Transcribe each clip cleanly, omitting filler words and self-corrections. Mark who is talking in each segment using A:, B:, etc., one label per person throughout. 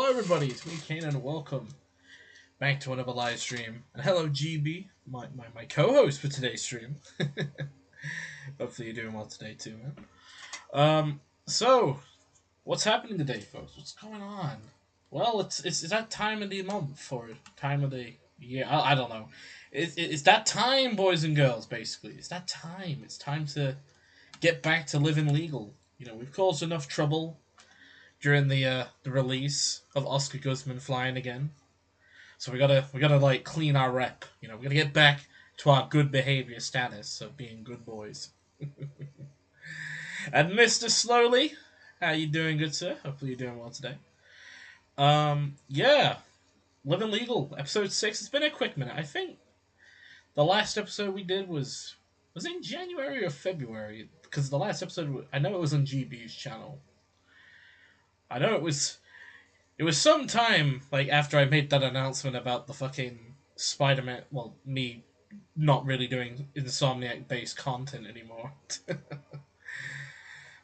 A: Hello everybody, it's me Kane and welcome back to another live stream. And hello GB, my co-host for today's stream. Hopefully you're doing well today too, man. So what's happening today, folks? What's going on? Well, it's that time of the month or time of the year. I don't know. It's that time, boys and girls. Basically, it's that time. It's time to get back to living legal. You know, we've caused enough trouble during the release of Oscar Guzman flying again. So we gotta like clean our rep. You know, we gotta get back to our good behavior status of being good boys. And Mr. Slowly, how you doing, good sir? Hopefully you're doing well today. Yeah, Living Legal, episode 6. It's been a quick minute. I think the last episode we did was it in January or February? Because the last episode, I know it was on GB's channel. I know it was some time, like, after I made that announcement about the fucking Spider-Man, well, me not really doing Insomniac-based content anymore.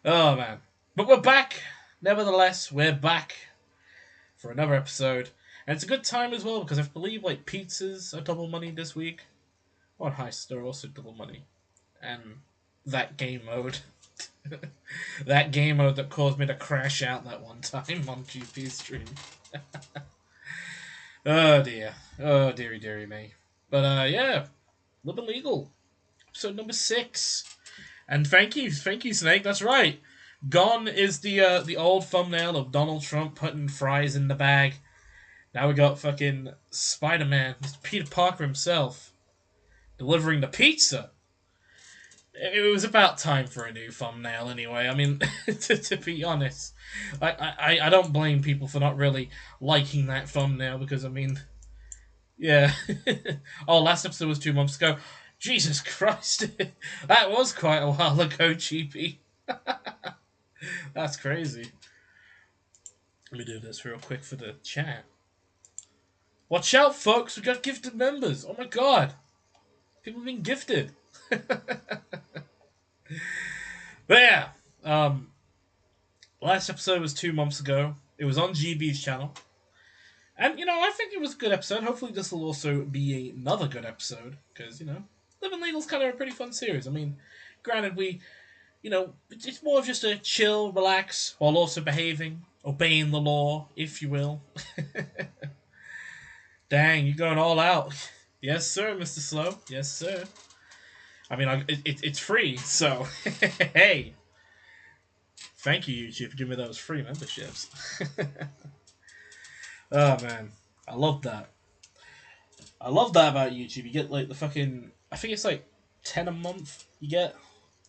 A: Oh, man. But we're back. Nevertheless, we're back for another episode. And it's a good time as well, because I believe, like, pizzas are double money this week. On Heist, are also double money. And that game mode. That game mode that caused me to crash out that one time on GP's stream. Oh dear. Oh dearie me. But yeah. Living Legal. Episode number 6. And thank you Snake, that's right. Gone is the old thumbnail of Donald Trump putting fries in the bag. Now we got fucking Spider-Man, Mr. Peter Parker himself, delivering the pizza. It was about time for a new thumbnail anyway. I mean, to be honest, I don't blame people for not really liking that thumbnail because, I mean, yeah. Oh, last episode was 2 months ago. Jesus Christ. That was quite a while ago, GP. That's crazy. Let me do this real quick for the chat. Watch out, folks. We got gifted members. Oh my god. People have been gifted. But yeah, last episode was 2 months ago. It was on GB's channel. And, you know, I think it was a good episode. Hopefully this will also be another good episode. Because, you know, Living Legal's kind of a pretty fun series. I mean, granted, you know, it's more of just a chill, relax, while also behaving, obeying the law, if you will. Dang, you're going all out. Yes, sir, Mr. Slow. Yes, sir. I mean, it's free, so hey. Thank you, YouTube, for giving me those free memberships. Oh, man. I love that. I love that about YouTube. You get, like, the fucking... I think it's, like, 10 a month you get.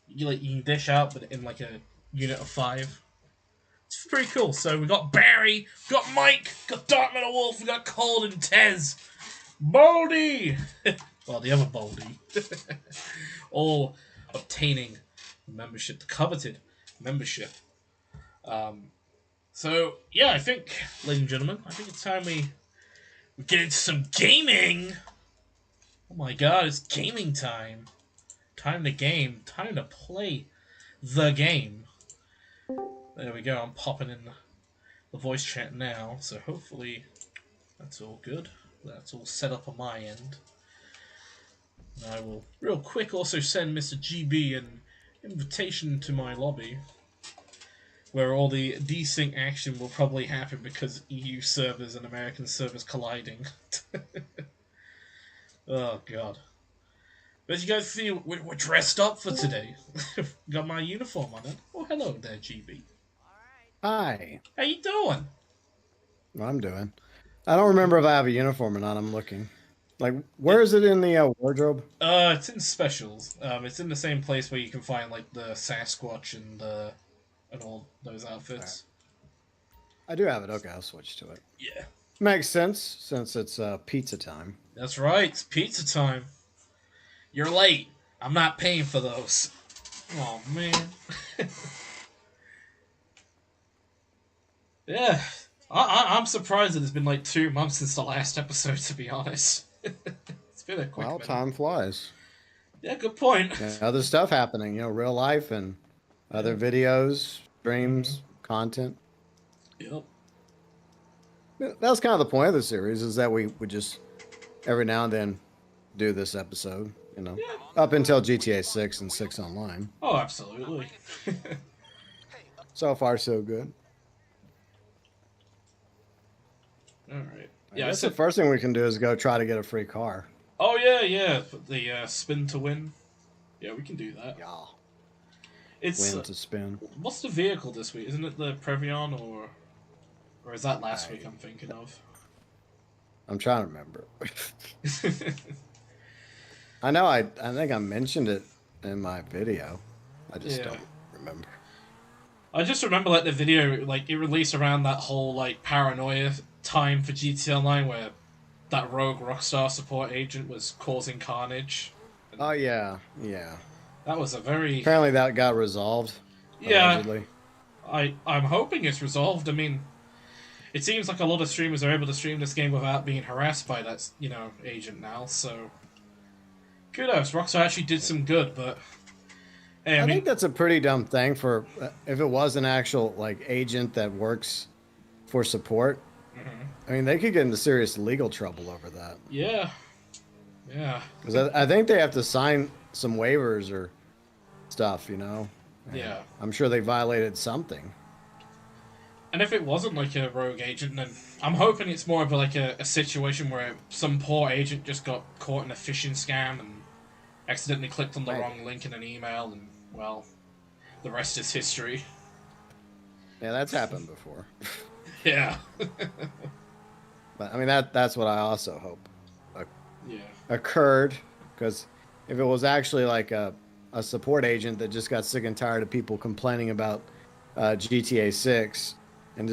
A: You can dish out, but in, like, a unit of 5. It's pretty cool. So we got Barry, we got Mike, we got Dark Metal Wolf, we got Cold and Tez. Baldy! Well, the other Baldy. All obtaining membership, the coveted membership. So, yeah, I think, ladies and gentlemen, I think it's time we get into some gaming. Oh my god, it's gaming time. Time to game. Time to play the game. There we go, I'm popping in the voice chat now, so hopefully that's all good. That's all set up on my end. I will, real quick, also send Mr. GB an invitation to my lobby, where all the desync action will probably happen because EU servers and American servers colliding. Oh, God. But as you guys see, we're dressed up for today. Got my uniform on it. Oh, hello there, GB.
B: Hi.
A: How you doing?
B: What I'm doing. I don't remember if I have a uniform or not. I'm looking. Like, where is it in the wardrobe?
A: It's in specials. It's in the same place where you can find like the Sasquatch and all those outfits.
B: Right. I do have it. Okay, I'll switch to it.
A: Yeah.
B: Makes sense since it's pizza time.
A: That's right. It's pizza time. You're late. I'm not paying for those. Oh man. Yeah. I'm surprised that it's been like 2 months since the last episode, to be honest. It's been a quick minute.
B: Time flies.
A: Yeah, good point.
B: Yeah, other stuff happening, real life and other videos, streams, content.
A: Yep.
B: That was kind of the point of the series, is that we would just every now and then do this episode,
A: Yeah.
B: up until GTA 6 and 6 Online.
A: Oh, absolutely.
B: So far, so good.
A: All right.
B: I
A: Yeah, I
B: guess the
A: said.
B: first thing we can do is go try to get a free car.
A: Oh yeah, yeah. The spin to win. Yeah, we can do that.
B: Yeah.
A: It's
B: Win to spin.
A: what's the vehicle this week? Isn't it the Previon or is that last week?
B: I,
A: I'm thinking of.
B: I'm trying to remember. I know I think I mentioned it in my video. I just
A: Yeah.
B: don't remember.
A: I just remember like the video, like it released around that whole like paranoia time for GTA Online where that rogue Rockstar support agent was causing carnage. And
B: Oh yeah, yeah.
A: that was a very
B: Apparently that got resolved.
A: yeah.
B: Allegedly.
A: I'm hoping it's resolved. I mean, it seems like a lot of streamers are able to stream this game without being harassed by that agent now. So kudos, Rockstar actually did some good, but hey, I
B: I
A: mean,
B: think that's a pretty dumb thing for if it was an actual agent that works for support. I mean, they could get into serious legal trouble over that.
A: yeah, yeah,
B: Because I think they have to sign some waivers or stuff, And
A: yeah.
B: I'm sure they violated something.
A: And if it wasn't like a rogue agent, then I'm hoping it's more of like a situation where some poor agent just got caught in a phishing scam and accidentally clicked on the
B: Maybe.
A: wrong link in an email, and well, the rest is history.
B: Yeah, that's happened before.
A: Yeah,
B: But I mean, that's what I also hope
A: yeah,
B: occurred. Because if it was actually like a support agent that just got sick and tired of people complaining about GTA 6 and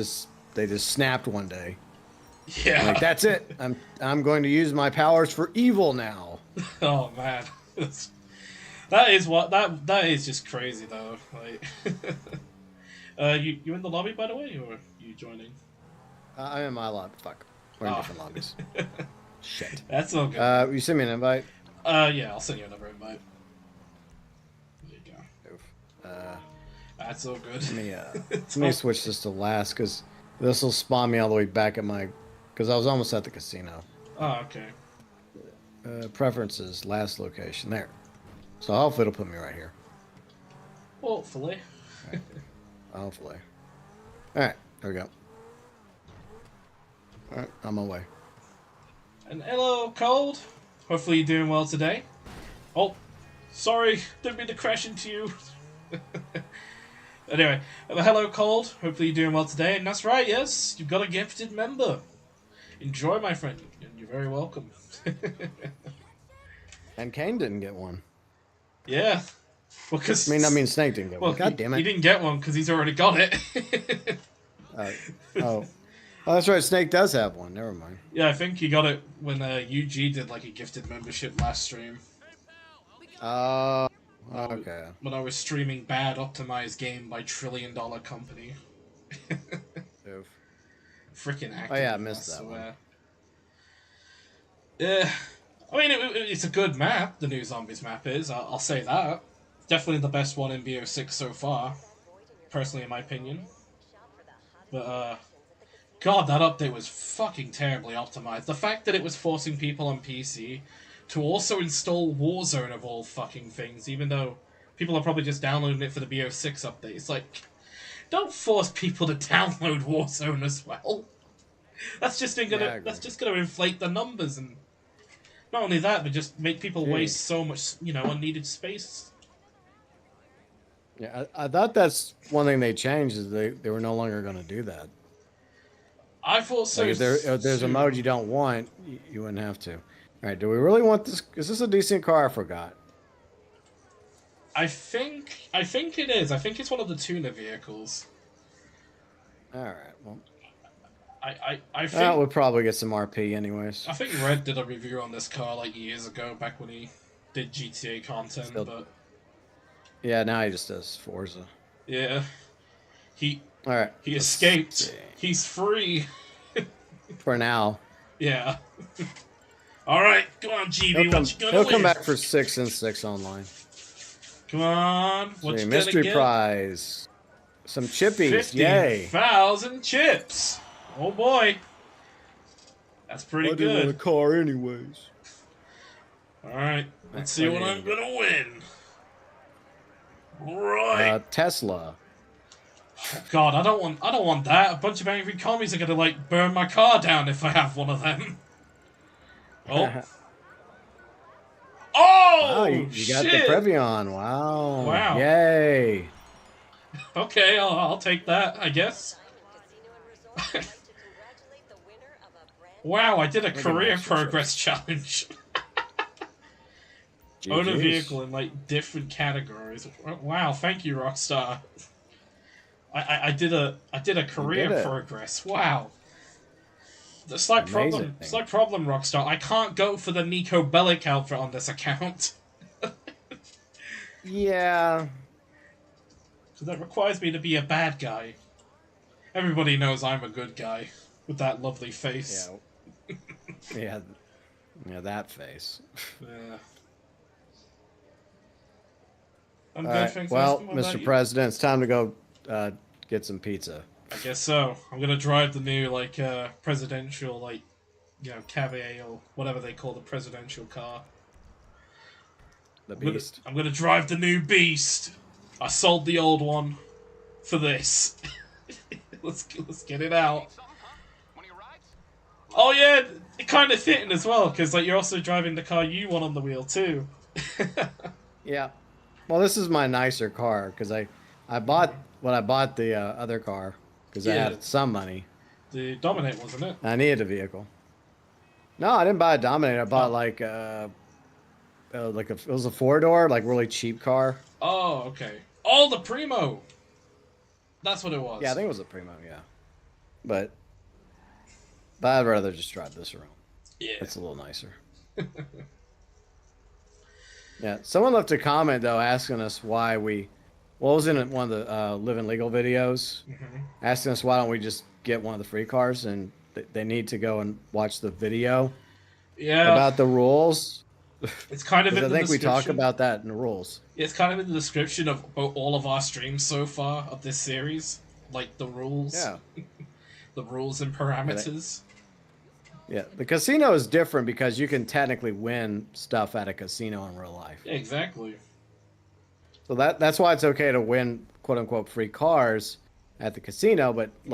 B: they just snapped one day.
A: yeah.
B: Like, that's it. I'm going to use my powers for evil now.
A: Oh man, that is what that is just crazy though. Like, you in the lobby by the way, or you joining?
B: I'm in my lobby. Fuck. We're in
A: Oh.
B: different lobbies. Shit.
A: That's all good.
B: You send me an invite?
A: Yeah, I'll send you another invite. There you go.
B: Oof. Uh,
A: That's all good.
B: let me switch this to last because this will spawn me all the way back at my. Because I was almost at the casino.
A: Oh, okay.
B: Preferences, last location. There. So hopefully it'll put me right here.
A: Hopefully.
B: Hopefully. Alright, there we go. Alright, on my way.
A: And hello, Cold. Hopefully you're doing well today. Oh, sorry, didn't mean to crash into you. Anyway, hello, Cold. Hopefully you're doing well today. And that's right, yes, you've got a gifted member. Enjoy, my friend, and you're very welcome.
B: And Kane didn't get one.
A: Yeah. Well, cause,
B: I mean, Snake didn't get
A: well,
B: one. God damn
A: he
B: it.
A: didn't get one because he's already got it.
B: Oh. Oh, that's right. Snake does have one. Never mind.
A: Yeah, I think he got it when UG did like a gifted membership last stream.
B: Oh, okay.
A: When I was streaming bad optimized game by $1 trillion company.
B: Oof.
A: Freaking active.
B: Oh, yeah, I missed that one.
A: Yeah. I mean, it's a good map, the new Zombies map is. I'll say that. Definitely the best one in BO6 so far. Personally, in my opinion. But, God, that update was fucking terribly optimized. The fact that it was forcing people on PC to also install Warzone of all fucking things, even though people are probably just downloading it for the BO6 update. It's like, don't force people to download Warzone as well. That's just gonna inflate the numbers, and not only that, but just make people waste so much, unneeded space.
B: Yeah, I thought that's one thing they changed is they were no longer going to do that.
A: I thought so.
B: Like if there's a mode you don't want, you wouldn't have to. All right, do we really want this? Is this a decent car? I forgot.
A: I think it is. I think it's one of the tuner vehicles.
B: All right, well,
A: I think
B: we'll probably get some RP anyways.
A: I think Red did a review on this car like years ago, back when he did GTA content. But
B: yeah, now he just does Forza.
A: yeah,
B: All right,
A: he escaped. He's free.
B: For now.
A: Yeah. All right, come on, GB. What you gonna
B: He'll
A: win?
B: come back for 6 and 6 online.
A: Come on, what you
B: mystery
A: gonna get?
B: prize. Some chippies, yay!
A: 50,000 chips. Oh boy. That's
B: I
A: pretty
B: didn't want a
A: good.
B: car anyways.
A: All right,
B: All right,
A: let's see
B: what are
A: what
B: you
A: I'm
B: gonna get?
A: gonna win. Right.
B: Tesla.
A: Oh God, I don't want that. A bunch of angry commies are gonna like burn my car down if I have one of them. Oh.
B: Wow,
A: Oh
B: you got the
A: shit!
B: Previon. Wow.
A: Wow.
B: Yay.
A: Okay, I'll take that, I guess. Wow, I did a
B: Let me get my
A: career
B: extra
A: progress
B: chips.
A: challenge. Own a
B: GG's.
A: vehicle in like different categories. Wow, thank you, Rockstar. I did a
B: You
A: career
B: did it.
A: progress. Wow. The
B: Amazing.
A: slight problem, Rockstar. I can't go for the Nico Bellic outfit on this account.
B: Yeah.
A: Because that requires me to be a bad guy. Everybody knows I'm a good guy with that lovely face.
B: Yeah. Yeah. Yeah, that face.
A: Yeah. I'm
B: All
A: good,
B: right.
A: thanks for asking.
B: Well,
A: What about
B: Mr.
A: you?
B: President, it's time to go get some pizza.
A: I guess so. I'm gonna drive the new presidential caviar or whatever they call the presidential car.
B: The beast.
A: I'm gonna drive the new beast. I sold the old one for this. Let's get it out. Oh yeah, it kind of fitting as well because like you're also driving the car you want on the wheel too.
B: Yeah. Well, this is my nicer car because I bought when I bought the other car because I
A: Yeah,
B: had some money.
A: the Dominate wasn't it?
B: I needed a vehicle. No, I didn't buy a Dominator. I bought
A: Oh,
B: it was a 4-door, like really cheap car.
A: oh okay. Oh, the Primo. That's what it
B: Yeah, I
A: was.
B: think it was a Primo. Yeah, but I'd rather just drive this around.
A: Yeah.
B: It's a little nicer. Yeah, someone left a comment though asking us why we. Well, it was in one of the Living Legal videos,
A: Hmm.
B: asking us why don't we just get one of the free cars, and they need to go and watch the video
A: Yeah,
B: about the rules,
A: it's kind of
B: because
A: in
B: I
A: the
B: think we talk
A: description.
B: about that in the rules.
A: It's kind of in the description of all of our streams so far of this series, like
B: Yeah,
A: the rules and
B: yeah,
A: parameters.
B: yeah. The casino is different because you can technically win stuff at a casino in real life.
A: Yeah, exactly.
B: So that's why it's okay to win quote unquote free cars at the casino, but
A: Hmm.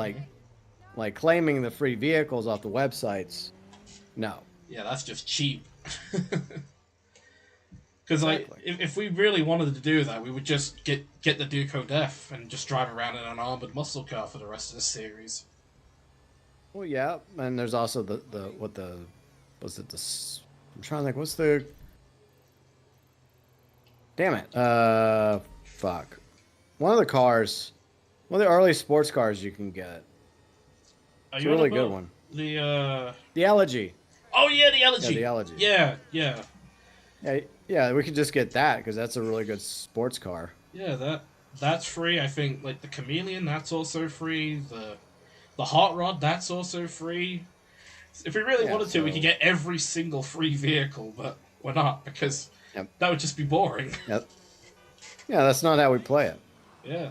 B: like claiming the free vehicles off the websites, no.
A: Yeah, that's just cheap. Because like,
B: Exactly.
A: if we really wanted to do that, we would just get the Duco Def and just drive around in an armored muscle car for the rest of the series.
B: Well, yeah, and there's also the what the was it I'm trying to think what's the damn it fuck one of the cars, one of the early sports cars you can get.
A: Are
B: It's a
A: you on
B: really good
A: about
B: one.
A: the?
B: The Elegy.
A: Oh yeah, the
B: Yeah, the
A: Elegy.
B: Elegy.
A: Yeah, yeah,
B: Yeah, yeah, we could just get that because that's a really good sports car.
A: yeah. That's free. I think like the Chameleon, that's also free. The Hot Rod, that's also free. If we really
B: Yeah,
A: wanted to, we could
B: so
A: get every single free vehicle, but we're not because
B: yep,
A: that would just be boring.
B: yep. Yeah, that's not how we play it.
A: Yeah.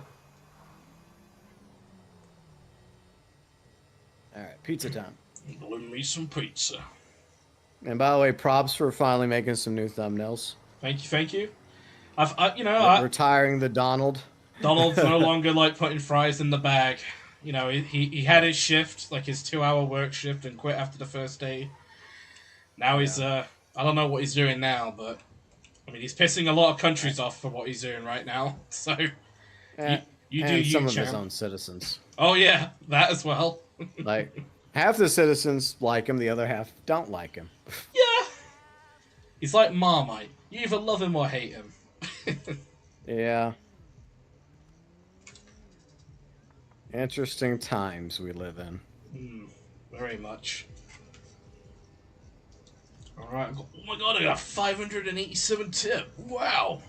B: All right, pizza time.
A: Bring me some pizza.
B: And by the way, props for finally making some new thumbnails.
A: Thank you, thank you. I've.
B: Retiring the Donald.
A: Donald's no longer like putting fries in the bag. You know, he had his shift, like his 2 hour work shift, and quit after the first day. Now he's
B: Yeah.
A: I don't know what he's doing now, but I mean he's pissing a lot of countries off for what he's doing right now. So you
B: Eh,
A: you do
B: and
A: you,
B: some of his
A: champ.
B: own citizens.
A: Oh yeah, that as well.
B: Like half the citizens like him, the other half don't like him.
A: Yeah, he's like Marmite. You either love him or hate him.
B: Yeah. Interesting times we live in.
A: Very much. All right. Oh my god, I got 587 tip. Wow.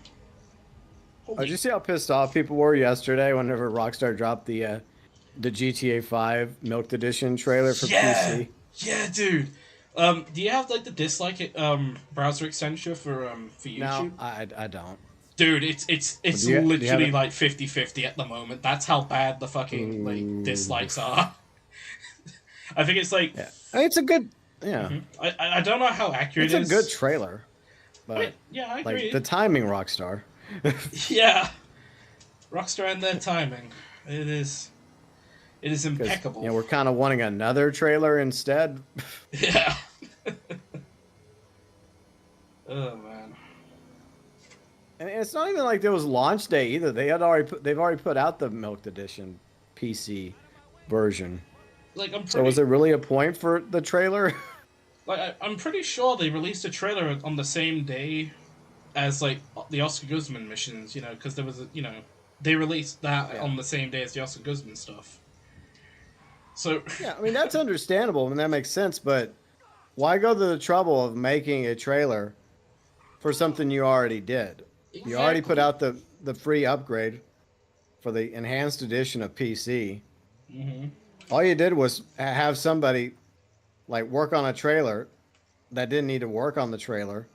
B: Oh,
A: Holy
B: did you see how pissed off people were yesterday whenever Rockstar dropped the GTA 5 Milked Edition trailer for
A: yeah,
B: PC?
A: yeah, dude. Do you have like the browser extension for
B: No,
A: YouTube?
B: I don't.
A: Dude, it's
B: Do you have
A: literally
B: it?
A: like 50-50 at the moment. That's how bad the fucking like
B: Ooh.
A: dislikes are. I think it's like
B: Yeah, I mean, Yeah,
A: I don't know how accurate
B: it's
A: it
B: a good
A: is.
B: trailer,
A: I mean,
B: but
A: yeah, I
B: like
A: agree.
B: the timing, Rockstar.
A: Yeah, Rockstar and their timing. It is. It is
B: Because
A: impeccable.
B: we're kind of wanting another trailer instead.
A: Yeah. Oh man.
B: And it's not even like there was launch day either. They've already put out the Milked Edition PC version.
A: Like I'm
B: So was
A: pretty
B: it really a point for the trailer?
A: I'm pretty sure they released a trailer on the same day as like the Oscar Guzman missions. Because there was they released that
B: Yeah.
A: on the same day as the Oscar Guzman stuff. So
B: Yeah, I mean that's understandable and that makes sense, but why go to the trouble of making a trailer for something you already did? You already put
A: exactly.
B: out the free upgrade for the enhanced edition of PC.
A: Hmm.
B: All you did was have somebody like work on a trailer that didn't need to work on the trailer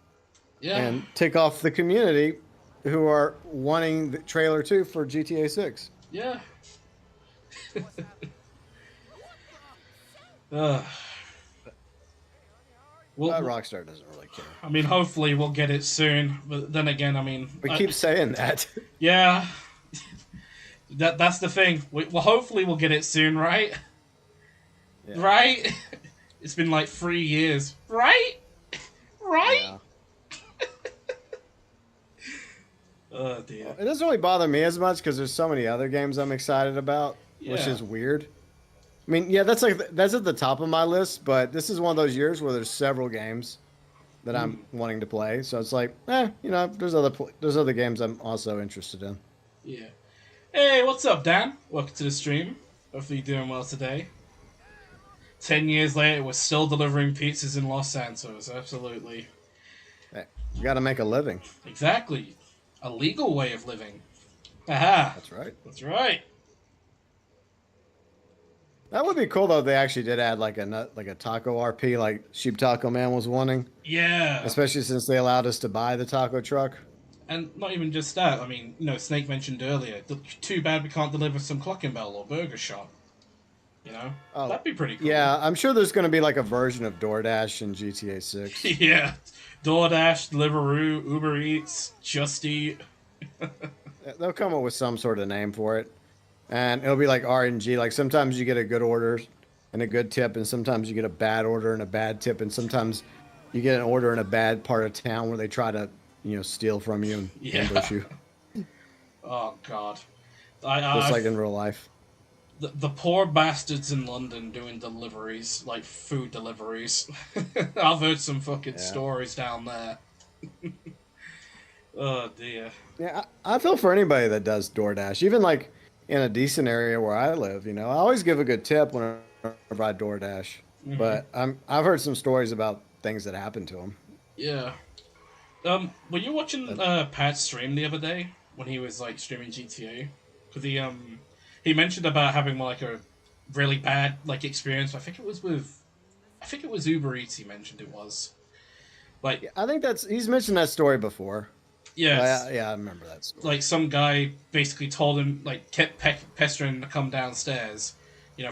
A: Yeah.
B: and tick off the community who are wanting the trailer 2 for GTA 6.
A: Yeah. Uh, we'll,
B: But
A: we'll-
B: Rockstar doesn't really care.
A: I mean, hopefully we'll get it soon. But then again, I mean,
B: We keep saying that.
A: yeah, that's the thing. Well, hopefully we'll get it soon, right?
B: Yeah.
A: Right? It's been like 3 years, right? Right?
B: Yeah.
A: Oh dear.
B: It doesn't really bother me as much because there's so many other games I'm excited about, which
A: Yeah.
B: is weird. I mean, yeah, that's at the top of my list, but this is one of those years where there's several games that I'm
A: Mm,
B: wanting to play. So it's like, there's other games I'm also interested in.
A: yeah. Hey, what's up, Dan? Welcome to the stream. Hopefully you're doing well today. 10 years later, we're still delivering pizzas in Los Santos. Absolutely.
B: Hey, we got to make a living.
A: Exactly. A legal way of living. Aha.
B: That's right.
A: That's right.
B: That would be cool though. If they actually did add like a taco RP, like Sheep Taco Man was wanting,
A: Yeah.
B: especially since they allowed us to buy the taco truck.
A: And not even just that. I mean, Snake mentioned earlier. Too bad we can't deliver some Clockenbell or Burger Shop.
B: Oh,
A: That'd be pretty cool.
B: yeah, I'm sure there's going to be like a version of DoorDash in GTA 6.
A: Yeah. DoorDash, Deliveroo, Uber Eats, Just Eat.
B: They'll come up with some sort of name for it, and it'll be like RNG. Like sometimes you get a good order and a good tip, and sometimes you get a bad order and a bad tip, and sometimes you get an order in a bad part of town where they try to, steal from you and
A: Yeah.
B: ambush you,
A: Oh God.
B: just
A: I
B: like in real life.
A: the poor bastards in London doing deliveries, like food deliveries. I've heard some fucking
B: Yeah.
A: stories down there. Oh dear.
B: Yeah, I feel for anybody that does DoorDash, even like in a decent area where I live. I always give a good tip whenever I DoorDash,
A: Hmm.
B: but I've heard some stories about things that happened to them.
A: Yeah. Were you watching Pat's stream the other day when he was like streaming GTA? Because he mentioned about having like a really bad like experience. I think it was Uber Eats. He mentioned it was like
B: Yeah, I think he's mentioned that story before.
A: yes,
B: Yeah, I remember that story.
A: like some guy basically told him like kept pestering him to come downstairs,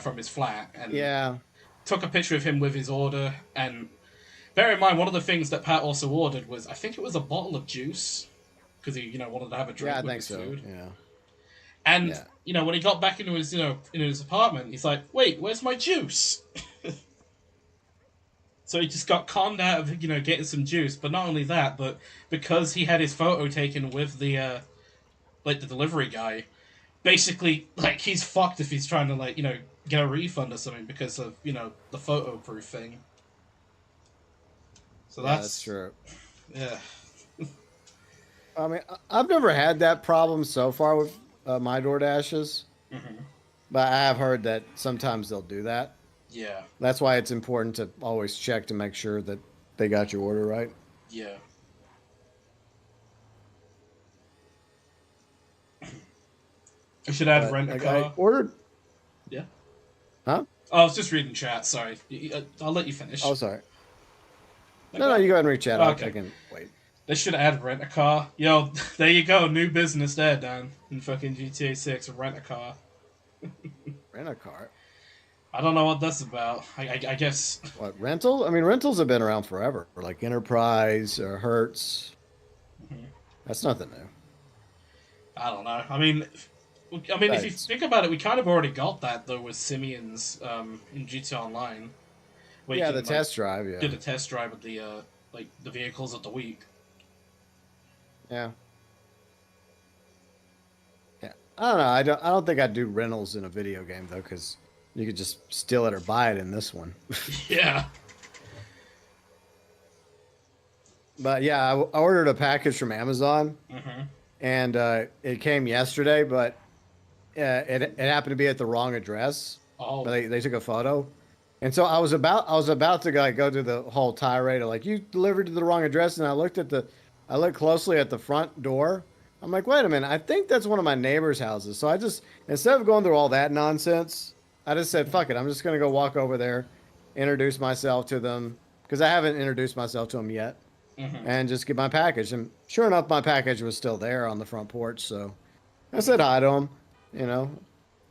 A: from his flat and
B: Yeah,
A: took a picture of him with his order. And bear in mind, one of the things that Pat also ordered was I think it was a bottle of juice because he wanted to have a
B: yeah,
A: drink
B: I
A: with
B: think
A: his
B: so.
A: food.
B: Yeah,
A: And
B: yeah,
A: when he got back into his in his apartment, he's like, "Wait, where's my juice?" So he just got conned out of getting some juice. But not only that, but because he had his photo taken with the like the delivery guy, basically like he's fucked if he's trying to like get a refund or something because of the photo proof thing. So
B: yeah. That's
A: that's
B: true.
A: yeah.
B: I mean, I've never had that problem so far with my DoorDashes,
A: Hmm.
B: but I have heard that sometimes they'll do that.
A: Yeah,
B: That's why it's important to always check to make sure that they got your order right.
A: yeah. I should add
B: But
A: rent a
B: like I
A: car.
B: ordered,
A: Yeah.
B: huh?
A: Oh, I was just reading chat. Sorry. I'll let you finish.
B: Oh, sorry. No,
A: Okay.
B: no, you go ahead and reach out. I
A: Okay.
B: can wait.
A: They should add rent a car. Yo, there you go. New business there, Dan. In fucking GTA 6, rent a car.
B: Rent a car.
A: I don't know what that's about. I guess.
B: What, rental? I mean, rentals have been around forever, like Enterprise or Hertz. That's nothing new.
A: I don't know. I mean, if you
B: But
A: think about it, we kind of already got that though with Simeon's in GTA Online, where you
B: yeah, the
A: can like
B: test drive,
A: do
B: yeah.
A: the test drive of the like the vehicles of the week.
B: Yeah. Yeah. I don't know. I don't think I'd do rentals in a video game though, because you could just steal it or buy it in this one.
A: Yeah.
B: But yeah, I ordered a package from Amazon
A: Hmm.
B: and it came yesterday, but it happened to be at the wrong address. But
A: Oh.
B: they took a photo. And so I was about to go do the whole tirade of like you delivered to the wrong address, and I looked closely at the front door. I'm like, wait a minute, I think that's one of my neighbor's houses. So I just instead of going through all that nonsense, I just said, fuck it, I'm just gonna go walk over there, introduce myself to them because I haven't introduced myself to them yet,
A: Hmm.
B: and just get my package. And sure enough, my package was still there on the front porch. So I said hi to them, you know,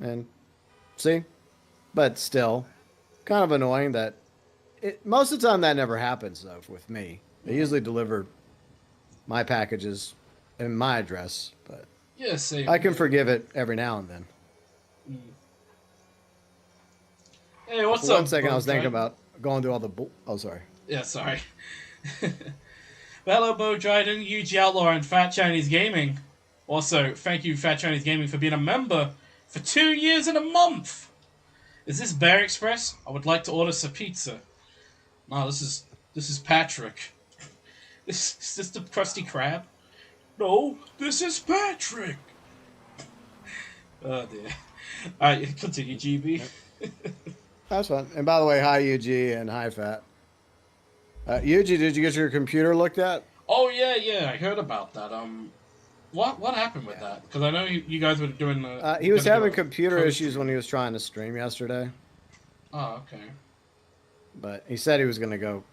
B: and see, but still kind of annoying that most of the time that never happens though with me. They usually deliver my packages in my address, but
A: Yeah, same
B: I can
A: here.
B: forgive it every now and then.
A: Mm. Hey,
B: But
A: what's
B: for one
A: up,
B: second, I
A: Bo
B: was thinking
A: Dryden?
B: about going through all the oh, sorry.
A: Yeah, sorry. Well, hello, Bo Dryden, UG Outlaw, and Fat Chinese Gaming. Also, thank you, Fat Chinese Gaming, for being a member for 2 years and a month. Is this Bear Express? I would like to order some pizza. No, this is Patrick. Is this the Krusty Krab? No, this is Patrick. Oh dear. All right, continue, GB.
B: Yep. That's fun. And by the way, hi UG and hi Fat. UG, did you get your computer looked at?
A: Oh yeah, yeah, I heard about that. What happened with
B: Yeah.
A: that? Because I know you guys were doing
B: He was
A: gonna do
B: having
A: a
B: computer issues when
A: co-stream.
B: he was trying to stream yesterday,
A: Oh, okay.
B: but he said he was going to go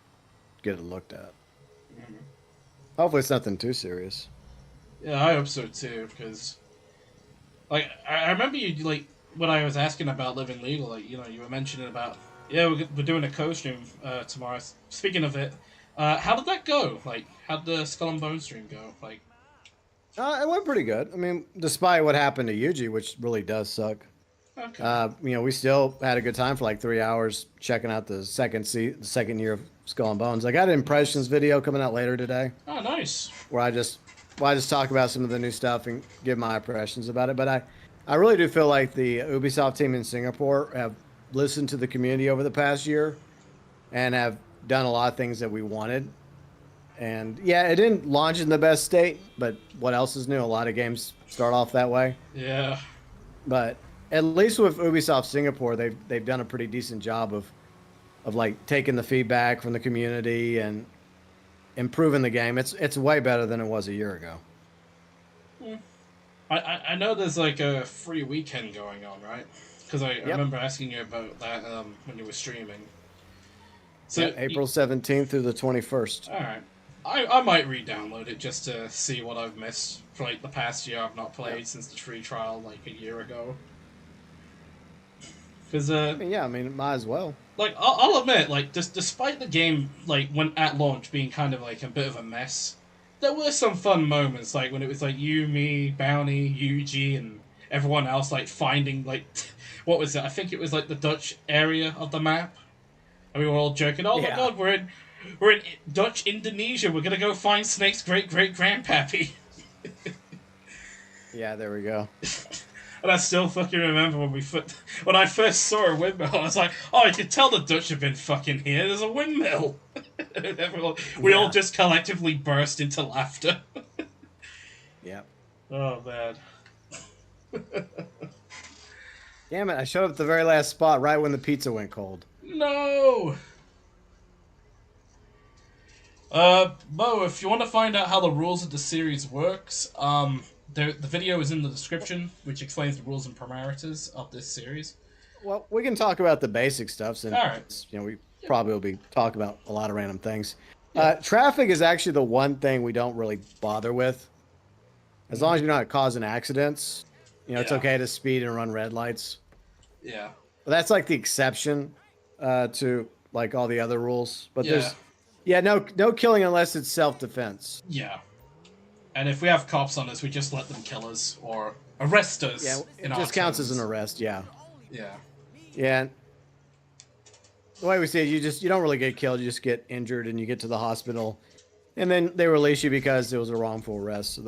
B: get it looked at.
A: Mhm.
B: Hopefully, it's nothing too serious.
A: Yeah, I hope so too. Because like I remember you like when I was asking about living legal, like you were mentioning about yeah we're doing a co-stream tomorrow. Speaking of it, how did that go? Like, how did the Skull and Bone stream go? Like,
B: It went pretty good. I mean, despite what happened to Yuji, which really does suck.
A: okay.
B: We still had a good time for like 3 hours checking out the second year of Skull and Bones. I got an impressions
A: Nice.
B: video coming out later today
A: Oh, nice.
B: where I just talk about some of the new stuff and give my impressions about it. But I really do feel like the Ubisoft team in Singapore have listened to the community over the past year and have done a lot of things that we wanted. And yeah, it didn't launch in the best state, but what else is new? A lot of games start off that way.
A: Yeah.
B: But at least with Ubisoft Singapore, they've done a pretty decent job of like taking the feedback from the community and improving the game. It's way better than it was a year ago.
A: Hmm. I know there's like a free weekend going on, right? Because I
B: Yep.
A: remember asking you about that when you were streaming.
B: Yeah,
A: So,
B: April 17th through the 21st.
A: all right. I might re-download it just to see what I've missed for like the past year I've not
B: Yep.
A: played since the free trial like a year ago. Because
B: I mean, yeah, I mean, might as well.
A: like I'll admit, like just despite the game like when at launch being kind of like a bit of a mess, there were some fun moments like when it was like you, me, Bounty, Yuji, and everyone else like finding like what was it? I think it was like the Dutch area of the map, and we were all joking. Oh my
B: Yeah.
A: god, we're in Dutch Indonesia. We're gonna go find Snake's great great grandpappy.
B: Yeah, there we go.
A: And I still fucking remember when I first saw a windmill, I was like, "Oh, you can tell the Dutch have been fucking here. There's a windmill." And we all
B: Yeah.
A: just collectively burst into laughter.
B: Yeah.
A: Oh man.
B: Damn it, I showed up at the very last spot right when the pizza went cold.
A: No. Bo, if you want to find out how the rules of the series works, the video is in the description, which explains the rules and parameters of this series.
B: Well, we can talk about the basic stuff
A: All right.
B: since we probably will be talking about a lot of random things.
A: Yeah.
B: Traffic is actually the one thing we don't really bother with. As long as you're not causing accidents, it's
A: Yeah.
B: okay to speed and run red lights.
A: Yeah.
B: That's like the exception to like all the other rules. But
A: Yeah,
B: there's, yeah, no killing unless it's self defense.
A: yeah. And if we have cops on us, we just let them kill us or arrest
B: Yeah,
A: us in
B: it
A: our
B: just counts as an
A: terms.
B: arrest. Yeah,
A: Yeah,
B: yeah. The way we see it, you don't really get killed. You just get injured and you get to the hospital, and then they release you because it was a wrongful arrest. So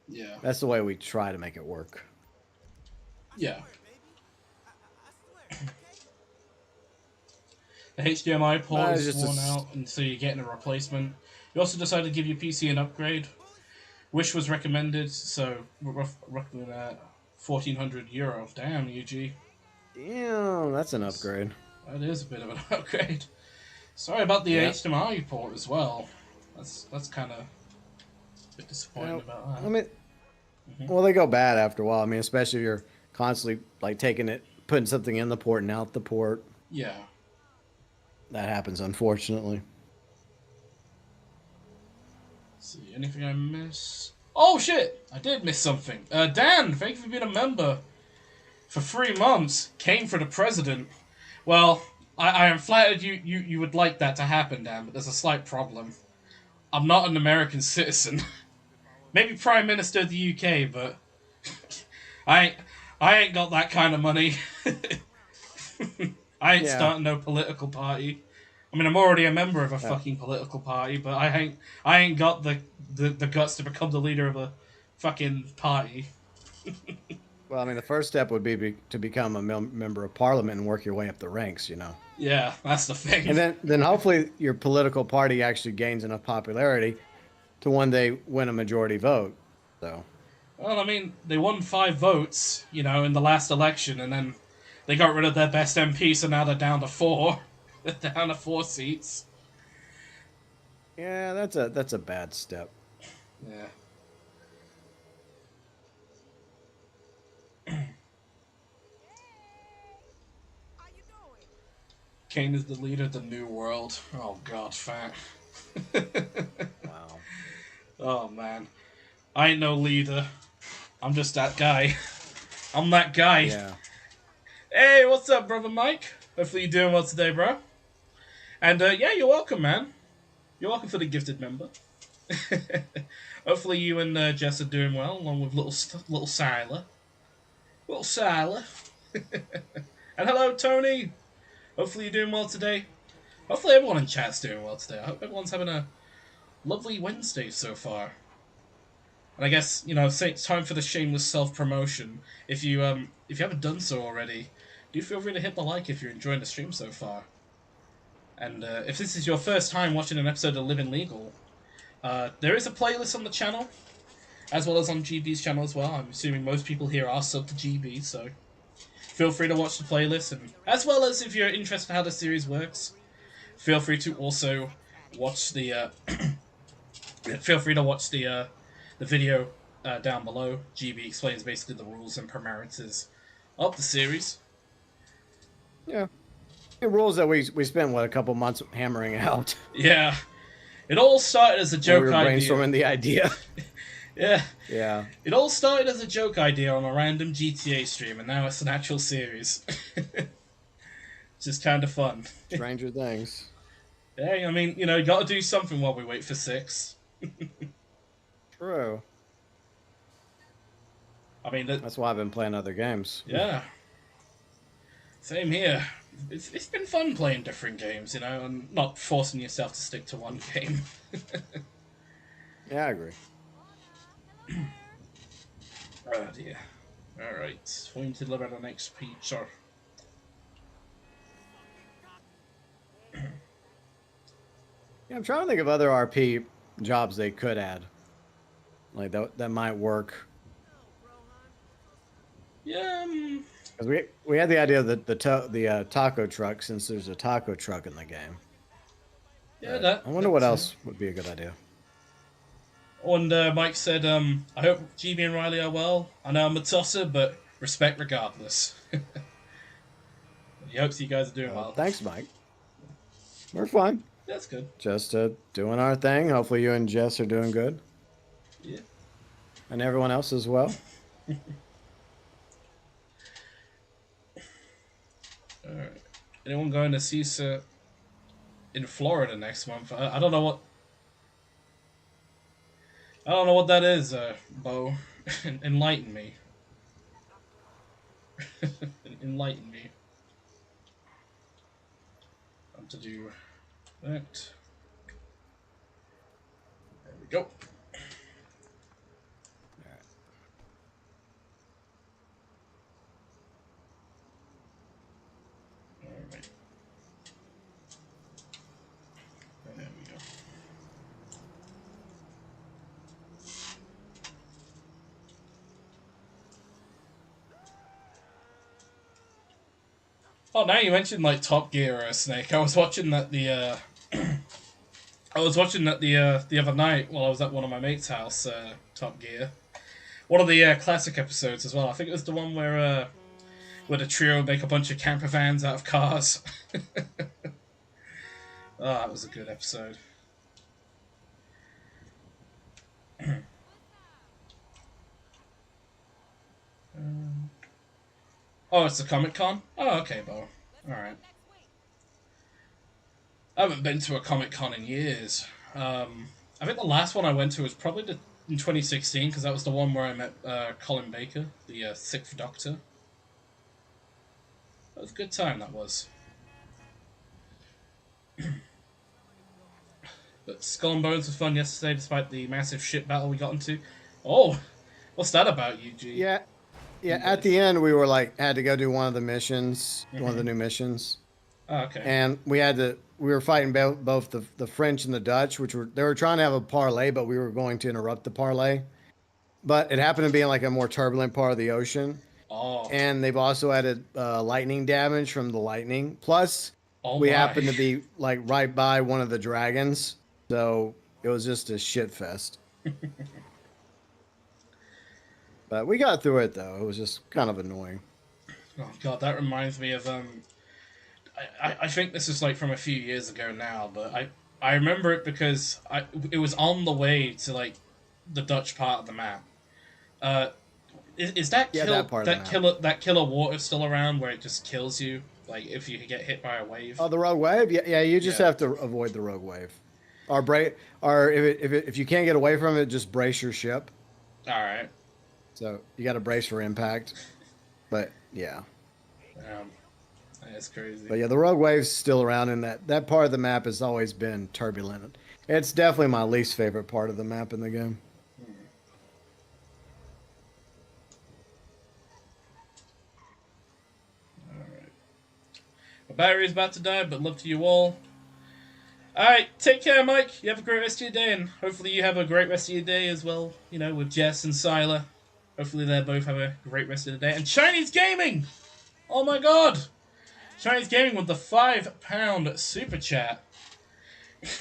A: yeah,
B: that's the way we try to make it work.
A: yeah. The HDMI port
B: It's
A: is
B: just
A: worn out, and so you're getting a replacement. You also decided to give your PC an upgrade, which was recommended. So roughly €1,400. Damn, UG.
B: damn, that's an
A: That's,
B: upgrade.
A: that is a bit of an upgrade. Sorry about the
B: Yeah.
A: HDMI port as well. That's kind of a bit disappointing
B: Yeah.
A: about
B: I
A: that.
B: mean,
A: Hmm.
B: well, they go bad after a while. I mean, especially if you're constantly like taking it, putting something in the port and out the port.
A: Yeah.
B: That happens, unfortunately.
A: Let's see, anything I miss? Oh shit! I did miss something. Dan, thank you for being a member for 3 months. Came for the president. Well, I am flattered you would like that to happen, Dan, but there's a slight problem. I'm not an American citizen. Maybe Prime Minister of the UK, but I ain't, I ain't got that kind of money. I ain't
B: Yeah.
A: starting no political party. I mean, I'm already a member of a
B: Yeah.
A: fucking political party, but I ain't got the guts to become the leader of a fucking party.
B: Well, I mean, the first step would be to become a member of parliament and work your way up the ranks, you know.
A: Yeah, that's the thing.
B: And then hopefully your political party actually gains enough popularity to one day win a majority vote. So,
A: Well, I mean, they won 5 votes, in the last election, and then they got rid of their best MP, so now they're down to four. They're down to 4 seats.
B: yeah, that's a bad step.
A: Yeah. Kane is the leader of the new world. Oh god, fat.
B: Wow.
A: Oh man. I ain't no leader. I'm just that guy. I'm that guy.
B: Yeah.
A: Hey, what's up, brother Mike? Hopefully you're doing well today, bro. And yeah, you're welcome, man. You're welcome for the gifted member. Hopefully you and Jess are doing well, along with little Siler. Little Siler. And hello, Tony. Hopefully you're doing well today. Hopefully everyone in chat's doing well today. I hope everyone's having a lovely Wednesday so far. And I guess it's time for the shameless self promotion. If you haven't done so already, do feel free to hit the like if you're enjoying the stream so far. And if this is your first time watching an episode of Living Legal, there is a playlist on the channel, as well as on GB's channel as well. I'm assuming most people here are sub to GB, so feel free to watch the playlist, and as well as if you're interested in how the series works, feel free to also watch the feel free to watch the video down below. GB explains basically the rules and parameters of the series.
B: Yeah. The rules that we spent a couple months hammering out
A: Yeah, it all started as a
B: when we
A: joke
B: were
A: idea.
B: brainstorming the idea.
A: Yeah,
B: Yeah.
A: it all started as a joke idea on a random GTA stream, and now it's an actual series. It's just kind of fun.
B: Stranger things.
A: Yeah, I mean, you got to do something while we wait for 6.
B: True.
A: I mean,
B: That's why I've been playing other games.
A: yeah, same here. It's been fun playing different games, and not forcing yourself to stick to one game.
B: Yeah, I agree.
A: Oh dear. Alright, going to deliver the next pizza.
B: Yeah, I'm trying to think of other RP jobs they could add. Like that might work.
A: Yeah,
B: Because we had the idea of the taco truck, since there's a taco truck in the game.
A: yeah,
B: But
A: that.
B: I wonder what
A: That's,
B: else would be a good idea.
A: And Mike said, I hope GB and Riley are well. I know I'm a tosser, but respect regardless. He hopes you guys are doing well.
B: Thanks, Mike. We're fine.
A: That's good.
B: Just doing our thing. Hopefully you and Jess are doing good.
A: Yeah.
B: And everyone else as well.
A: Alright. Anyone going to CISA in Florida next month? I don't know what. I don't know what that is, Bo. Enlighten me. Enlighten me. What to do that. There we go. Alright. There we go. Oh, now you mentioned like Top Gear, Snake. I was watching that the other night while I was at one of my mates' house. Top Gear, one of the classic episodes as well. I think it was the one where the trio make a bunch of camper vans out of cars. Oh, that was a good episode. Oh, it's the Comic Con. Oh, okay, Bo. All right. I haven't been to a Comic Con in years. I think the last one I went to was probably in 2016 because that was the one where I met Colin Baker, the Sixth Doctor. That was a good time. That was. But Skull and Bones was fun yesterday, despite the massive shit battle we got into. Oh, what's that about, UG?
B: Yeah, yeah. At the end, we were like had to go do one of the missions, one of the new missions,
A: Oh, okay.
B: and we were fighting both the French and the Dutch, which they were trying to have a parlay, but we were going to interrupt the parlay. But it happened to be in like a more turbulent part of the ocean,
A: Oh,
B: and they've also added lightning damage from the lightning. Plus,
A: oh
B: we
A: my.
B: happened to be like right by one of the dragons, so it was just a shit fest. But we got through it though. It was just kind of annoying.
A: Oh god, that reminds me of I think this is like from a few years ago now, but I remember it because it was on the way to like the Dutch part of the map. Uh, is that
B: Yeah, that part of the map.
A: that killer water still around where it just kills you like if you get hit by a wave?
B: Oh, the rogue wave. Yeah, yeah. You just
A: Yeah.
B: have to avoid the rogue wave, or break, or if you can't get away from it, just brace your ship.
A: All right.
B: So you got to brace for impact. But yeah,
A: That's crazy.
B: but yeah, the rogue wave's still around, and that part of the map has always been turbulent. It's definitely my least favorite part of the map in the game.
A: My battery's about to die, but love to you all. Alright, take care, Mike. You have a great rest of your day, and hopefully you have a great rest of your day as well, you know, with Jess and Sila. Hopefully they both have a great rest of the day. And Chinese Gaming! Oh my god! Chinese Gaming with the £5 super chat.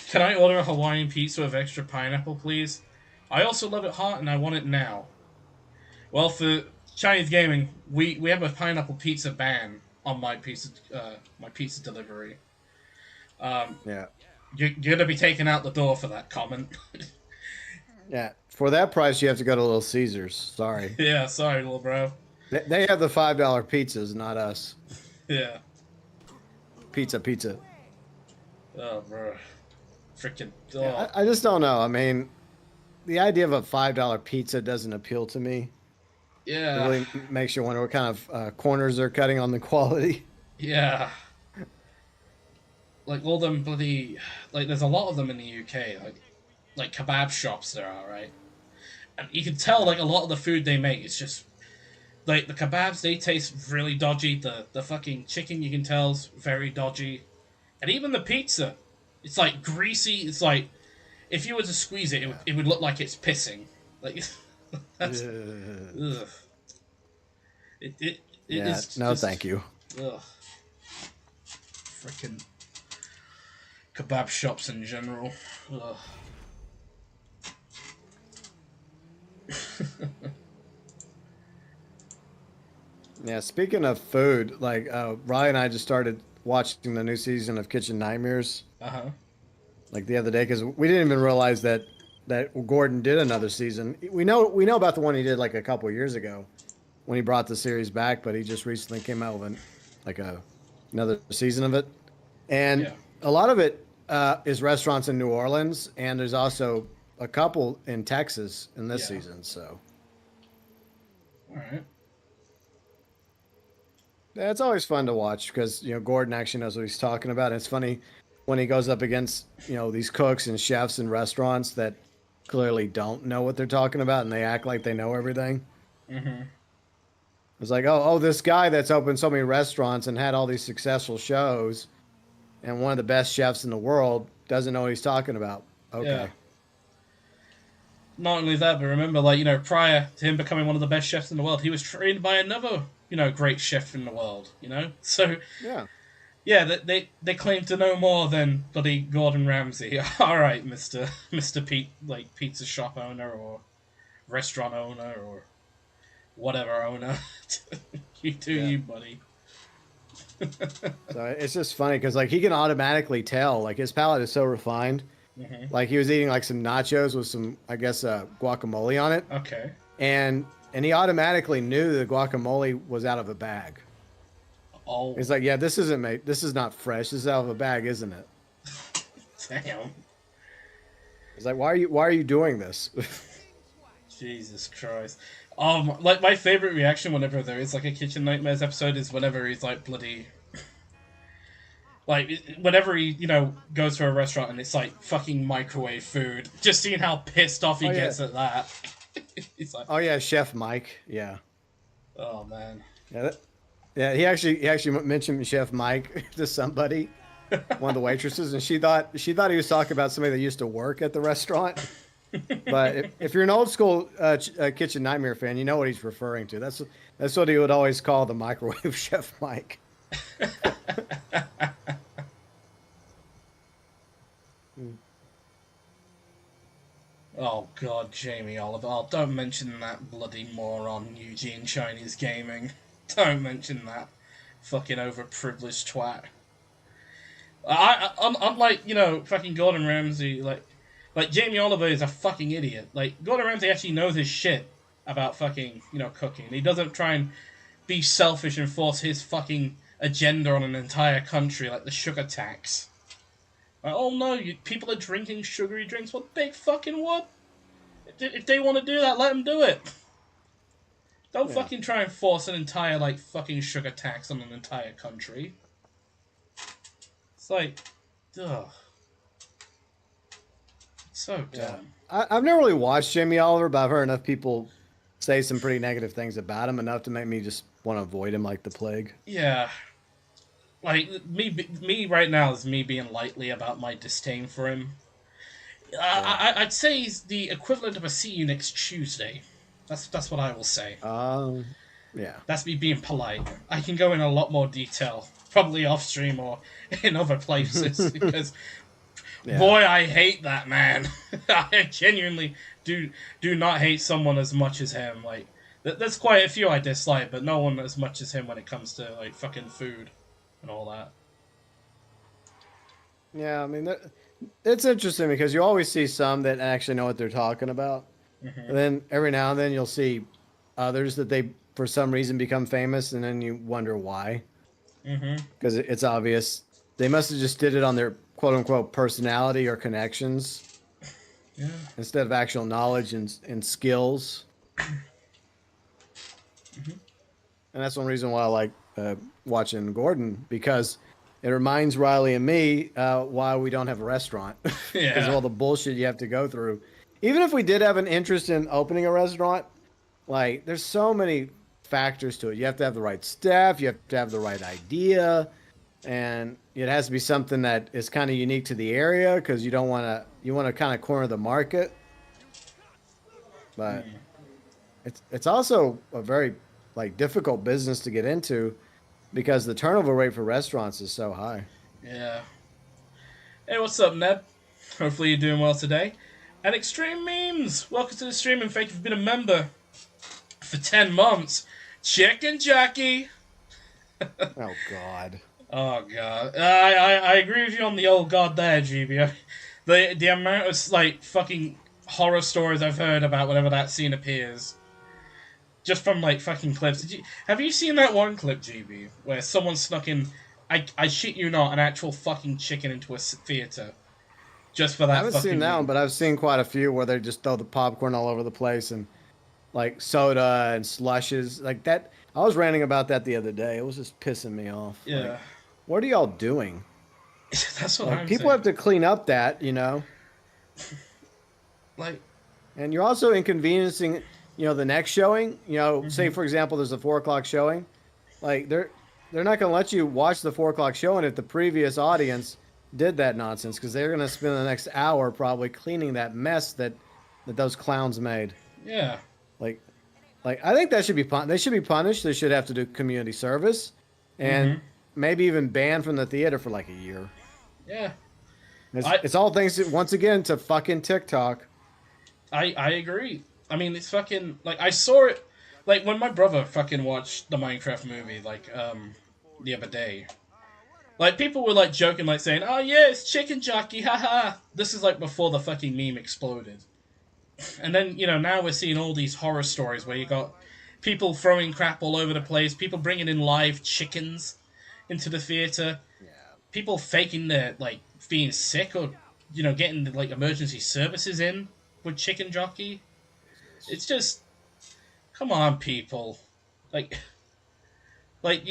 A: Can I order a Hawaiian pizza with extra pineapple, please? I also love it hot, and I want it now. Well, for Chinese Gaming, we have a pineapple pizza ban on my pizza delivery.
B: Yeah,
A: You're gonna be taken out the door for that comment.
B: yeah. For that price, you have to go to Little Caesars. Sorry,
A: Yeah, sorry, little bro.
B: they have the $5 pizzas, not us.
A: Yeah.
B: Pizza, pizza.
A: Oh, bro. Freaking.
B: Yeah,
A: Oh.
B: I just don't know. I mean, the idea of a $5 pizza doesn't appeal to me. It
A: Yeah.
B: really makes you wonder what kind of corners they're cutting on the quality.
A: Yeah. Like all them bloody. Like, there's a lot of them in the UK. Like kebab shops there are, right? And you can tell, like, a lot of the food they make is just. Like, the kebabs, they taste really dodgy. The fucking chicken, you can tell, is very dodgy. And even the pizza. It's, like, greasy. It's like. If you were to squeeze it, it would look like it's pissing. Like, that's. Ugh. It
B: Yeah,
A: is
B: no,
A: just.
B: thank you.
A: Ugh. Freaking kebab shops in general. Ugh.
B: Yeah, speaking of food, like Ryan and I just started watching the new season of Kitchen Nightmares
A: Uh huh.
B: like the other day because we didn't even realize that Gordon did another season. We know about the one he did like a couple years ago when he brought the series back, but he just recently came out with like another season of it, and
A: Yeah.
B: a lot of it is restaurants in New Orleans, and there's also a couple in Texas in this
A: Yeah.
B: season. So
A: All right.
B: yeah, it's always fun to watch because Gordon actually knows what he's talking about. And it's funny when he goes up against these cooks and chefs in restaurants that clearly don't know what they're talking about, and they act like they know everything.
A: Mm-hmm.
B: It's like, oh, this guy that's opened so many restaurants and had all these successful shows, and one of the best chefs in the world doesn't know what he's talking about.
A: Yeah.
B: Okay.
A: Not only that, but remember, like, prior to him becoming one of the best chefs in the world, he was trained by another, great chef in the world. So,
B: Yeah.
A: yeah, they claim to know more than bloody Gordon Ramsay. All right, Mister Pete, like pizza shop owner or restaurant owner or whatever owner. You do
B: Yeah.
A: you, buddy.
B: So it's just funny because like he can automatically tell, like his palate is so refined.
A: Hmm.
B: Like he was eating like some nachos with some, I guess, guacamole on it,
A: Okay.
B: and he automatically knew the guacamole was out of a bag.
A: Oh,
B: He's like, yeah, this isn't made. This is not fresh. This is out of a bag, isn't it?
A: damn.
B: He's like, why are you doing this?
A: Jesus Christ. Like my favorite reaction whenever there is like a Kitchen Nightmares episode is whenever he's like bloody like whenever he goes to a restaurant and it's like fucking microwave food. Just seeing how pissed off he
B: Oh yeah.
A: gets at that. He's like,
B: Oh yeah, Chef Mike. Yeah.
A: oh man.
B: Yeah. Yeah. He actually mentioned Chef Mike to somebody, one of the waitresses, and she thought he was talking about somebody that used to work at the restaurant. But if you're an old school Kitchen Nightmare fan, you know what he's referring to. That's what he would always call the microwave Chef Mike.
A: Oh god, Jamie Oliver. Oh, don't mention that bloody moron Eugene Chinese Gaming. Don't mention that fucking overprivileged twat. Unlike fucking Gordon Ramsay, like Jamie Oliver is a fucking idiot. Like Gordon Ramsay actually knows his shit about fucking cooking. He doesn't try and be selfish and force his fucking agenda on an entire country like the sugar tax. Like, oh no, people are drinking sugary drinks. What big fucking what? If they want to do that, let them do it. Don't
B: Yeah.
A: fucking try and force an entire like fucking sugar tax on an entire country. It's like, ugh. So
B: Yeah.
A: dumb.
B: I've never really watched Jamie Oliver, but I've heard enough people say some pretty negative things about him, enough to make me just want to avoid him like the plague.
A: Yeah. Like, me right now is me being lightly about my disdain for him.
B: Yeah.
A: I'd say he's the equivalent of a see you next Tuesday. That's what I will say.
B: Yeah.
A: That's me being polite. I can go in a lot more detail, probably off stream or in other places, because
B: Yeah.
A: boy, I hate that man. I genuinely do not hate someone as much as him. Like, there's quite a few I dislike, but no one as much as him when it comes to like fucking food and all that.
B: Yeah, I mean, it's interesting because you always see some that actually know what they're talking about.
A: Hmm.
B: And then every now and then you'll see others that they, for some reason, become famous, and then you wonder why.
A: Hmm.
B: Because it's obvious they must have just did it on their quote unquote personality or connections
A: Yeah.
B: instead of actual knowledge and skills. And that's one reason why I like watching Gordon, because it reminds Riley and me why we don't have a restaurant because of
A: Yeah.
B: all the bullshit you have to go through. Even if we did have an interest in opening a restaurant, like there's so many factors to it. You have to have the right staff, you have to have the right idea, and it has to be something that is kind of unique to the area because you want to kind of corner the market. But it's also a very like difficult business to get into because the turnover rate for restaurants is so high.
A: Yeah. Hey, what's up, Ned? Hopefully you're doing well today. And Extreme Memes! Welcome to the stream and thank you for being a member for 10 months. Chicken Jackie!
B: Oh God.
A: Oh, God. I agree with you on the old God there, GB. The amount of, like, fucking horror stories I've heard about whenever that scene appears. Just from, like, fucking clips. Have you seen that one clip, GB, where someone snuck in I shit you not, an actual fucking chicken into a theater just for
B: I
A: that
B: haven't seen
A: fucking
B: that one,
A: meme.
B: but I've seen quite a few where they just throw the popcorn all over the place and like soda and slushes like that. I was ranting about that the other day. It was just pissing me off. Like,
A: Yeah,
B: what are y'all doing?
A: that's what
B: Like,
A: I'm
B: people have
A: saying.
B: to clean up that, you know,
A: Like,
B: and you're also inconveniencing, the next showing. Say
A: hmm
B: for example, there's a 4 o'clock showing. Like, they're not going to let you watch the 4 o'clock showing if the previous audience did that nonsense because they're going to spend the next hour probably cleaning that mess that those clowns made.
A: yeah,
B: Like, I think that should be they should be punished. They should have to do community service, and
A: hmm
B: maybe even banned from the theater for like a year.
A: yeah.
B: It's,
A: I
B: it's all thanks once again to fucking TikTok.
A: I agree. I mean, it's fucking like I saw it like when my brother fucking watched the Minecraft movie like the other day. Like people were like joking, like saying, "Oh yeah, it's chicken jockey, haha." This is like before the fucking meme exploded, and then now we're seeing all these horror stories where you got people throwing crap all over the place, people bringing in live chickens into the theater,
B: Yeah,
A: people faking their like being sick or getting like emergency services in with chicken jockey.
B: Jesus.
A: It's just come on, people. Like, like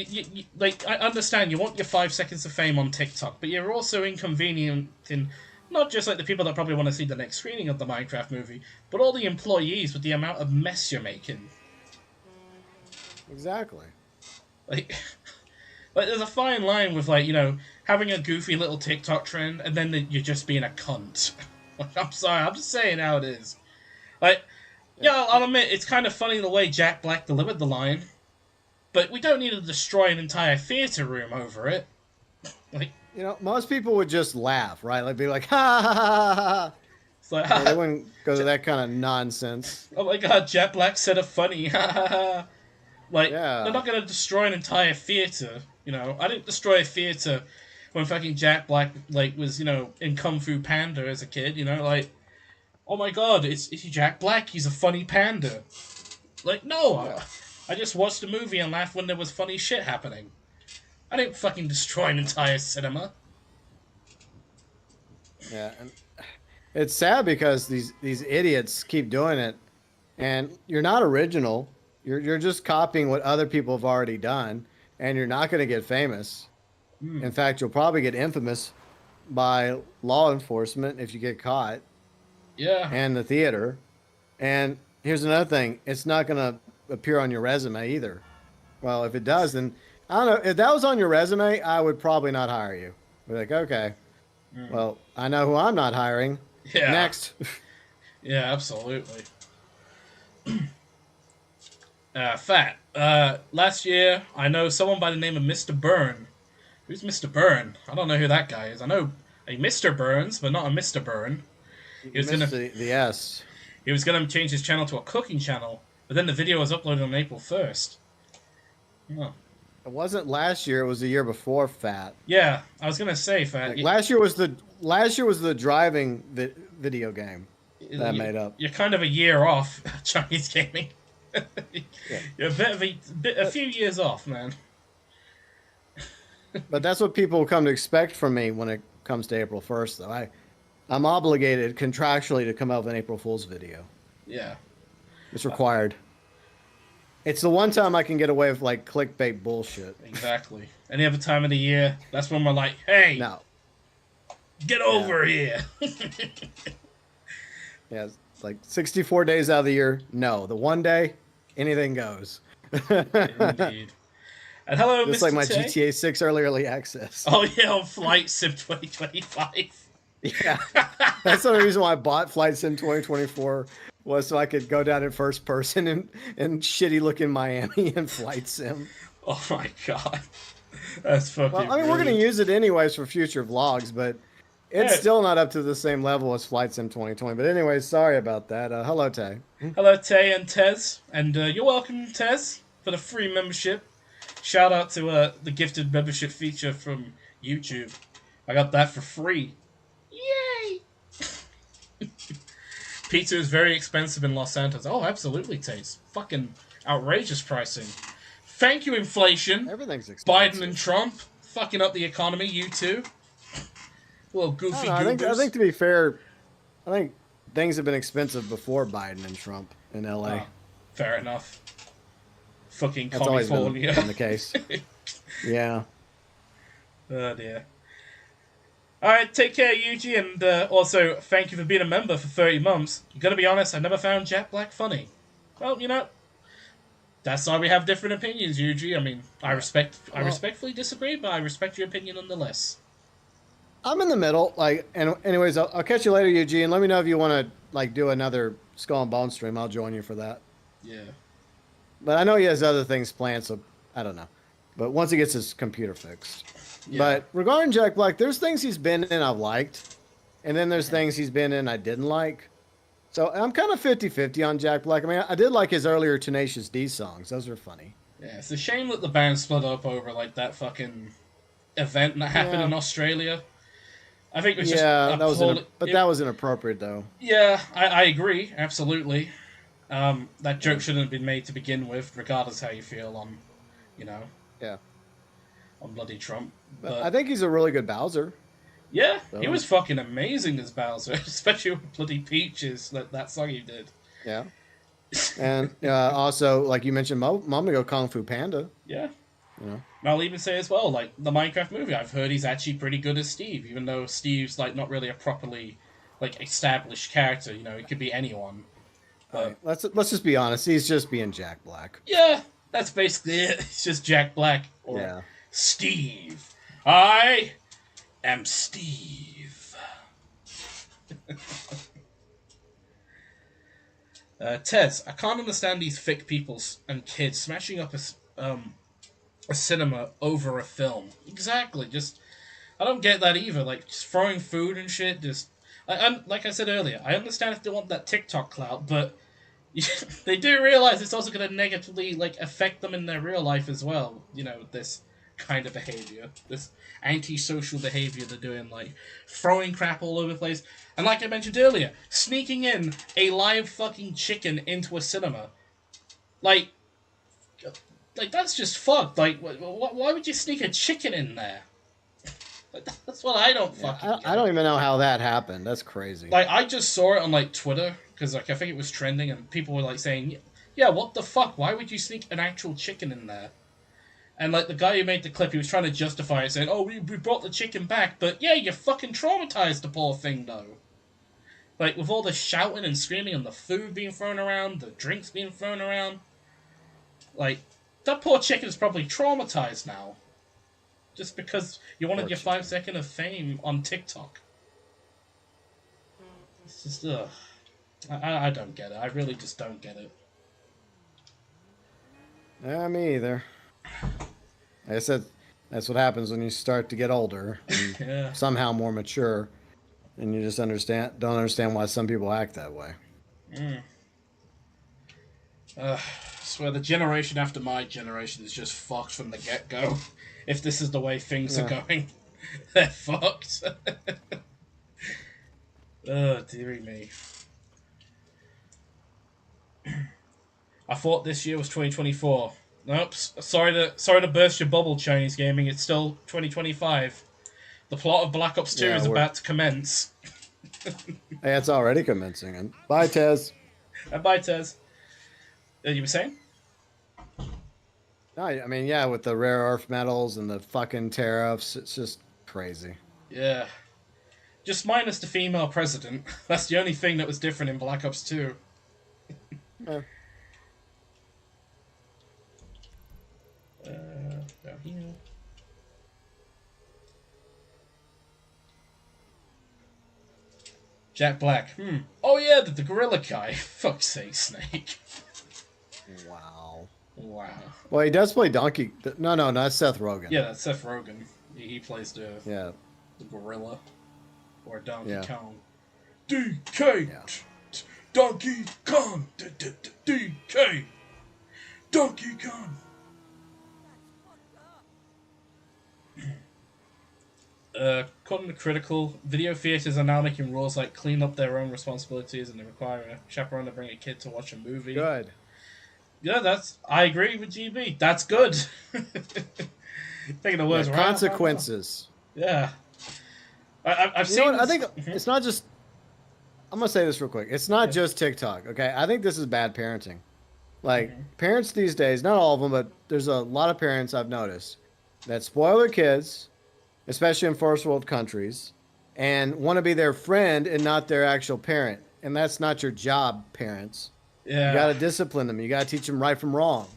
A: I understand you want your 5 seconds of fame on TikTok, but you're also inconveniencing not just like the people that probably want to see the next screening of the Minecraft movie, but all the employees with the amount of mess you're making.
B: Exactly.
A: Like, like there's a fine line with like having a goofy little TikTok trend and then you're just being a cunt. Like, I'm sorry, I'm just saying how it is. Like,
B: Yeah.
A: yeah, I'll admit it's kind of funny the way Jack Black delivered the line. But we don't need to destroy an entire theater room over it. Like,
B: Most people would just laugh, right? Like, be like, ha ha ha ha. Ha.
A: it's like,
B: They wouldn't go to that kind of nonsense.
A: oh my god, Jack Black said a funny, like, they're
B: Yeah.
A: not gonna destroy an entire theater. I didn't destroy a theater when fucking Jack Black like was in Kung Fu Panda as a kid. Like, oh my god, it's Jack Black. He's a funny panda. Like, no,
B: Yeah.
A: I just watched a movie and laughed when there was funny shit happening. I didn't fucking destroy an entire cinema.
B: Yeah. And it's sad because these idiots keep doing it, and you're not original. You're just copying what other people have already done, and you're not going to get famous.
A: Mm,
B: In fact, you'll probably get infamous by law enforcement if you get caught,
A: yeah,
B: and the theater. And here's another thing: it's not going to appear on your resume either. Well, if it does, then I don't know. If that was on your resume, I would probably not hire you. Be like, okay,
A: mm,
B: well, I know who I'm not hiring.
A: yeah,
B: Next.
A: yeah, absolutely. Fat. Last year, I know someone by the name of Mr. Byrne. Who's Mr. Byrne? I don't know who that guy is. I know a Mr. Burns, but not a Mr. Byrne. He
B: You
A: was gonna
B: missed the S.
A: he was gonna change his channel to a cooking channel, but then the video was uploaded on April 1st. Oh.
B: It wasn't last year. It was the year before. Fat.
A: Yeah, I was gonna say, Fat.
B: Like last year was the driving video game that I made up.
A: You're kind of a year off Chinese gaming.
B: Yeah.
A: You're a few years off, man.
B: But that's what people come to expect from me when it comes to April 1st, though. I'm obligated contractually to come out with an April Fool's video.
A: Yeah,
B: It's required. It's the one time I can get away with like clickbait bullshit.
A: exactly. Any other time of the year, that's when we're like, hey,
B: No.
A: get
B: Yeah.
A: over here.
B: Yeah. It's like 64 days out of the year. No. The one day, anything goes.
A: Indeed. And hello,
B: Just
A: Mr.
B: like my
A: Tay.
B: GTA 6 early access.
A: Oh yeah, on Flight Sim 2025.
B: Yeah. That's the only reason why I bought Flight Sim 2024 was so I could go down in first person and shitty looking Miami and Flight Sim.
A: Oh my god, that's fucking.
B: Well, I mean, we're going to
A: brilliant.
B: use it anyways for future vlogs, but it's
A: Yeah.
B: still not up to the same level as Flight Sim 2020. But anyways, sorry about that. Hello, Tay.
A: Hello, Tay and Tez, and you're welcome, Tez, for the free membership. Shout out to the gifted membership feature from YouTube. I got that for free. Yay! Pizza is very expensive in Los Santos. Oh, absolutely, Taste. Fucking outrageous pricing. Thank you, inflation.
B: Everything's
A: Biden and
B: expensive.
A: Trump. fucking up the economy. You too, little
B: I don't
A: goofy
B: know. I
A: goobers.
B: think to be fair, I think things have been expensive before Biden and Trump in LA.
A: Oh, fair enough. Fucking
B: That's always
A: California.
B: been the case. Yeah.
A: Oh dear. Alright, take care, Yuji, and also thank you for being a member for 30 months. I'm gonna be honest, I never found Jack Black funny. Well, that's why we have different opinions, Yuji. I mean,
B: Yeah.
A: I
B: Well,
A: respectfully disagree, but I respect your opinion nonetheless.
B: I'm in the middle. Like, and anyways, I'll catch you later, Eugene. Let me know if you want to like do another Skull and Bone stream. I'll join you for that.
A: Yeah.
B: But I know he has other things planned, so I don't know. But once he gets his computer fixed.
A: Yeah.
B: But regarding Jack Black, there's things he's been in I've liked, and then there's things he's been in I didn't like. So I'm kind of 50-50 on Jack Black. I mean, I did like his earlier Tenacious D songs. Those were funny.
A: Yeah, it's a shame that the band split up over, like, that fucking event that happened
B: Yeah.
A: in Australia. I think it was just
B: Yeah,
A: a
B: that was
A: poorly...
B: that was inappropriate though.
A: Yeah, I agree, absolutely. That joke shouldn't have been made to begin with, regardless how you feel on, you know,
B: Yeah.
A: on bloody Trump.
B: But I
A: But
B: think he's a really good Bowser.
A: yeah, he
B: So,
A: was fucking amazing as Bowser, especially with bloody Peaches, that song he did.
B: yeah. And also, like you mentioned, moment ago, Kung Fu Panda.
A: Yeah.
B: You know,
A: I'll even say as well, like, the Minecraft movie, I've heard he's actually pretty good as Steve, even though Steve's, like, not really a properly, like, established character, it could be anyone.
B: all
A: But,
B: right, let's just be honest. He's just being Jack Black.
A: yeah, that's basically it. It's just Jack Black, or
B: Yeah.
A: Steve. I am Steve. Tez, I can't understand these thick people and kids smashing up a cinema over a film. Exactly, just I don't get that either. Like just throwing food and shit. Like I said earlier, I understand if they want that TikTok clout, but they do realize it's also going to negatively like affect them in their real life as well. This kind of behavior, this antisocial behavior they're doing, like throwing crap all over the place, and like I mentioned earlier, sneaking in a live fucking chicken into a cinema, like that's just fucked. Like, why would you sneak a chicken in there? Like, that's what I don't
B: Yeah,
A: fucking
B: I don't
A: get.
B: even know how that happened. That's crazy.
A: Like, I just saw it on like Twitter because like I think it was trending, and people were like saying, "Yeah, what the fuck? Why would you sneak an actual chicken in there?" And like the guy who made the clip, he was trying to justify it, saying, "Oh, we brought the chicken back, but yeah, you fucking traumatized the poor thing though." Like with all the shouting and screaming and the food being thrown around, the drinks being thrown around, like that poor chicken's probably traumatized now, just because you wanted
B: Poor
A: your
B: chicken.
A: 5 second of fame on TikTok. It's just ugh. I don't get it. I really just don't get it.
B: Yeah, me either. Like I said, that's what happens when you start to get older and
A: Yeah.
B: somehow more mature, and you just don't understand why some people act that way.
A: Mm. I swear the generation after my generation is just fucked from the get go. If this is the way things are
B: Yeah.
A: going, they're fucked. Oh, dearie me. I thought this year was 2024. Nope. Sorry to burst your bubble, Chinese gaming. It's still 2025. The plot of Black Ops 2
B: Yeah,
A: is about to commence.
B: hey, it's already commencing. And bye, Tez.
A: And bye, Tez. You were saying?
B: No, I mean, yeah, with the rare earth metals and the fucking tariffs, it's just crazy.
A: Yeah. Just minus the female president. That's the only thing that was different in Black Ops 2.
B: Yeah.
A: Down here. Jack Black. Oh yeah, the gorilla guy. Fuck's sake, Snake.
B: Wow.
A: Wow.
B: Well, he does play Donkey. No, that's Seth Rogen.
A: Yeah, that's Seth Rogen. He plays
B: Yeah.
A: the gorilla. Or Donkey
B: Yeah.
A: Kong. DK!
B: Yeah.
A: Donkey Kong! DK! Donkey Kong! According to Critical, video theaters are now making rules like clean up their own responsibilities and they require a chaperone to bring a kid to watch a movie.
B: Good.
A: Yeah, I agree with GB. That's good. Taking the
B: Yeah,
A: words right out of my mouth.
B: consequences.
A: Yeah, I've
B: You know
A: seen
B: what? I
A: this.
B: think it's not just. I'm gonna say this real quick. It's not
A: Yeah.
B: just TikTok. Okay, I think this is bad parenting. Like
A: Hmm.
B: parents these days, not all of them, but there's a lot of parents I've noticed that spoil their kids, especially in first world countries, and want to be their friend and not their actual parent. And that's not your job, parents. You got
A: Yeah.
B: to discipline them. You got to teach them right from wrong.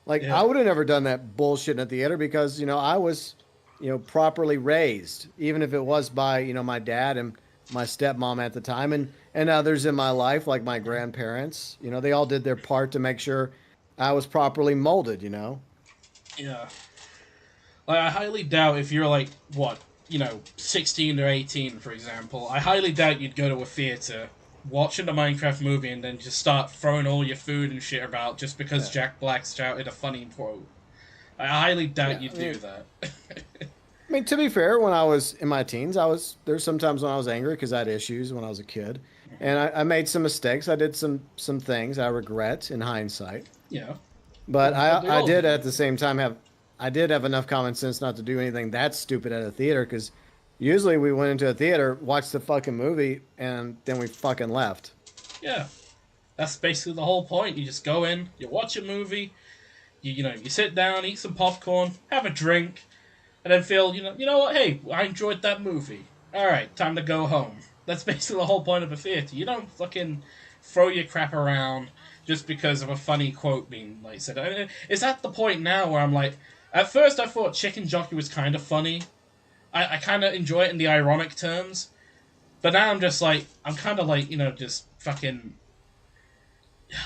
B: Like
A: Yeah.
B: I would have never done that bullshit in the theater because I was properly raised, even if it was by my dad and my stepmom at the time, and others in my life like my grandparents. They all did their part to make sure I was properly molded.
A: Yeah. Like, I highly doubt if you're like what 16 or 18, for example. I highly doubt you'd go to a theater, watching the Minecraft movie, and then just start throwing all your food and shit about just because
B: Yeah.
A: Jack Black shouted a funny quote. I highly doubt
B: Yeah,
A: you'd do that.
B: I mean, to be fair, when I was in my teens, there's sometimes when I was angry because I had issues when I was a kid, and I made some mistakes. I did some things I regret in hindsight.
A: Yeah.
B: But
A: But they
B: I
A: all
B: did
A: do.
B: at the same time have enough common sense not to do anything that stupid at a theater because usually we went into a theater, watched the fucking movie, and then we fucking left.
A: Yeah. That's basically the whole point. You just go in, you watch a movie, you sit down, eat some popcorn, have a drink, and then feel, you know what, hey, I enjoyed that movie. Alright, time to go home. That's basically the whole point of a theater. You don't fucking throw your crap around just because of a funny quote being like said. I mean, it's at the point now where I'm like, at first I thought Chicken Jockey was kind of funny. I kind of enjoy it in the ironic terms, but now I'm just like, I'm kind of like, just fucking,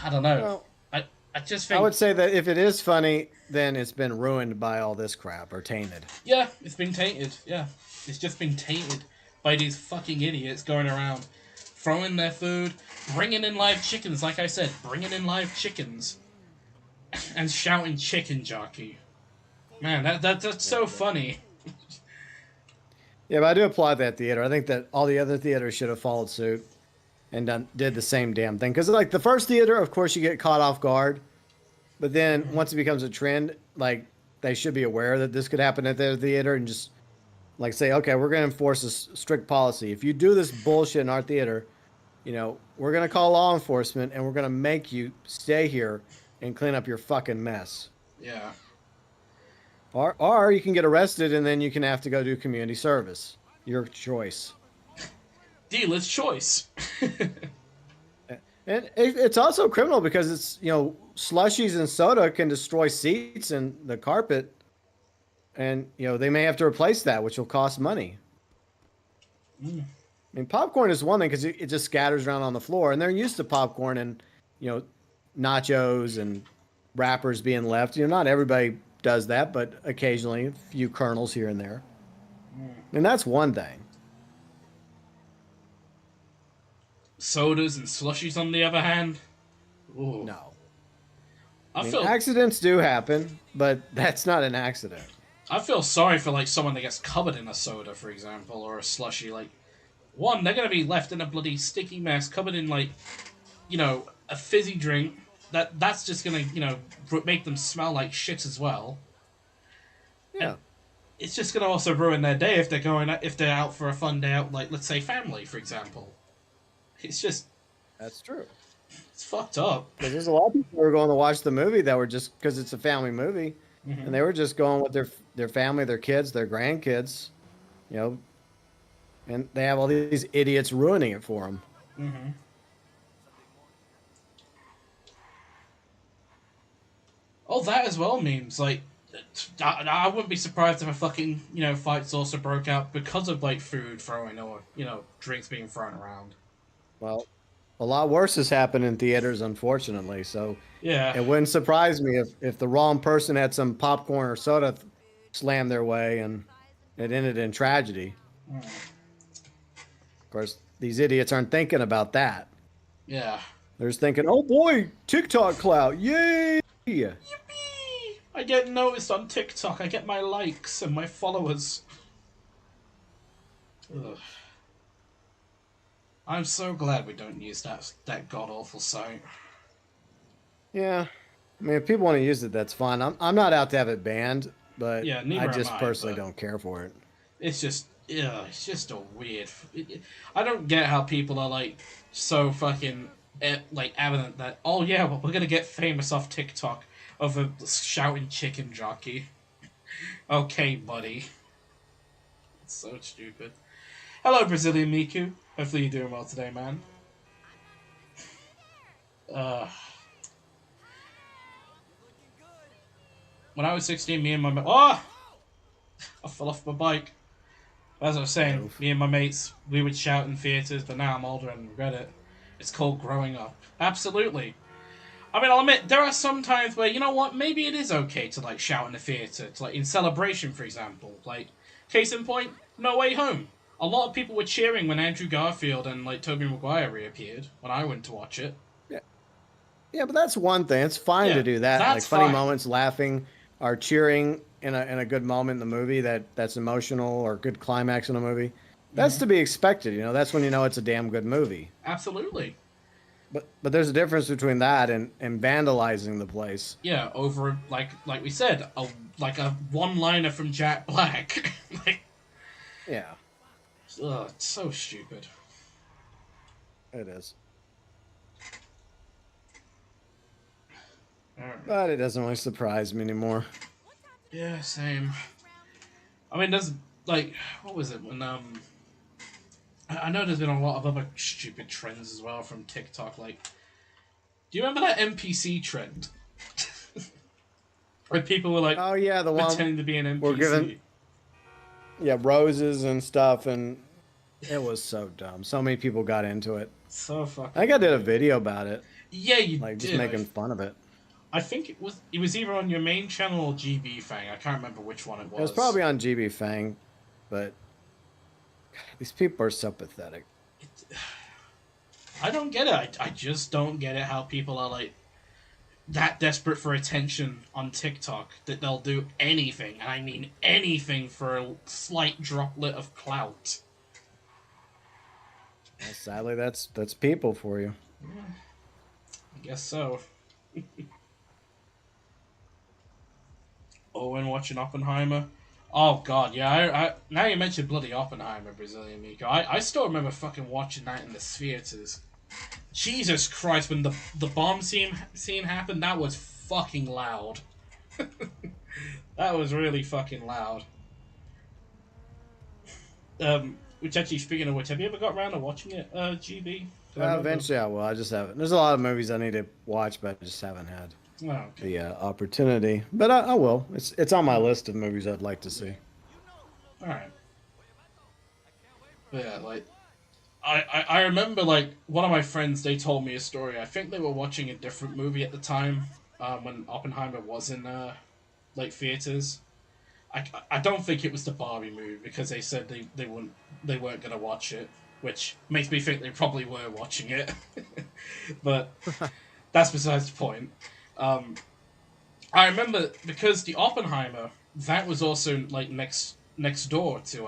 A: I don't know.
B: Well,
A: I, I just
B: I
A: think,
B: would say that if it is funny, then it's been ruined by all this crap or tainted.
A: yeah, it's been tainted. Yeah, it's just been tainted by these fucking idiots going around throwing their food, bringing in live chickens. Like I said, bringing in live chickens and shouting "chicken jockey." Man, that's
B: Yeah,
A: so funny.
B: yeah, but I do applaud that theater. I think that all the other theaters should have followed suit and did the same damn thing. Because like the first theater, of course, you get caught off guard. But then once it becomes a trend, like they should be aware that this could happen at their theater and just like say, okay, we're going to enforce a strict policy. If you do this bullshit in our theater, we're going to call law enforcement and we're going to make you stay here and clean up your fucking mess.
A: Yeah,
B: Or you can get arrested and then you can have to go do community service. Your choice.
A: dealer's choice.
B: And it's also criminal because slushies and soda can destroy seats and the carpet, and they may have to replace that, which will cost money.
A: Mm.
B: I mean, popcorn is one thing because it just scatters around on the floor, and they're used to popcorn and you know nachos and wrappers being left. Not everybody does that, but occasionally a few kernels here and there, and that's one thing.
A: Sodas and slushies, on the other hand, ooh,
B: No,
A: I
B: I mean
A: feel
B: accidents do happen, but that's not an accident.
A: I feel sorry for like someone that gets covered in a soda, for example, or a slushy. Like, one, they're gonna be left in a bloody sticky mess, covered in like a fizzy drink. That's just gonna make them smell like shit as well, and
B: Yeah,
A: it's just gonna also ruin their day if they're out for a fun day out, like let's say family, for example. It's just
B: that's true.
A: it's fucked up.
B: Because there's a lot of people who are going to watch the movie that were just because it's a family movie, and they were just going with their family, their kids, their grandkids, you know, and they have all these idiots ruining it for them.
A: Hmm. Oh, that as well memes. Like, I wouldn't be surprised if a fucking fights also broke out because of like food throwing or drinks being thrown around.
B: Well, a lot worse has happened in theaters, unfortunately. So
A: Yeah.
B: it wouldn't surprise me if the wrong person had some popcorn or soda slammed their way and it ended in tragedy. Of course, these idiots aren't thinking about that.
A: Yeah.
B: They're just thinking, "Oh boy, TikTok clout, yay!"
A: Yippee! I get noticed on TikTok. I get my likes and my followers. Ugh. I'm so glad we don't use that god awful site.
B: Yeah. I mean, if people want to use it, that's fine. I'm not out to have it banned, but
A: Yeah,
B: I
A: neither am
B: just
A: I.
B: personally
A: But
B: don't care for it.
A: it's just, yeah, it's just a weird. I don't get how people are like so fucking like evident that oh yeah, well we're gonna get famous off TikTok of a shouting chicken jockey. Okay, buddy. It's so stupid. Hello, Brazilian Miku. Hopefully you're doing well today, man. Uh, when I was 16, me and my oh, I fell off my bike. As I was saying,
B: Oof.
A: me and my mates, we would shout in theaters, but now I'm older and regret it. It's called growing up. Absolutely. I mean, I'll admit there are some times where you know what, maybe it is okay to like shout in the theater, to like in celebration, for example. Like, case in point, No Way Home. A lot of people were cheering when Andrew Garfield and like Tobey Maguire reappeared when I went to watch it.
B: Yeah, yeah, but that's one thing. It's fine to
A: Yeah,
B: do that. Like
A: that's
B: funny
A: fine.
B: moments, laughing, or cheering in a good moment in the movie that's emotional or good climax in a movie. That's
A: Hmm.
B: to be expected. That's when you know it's a damn good movie.
A: Absolutely.
B: But there's a difference between that and vandalizing the place.
A: Yeah, over like we said, a one liner from Jack Black. Like,
B: Yeah,
A: ugh, it's so stupid.
B: it is.
A: Alright.
B: But it doesn't really surprise me anymore.
A: Yeah, same. I mean, there's like, what was it when I know there's been a lot of other stupid trends as well from TikTok. Like, do you remember that NPC trend where people were like
B: Oh yeah, the one
A: pretending to be an
B: we're given,
A: NPC?
B: yeah, roses and stuff, and it was so dumb. So many people got into it.
A: So
B: I think
A: fucking
B: I did a
A: weird.
B: video about it,
A: Yeah, you
B: like just
A: did.
B: making fun of it.
A: I think it was either on your main channel or GB Fang. I can't remember which one it
B: It was
A: was.
B: probably on GB Fang, but these people are so pathetic.
A: It, I don't get it. I just don't get it how people are like that desperate for attention on TikTok that they'll do anything, and I mean anything for a slight droplet of clout.
B: Well, sadly, that's people for you.
A: I guess so. Owen watching Oppenheimer. Oh god, yeah. I now you mentioned bloody Oppenheimer, Brazilian Miko. I still remember fucking watching that in the theaters. Jesus Christ, when the bomb scene happened, that was fucking loud. That was really fucking loud. Which actually, speaking of which, have you ever got around to watching it, GB? Because I remember.
B: Eventually, I will. I just haven't. There's a lot of movies I need to watch, but I just haven't had
A: Oh, okay.
B: the opportunity. But I will. It's on my
A: Alright.
B: list of movies I'd like to see.
A: Alright. Yeah, like I remember like one of my friends, they told me a story. I think they were watching a different movie at the time, when Oppenheimer was in like theaters. I don't think it was the Barbie movie because they said they weren't gonna watch it, which makes me think they probably were watching it. But that's besides the point. Um, I remember because the Oppenheimer, that was also like next door to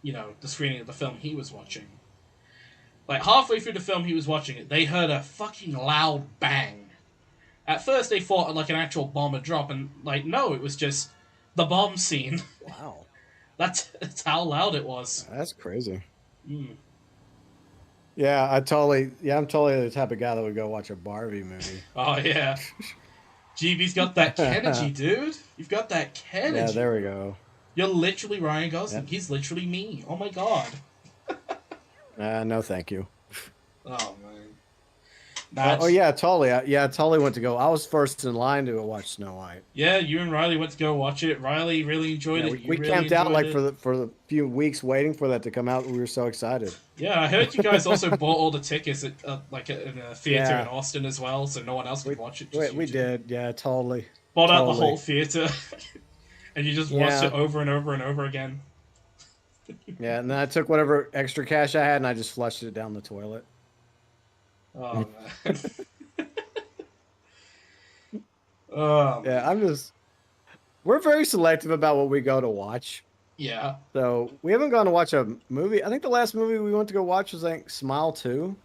A: the screening of the film he was watching. Like halfway through the film he was watching it, they heard a fucking loud bang. At first they thought like an actual bomb had dropped, and like no, it was just the bomb scene.
B: Wow,
A: That's how loud it was.
B: that's crazy.
A: Mm.
B: Yeah, I'm totally the type of guy that would go watch a Barbie movie.
A: Oh yeah, GB's got that Kennedy, dude. You've got that
B: Yeah,
A: Kennedy.
B: there we go.
A: You're literally Ryan Gosling.
B: Yep.
A: He's literally me. Oh my god.
B: No, thank you.
A: Oh man.
B: Oh
A: That's
B: yeah, totally. Yeah, totally went to go. I was first in line to watch Snow White.
A: yeah. You and Riley went to go watch it. Riley really enjoyed
B: Yeah,
A: it.
B: we,
A: You
B: we
A: really
B: camped out
A: enjoyed
B: like
A: it.
B: for the few weeks waiting for that to come out. We were so excited.
A: Yeah, I heard you guys also bought all the tickets at in a theater in
B: Yeah,
A: Austin as well, so no one else
B: we
A: could watch it.
B: we,
A: Just you
B: we
A: two.
B: did. Yeah, totally,
A: Bought out the
B: totally.
A: whole theater, and you just watched
B: Yeah,
A: it over and over and over again.
B: yeah. And then I took whatever extra cash I had and I just flushed it down the toilet.
A: Oh man. Oh
B: Yeah,
A: man.
B: we're very selective about what we go to watch.
A: Yeah.
B: So we haven't gone to watch a movie. I think the last movie we went to go watch was like Smile 2.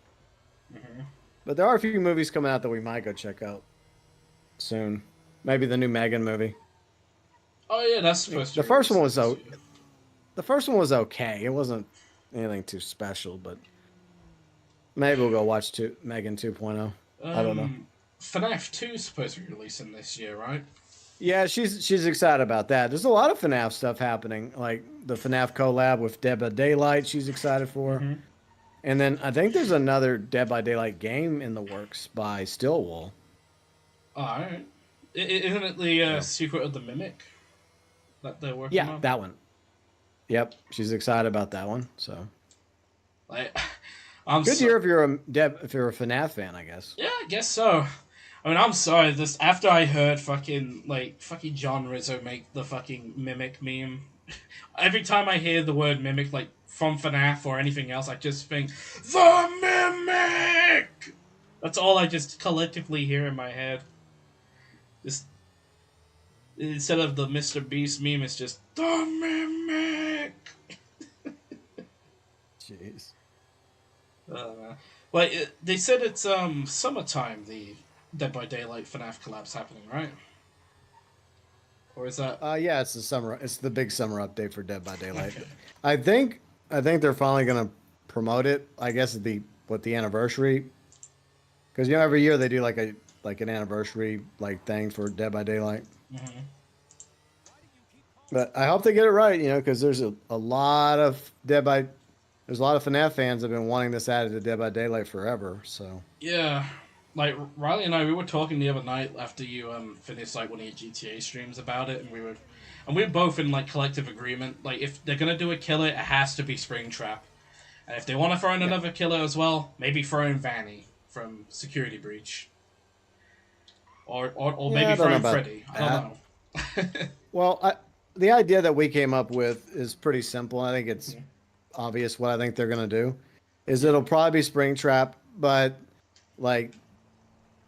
A: Hmm.
B: But there are a few movies coming out that we might go check out soon. Maybe the new Megan movie.
A: Oh yeah, that's
B: I mean,
A: supposed to be releasing this year.
B: the first one was okay. It wasn't anything too special, but maybe we'll go watch Megan 2.0. I don't know.
A: Um, FNAF 2 is supposed to be releasing this year, right?
B: Yeah, she's excited about that. There's a lot of FNAF stuff happening, like the FNAF collab with Dead by Daylight. She's excited for,
A: Mm-hmm.
B: and then I think there's another Dead by Daylight game in the works by Stillwell.
A: Alright. Isn't it the
B: So
A: Secret of the Mimic that they're working
B: yeah,
A: on?
B: that one. Yep, she's excited about that one. So
A: Like, I'm
B: good to
A: so
B: hear if you're a FNAF fan, I guess.
A: yeah, I guess so. I mean, I'm sorry. This after I heard fucking John Rizzo make the fucking mimic meme. Every time I hear the word mimic, like from FNAF or anything else, I just think the mimic. That's all I just collectively hear in my head. Just instead of the Mr. Beast meme, it's just the mimic.
B: Jeez.
A: Like they said, it's summertime. The Dead by Daylight FNAF collab's happening, right? Or is that
B: Yeah, it's the summer. It's the big summer update for Dead by Daylight.
A: okay?
B: I think I think they're finally gonna promote it. I guess it'd be what the anniversary, because every year they do like an anniversary like thing for Dead by Daylight.
A: Mm-hmm.
B: But I hope they get it right, because a lot of there's a lot of FNAF fans that have been wanting this added to Dead by Daylight forever. So
A: Yeah, like Riley and I, we were talking the other night after you finished like one of your GTA streams about it, and we were both in like collective agreement. Like if they're gonna do a killer, it has to be Springtrap, and if they want to throw in
B: yeah,
A: another killer as well, maybe throw in Vanny from Security Breach, or
B: yeah,
A: maybe
B: I don't
A: throw
B: know
A: in
B: about
A: Freddy. I
B: that.
A: don't know.
B: Well, the idea that we came up with is pretty simple. I think it's obvious what I think they're gonna do. Is it'll probably be Springtrap, but like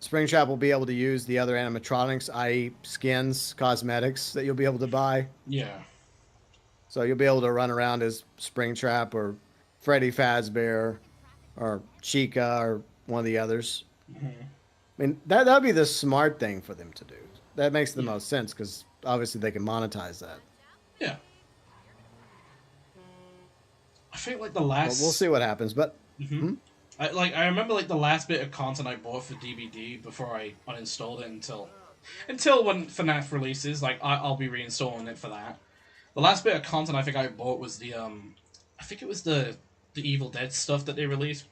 B: Springtrap will be able to use the other animatronics, i.e., skins, cosmetics that you'll be able to buy.
A: Yeah.
B: So you'll be able to run around as Springtrap or Freddy Fazbear or Chica or one of the others.
A: Hmm.
B: I mean, that'd be the smart thing for them to do. That makes the
A: Yeah.
B: most sense because obviously they can monetize that.
A: Yeah. I think like the
B: But we'll
A: last.
B: see what happens. But
A: Mhm.
B: hmm?
A: I remember like the last bit of content I bought for DVD before I uninstalled it until when FNAF releases. Like I'll be reinstalling it for that. The last bit of content I think I bought was the I think it was the Evil Dead stuff that they released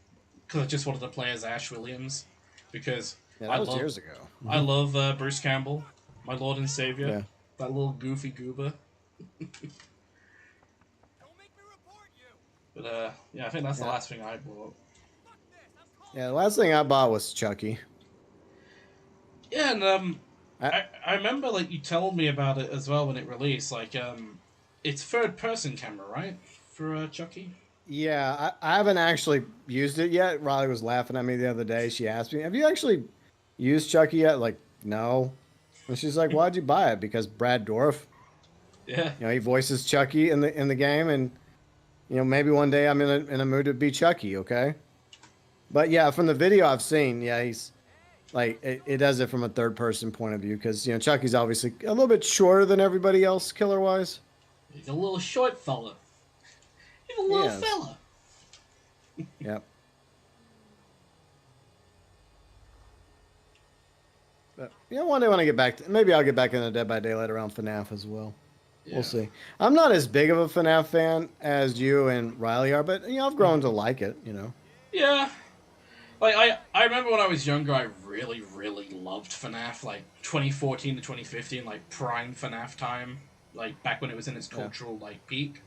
A: because I just wanted to play as Ash Williams because
B: Yeah,
A: I
B: that was
A: love
B: years ago.
A: I love Bruce Campbell, my Lord and Savior,
B: Yeah.
A: that little goofy goober. But yeah, I think that's the
B: Yeah.
A: last thing I bought.
B: Yeah, the last thing I bought was Chucky.
A: Yeah, and
B: I,
A: I remember like you told me about it as well when it released. Like it's third person camera, right? For Chucky.
B: yeah, I haven't actually used it yet. Riley was laughing at me the other day. She asked me, "Have you actually used Chucky yet?" Like, no. And she's like, "Why'd you buy it?" Because Brad Dourif,
A: Yeah.
B: he voices Chucky in the game, and maybe one day I'm in a mood to be Chucky. Okay. But yeah, from the video I've seen, yeah, he's like it does it from a third person point of view because Chucky's obviously a little bit shorter than everybody else killer wise.
A: He's a little short fella. He's a
B: He
A: little
B: is.
A: fella.
B: Yep. But one day when I get back, maybe I'll get back into Dead by Daylight around FNAF as well. We'll
A: Yeah.
B: see. I'm not as big of a FNAF fan as you and Riley are, but I've grown to like it.
A: Yeah. Like I remember when I was younger, I really really loved FNAF. Like 2014 to 2015, like prime FNAF time. Like back when it was in its
B: Yeah.
A: cultural like peak.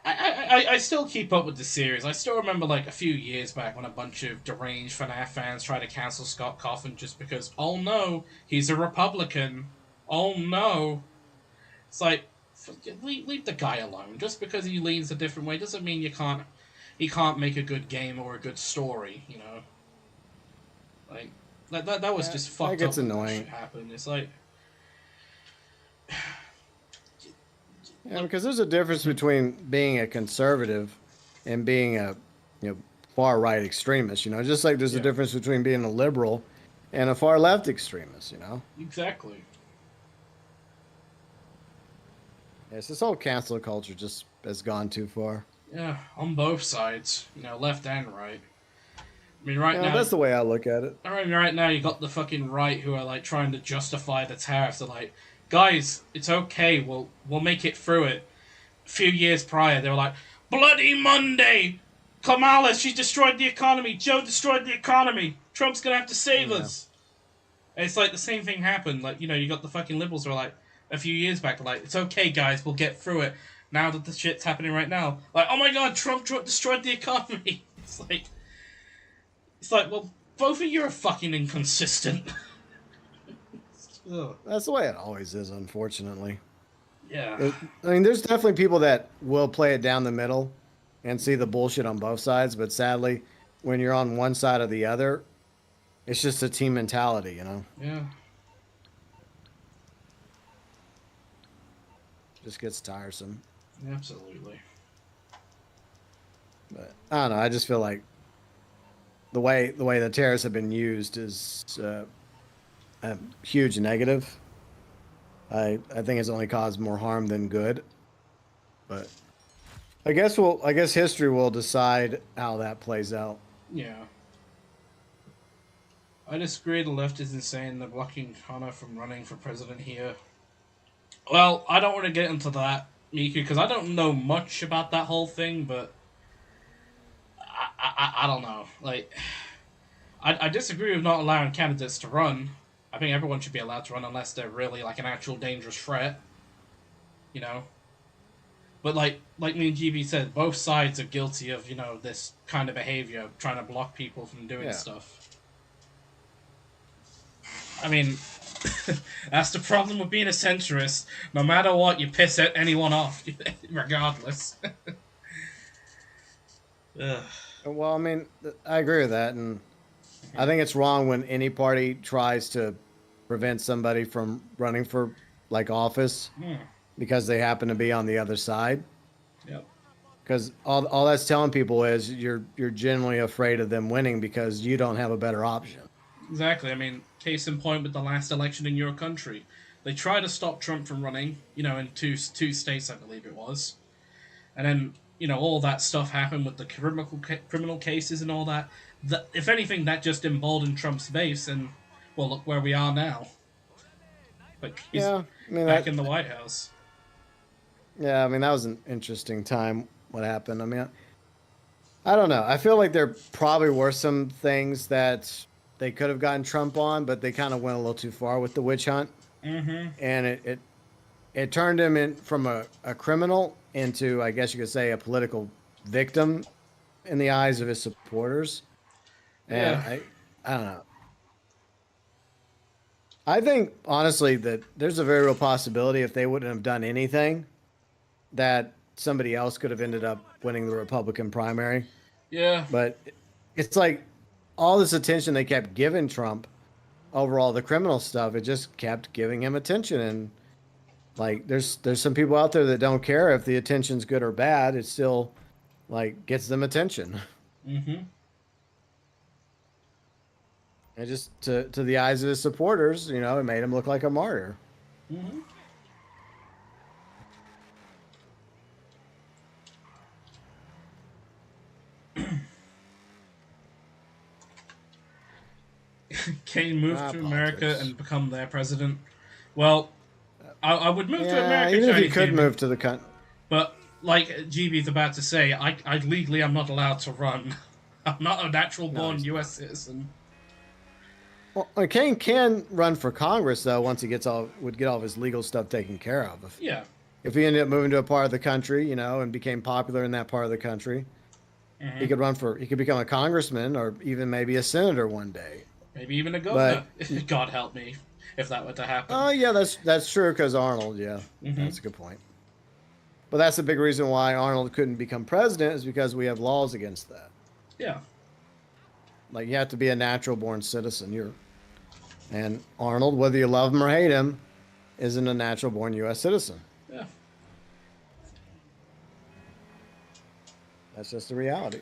A: I still keep up with the series. I still remember like a few years back when a bunch of deranged FNAF fans tried to cancel Scott Cawthon just because, oh no, he's a Republican. Oh no. It's like, leave the guy alone. Just because he leans a different way doesn't mean he can't make a good game or a good story, Like, that was
B: Yeah,
A: just
B: that
A: fucked up
B: gets
A: when that shit
B: annoying.
A: happened. It's like,
B: Yeah, because there's a difference between being a conservative and being a far right extremist. Just like there's a
A: yeah,
B: difference between being a liberal and a far left extremist.
A: exactly.
B: Yes, this whole cancel culture just has gone too far.
A: Yeah, on both sides, left and right. I mean, right now,
B: That's the way I look at it.
A: right now, you got the fucking right who are like trying to justify the tariffs. They're like, guys, it's okay. We'll make it through it. A few years prior, they were like, bloody Monday. Kamala, she destroyed the economy. Joe destroyed the economy. Trump's gonna have to save
B: Yeah.
A: us. And it's like the same thing happened. Like, you got the fucking liberals who are like, a few years back, like, it's okay, guys, we'll get through it. Now that the shit's happening right now, like, oh my god, Trump destroyed the economy. It's like, well, both of you are fucking inconsistent. Ugh.
B: That's the way it always is, unfortunately.
A: Yeah.
B: I mean, there's definitely people that will play it down the middle and see the bullshit on both sides, but sadly, when you're on one side or the other, it's just a team mentality, you know?
A: Yeah.
B: Just gets tiresome.
A: Absolutely.
B: But I don't know. I just feel like the way the tariffs have been used is a huge negative. I think it's only caused more harm than good. But I guess history will decide how that plays out.
A: Yeah. I disagree. The left is insane. They're blocking Connor from running for president here. Well, I don't want to get into that, Miku, because I don't know much about that whole thing, but I don't know. Like, I disagree with not allowing candidates to run. I think everyone should be allowed to run unless they're really like an actual dangerous threat, you know. But like me and GB said, both sides are guilty of this kind of behavior, trying to block people from doing
B: Yeah.
A: stuff. I mean, that's the problem with being a centrist. No matter what, you piss at anyone off, regardless. Ugh.
B: Well, I mean, I agree with that, and I think it's wrong when any party tries to prevent somebody from running for like office
A: Hmm.
B: because they happen to be on the other side.
A: Yep.
B: Because all that's telling people is you're genuinely afraid of them winning because you don't have a better option.
A: Exactly. I mean, case in point with the last election in your country, they tried to stop Trump from running. In two states, I believe it was, and then all that stuff happened with the criminal cases and all that. If anything, that just emboldened Trump's base, and well, look where we are now. Like he's
B: Yeah, I mean
A: back
B: that.
A: in the White House.
B: Yeah, I mean that was an interesting time. What happened? I mean, I don't know. I feel like there probably were some things that they could have gotten Trump on, but they kind of went a little too far with the witch hunt,
A: Mm-hmm.
B: and it turned him in from a criminal into, I guess you could say, a political victim in the eyes of his supporters. And
A: Yeah.
B: I don't know. I think honestly that there's a very real possibility if they wouldn't have done anything, that somebody else could have ended up winning the Republican primary.
A: Yeah.
B: But it's like all this attention they kept giving Trump over all the criminal stuff, it just kept giving him attention. And like there's some people out there that don't care if the attention's good or bad, it still like gets them attention.
A: Mm-hmm.
B: And just to the eyes of his supporters, it made him look like a martyr.
A: Mm-hmm. Kane moved to America
B: Politics.
A: and become their president. Well, I would move to
B: Yeah,
A: America,
B: even if he
A: Chinese
B: could
A: gaming,
B: move to the country.
A: but like GB's about to say, I legally I'm not allowed to run. I'm not a natural
B: No,
A: born
B: he's
A: U.S.
B: not.
A: citizen.
B: Well, Kane can run for Congress though once he would get all of his legal stuff taken care of.
A: Yeah.
B: If he ended up moving to a part of the country, and became popular in that part of the country, he
A: Mm-hmm.
B: could he could become a congressman or even maybe a senator one day.
A: Maybe even a governor.
B: But
A: God help me if that were to happen.
B: oh yeah, that's true because Arnold. Yeah,
A: Mm-hmm.
B: that's a good point. But that's a big reason why Arnold couldn't become president is because we have laws against that.
A: Yeah.
B: Like you have to be a natural born citizen. And Arnold, whether you love him or hate him, isn't a natural born U.S. citizen.
A: Yeah.
B: That's just the reality.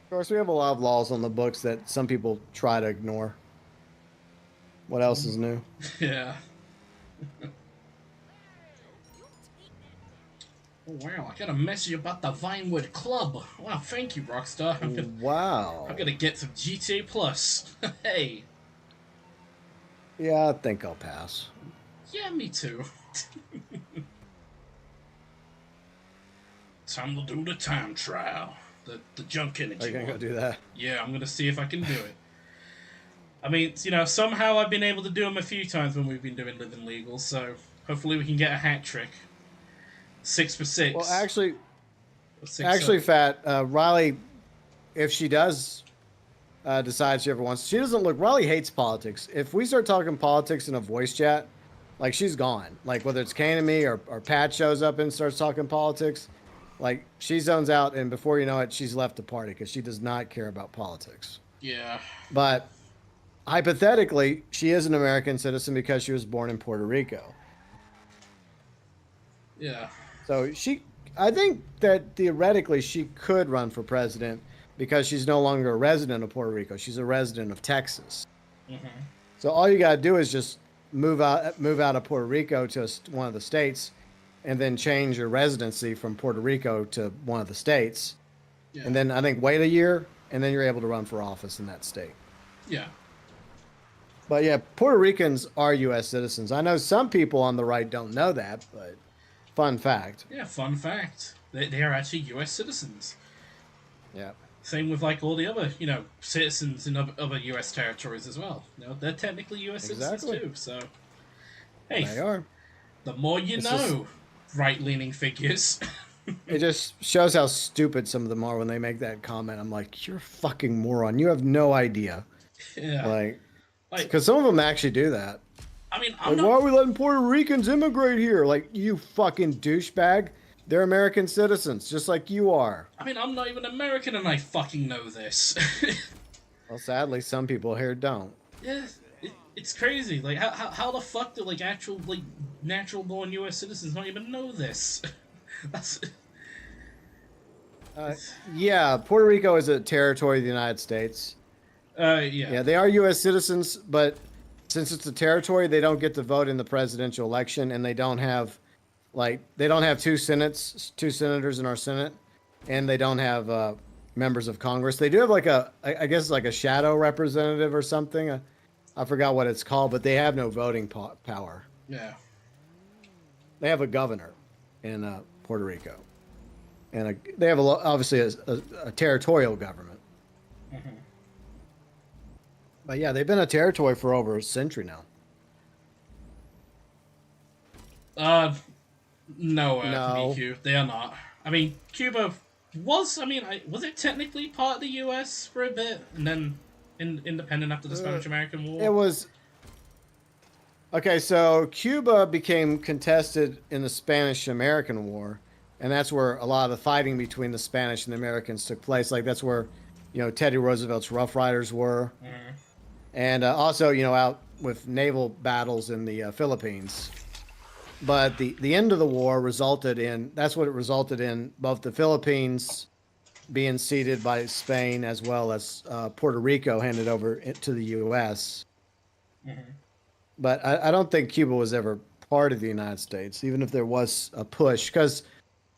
B: Of course, we have a lot of laws on the books that some people try to ignore. What else is new?
A: Yeah. Oh, wow, I got a message about the Vinewood Club. Wow, thank you, Rockstar. I'm
B: Wow.
A: gonna get some GTA Plus. Hey.
B: Yeah, I think I'll pass.
A: Yeah, me too. Time to do the time trial. The junk
B: Are
A: energy
B: you gonna go
A: one.
B: do that?
A: Yeah, I'm gonna see if I can do it. I mean, somehow I've been able to do them a few times when we've been doing Living Legal, so hopefully we can get a hat trick. Six for
B: Well,
A: six. Or six up.
B: actually, Fat Riley, if she does decide she ever wants, she doesn't look. Riley hates politics. If we start talking politics in a voice chat, like she's gone. Like whether it's Kane and me or Pat shows up and starts talking politics, like she zones out, and before you know it, she's left the party because she does not care about politics.
A: Yeah.
B: But hypothetically, she is an American citizen because she was born in Puerto Rico.
A: Yeah.
B: So I think that theoretically she could run for president because she's no longer a resident of Puerto Rico. She's a resident of Texas.
A: Hmm.
B: So all you got to do is just move out of Puerto Rico to one of the states, and then change your residency from Puerto Rico to one of the states,
A: Yeah.
B: and then I think wait a year, and then you're able to run for office in that state.
A: Yeah.
B: But yeah, Puerto Ricans are U.S. citizens. I know some people on the right don't know that, but fun fact.
A: Yeah, fun fact. They are actually US citizens.
B: Yeah,
A: Same with like all the other, citizens in other US territories as well. They're technically US citizens
B: exactly.
A: too, so hey,
B: They are.
A: the more you
B: It's just
A: know, right leaning figures.
B: it just shows how stupid some of them are when they make that comment. I'm like, you're a fucking moron. You have no idea.
A: Yeah.
B: Like,
A: Like,
B: because some of them actually do that.
A: I mean, I'm
B: Like, why
A: not.
B: are we letting Puerto Ricans immigrate here? Like, you fucking douchebag. They're American citizens, just like you are.
A: I mean, I'm not even American and I fucking know this.
B: Well, sadly, some people here don't.
A: Yeah, it's crazy. Like, how the fuck do, like, actual, like, natural born US citizens not even know this? That's.
B: Uh, yeah, Puerto Rico is a territory of the United States.
A: Yeah.
B: Yeah, they are U.S. citizens, but since it's a territory, they don't get to vote in the presidential election, and they don't have two senators in our Senate, and they don't have members of Congress. They do have like I guess like a shadow representative or something. I forgot what it's called, but they have no voting power.
A: Yeah.
B: They have a governor in Puerto Rico, and they have obviously a territorial government.
A: Hmm.
B: But yeah, they've been a territory for over a century now.
A: Uh, no,
B: No,
A: BQ. They are not. I mean, Cuba was. I mean, was it technically part of the U.S. for a bit, and then independent after the Spanish-American
B: it
A: War?
B: was okay. So Cuba became contested in the Spanish-American War, and that's where a lot of the fighting between the Spanish and the Americans took place. Like that's where, Teddy Roosevelt's Rough Riders were,
A: Mm.
B: and also out with naval battles in the Philippines. But the end of the war resulted in that's what it resulted in both the Philippines being ceded by Spain as well as Puerto Rico handed over to the U.S.
A: Hmm.
B: But I don't think Cuba was ever part of the United States, even if there was a push, because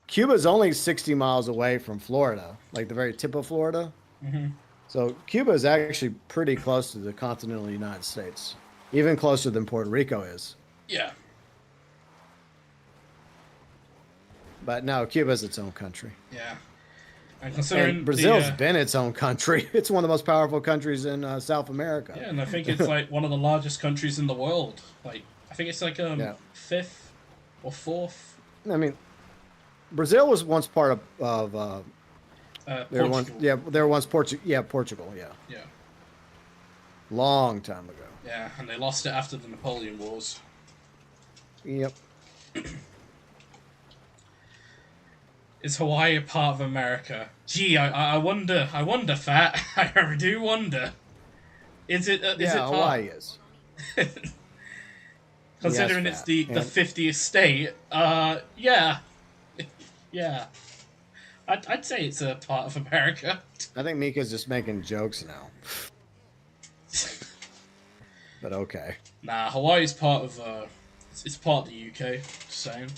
B: Cuba is only 60 miles away from Florida, like the very tip of Florida.
A: Hmm.
B: So Cuba is actually pretty close to the continental United States, even closer than Puerto Rico is.
A: Yeah.
B: But no, Cuba is its own country.
A: Yeah. And
B: And
A: considering
B: Brazil's been its own country. It's one of the most powerful countries in South America.
A: yeah, and I think it's like one of the largest countries in the world. Like, I think it's like
B: Yeah.
A: fifth or fourth.
B: I mean, Brazil was once part of they were once,
A: Portugal.
B: yeah, they were once Portugal. Yeah, Portugal. Yeah,
A: Yeah.
B: long time ago.
A: Yeah, and they lost it after the Napoleon Wars.
B: Yep.
A: Is Hawaii a part of America? Gee, I wonder. I wonder, Fat. I do wonder. Is it? Is
B: Yeah,
A: it part?
B: Hawaii is.
A: Considering
B: Yes,
A: it's
B: Fat.
A: the
B: And
A: 50th state. Yeah, yeah. I'd say it's a part of America.
B: I think Mika's just making jokes now. But okay.
A: Nah, Hawaii's part of it's part of the UK. Just saying.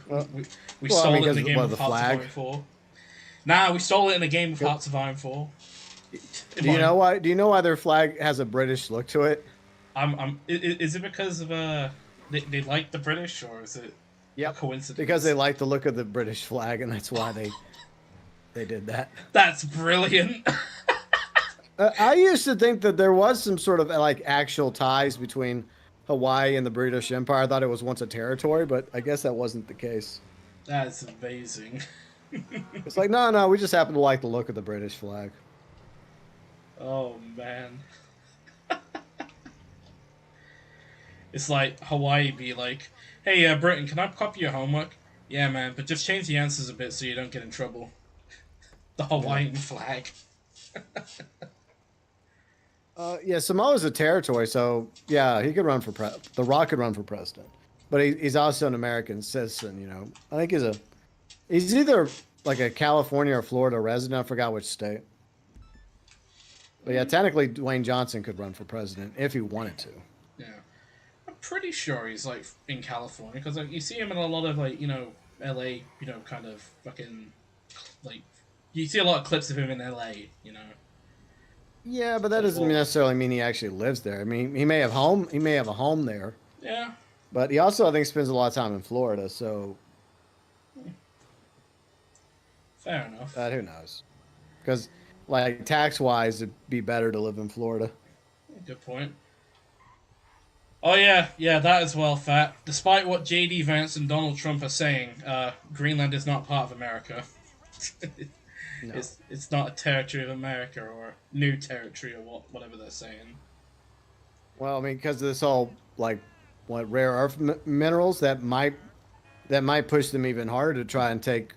B: Well,
A: We, we
B: well, I mean,
A: stole it in
B: because
A: the game
B: what
A: of
B: the
A: Hearts of
B: flag.
A: Iron 4. Nah, we stole it in the game of Hearts of Iron 4. In
B: Do you
A: my,
B: know why? Do you know why their flag has a British look to it?
A: is it because of they like the British, or is it a
B: Yep. Because they
A: coincidence?
B: like the look of the British flag, and that's why they did that.
A: That's brilliant.
B: I used to think that there was some sort of like actual ties between Hawaii and the British Empire. I thought it was once a territory, but I guess that wasn't the case.
A: That's amazing.
B: It's like, no, no, we just happen to like the look of the British flag.
A: Oh man. It's like Hawaii be like, "Hey, Britain, can I copy your homework?" Yeah, man, but just change the answers a bit so you don't get in trouble. The
B: Yeah.
A: Hawaiian flag.
B: Yeah, Samoa's a territory, so yeah, he could run for The Rock could run for president, but he's also an American citizen. I think he's either like a California or Florida resident. I forgot which state. But yeah, technically, Dwayne Johnson could run for president if he wanted to.
A: Yeah, I'm pretty sure he's like in California because like you see him in a lot of like L.A. Kind of fucking like you see a lot of clips of him in L.A.
B: Yeah, but that
A: Like
B: doesn't
A: well,
B: necessarily mean he actually lives there. I mean, he may have home. He may have a home there,
A: yeah,
B: but he also, I think, spends a lot of time in Florida. So
A: fair enough.
B: who knows? Because like tax wise, it'd be better to live in Florida.
A: Good point. Oh yeah, yeah, that as well, Fat. Despite what J.D. Vance and Donald Trump are saying, Greenland is not part of America.
B: No.
A: it's not a territory of America or new territory or whatever they're saying.
B: Well, I mean, because of this whole like what rare earth minerals that might push them even harder to try and take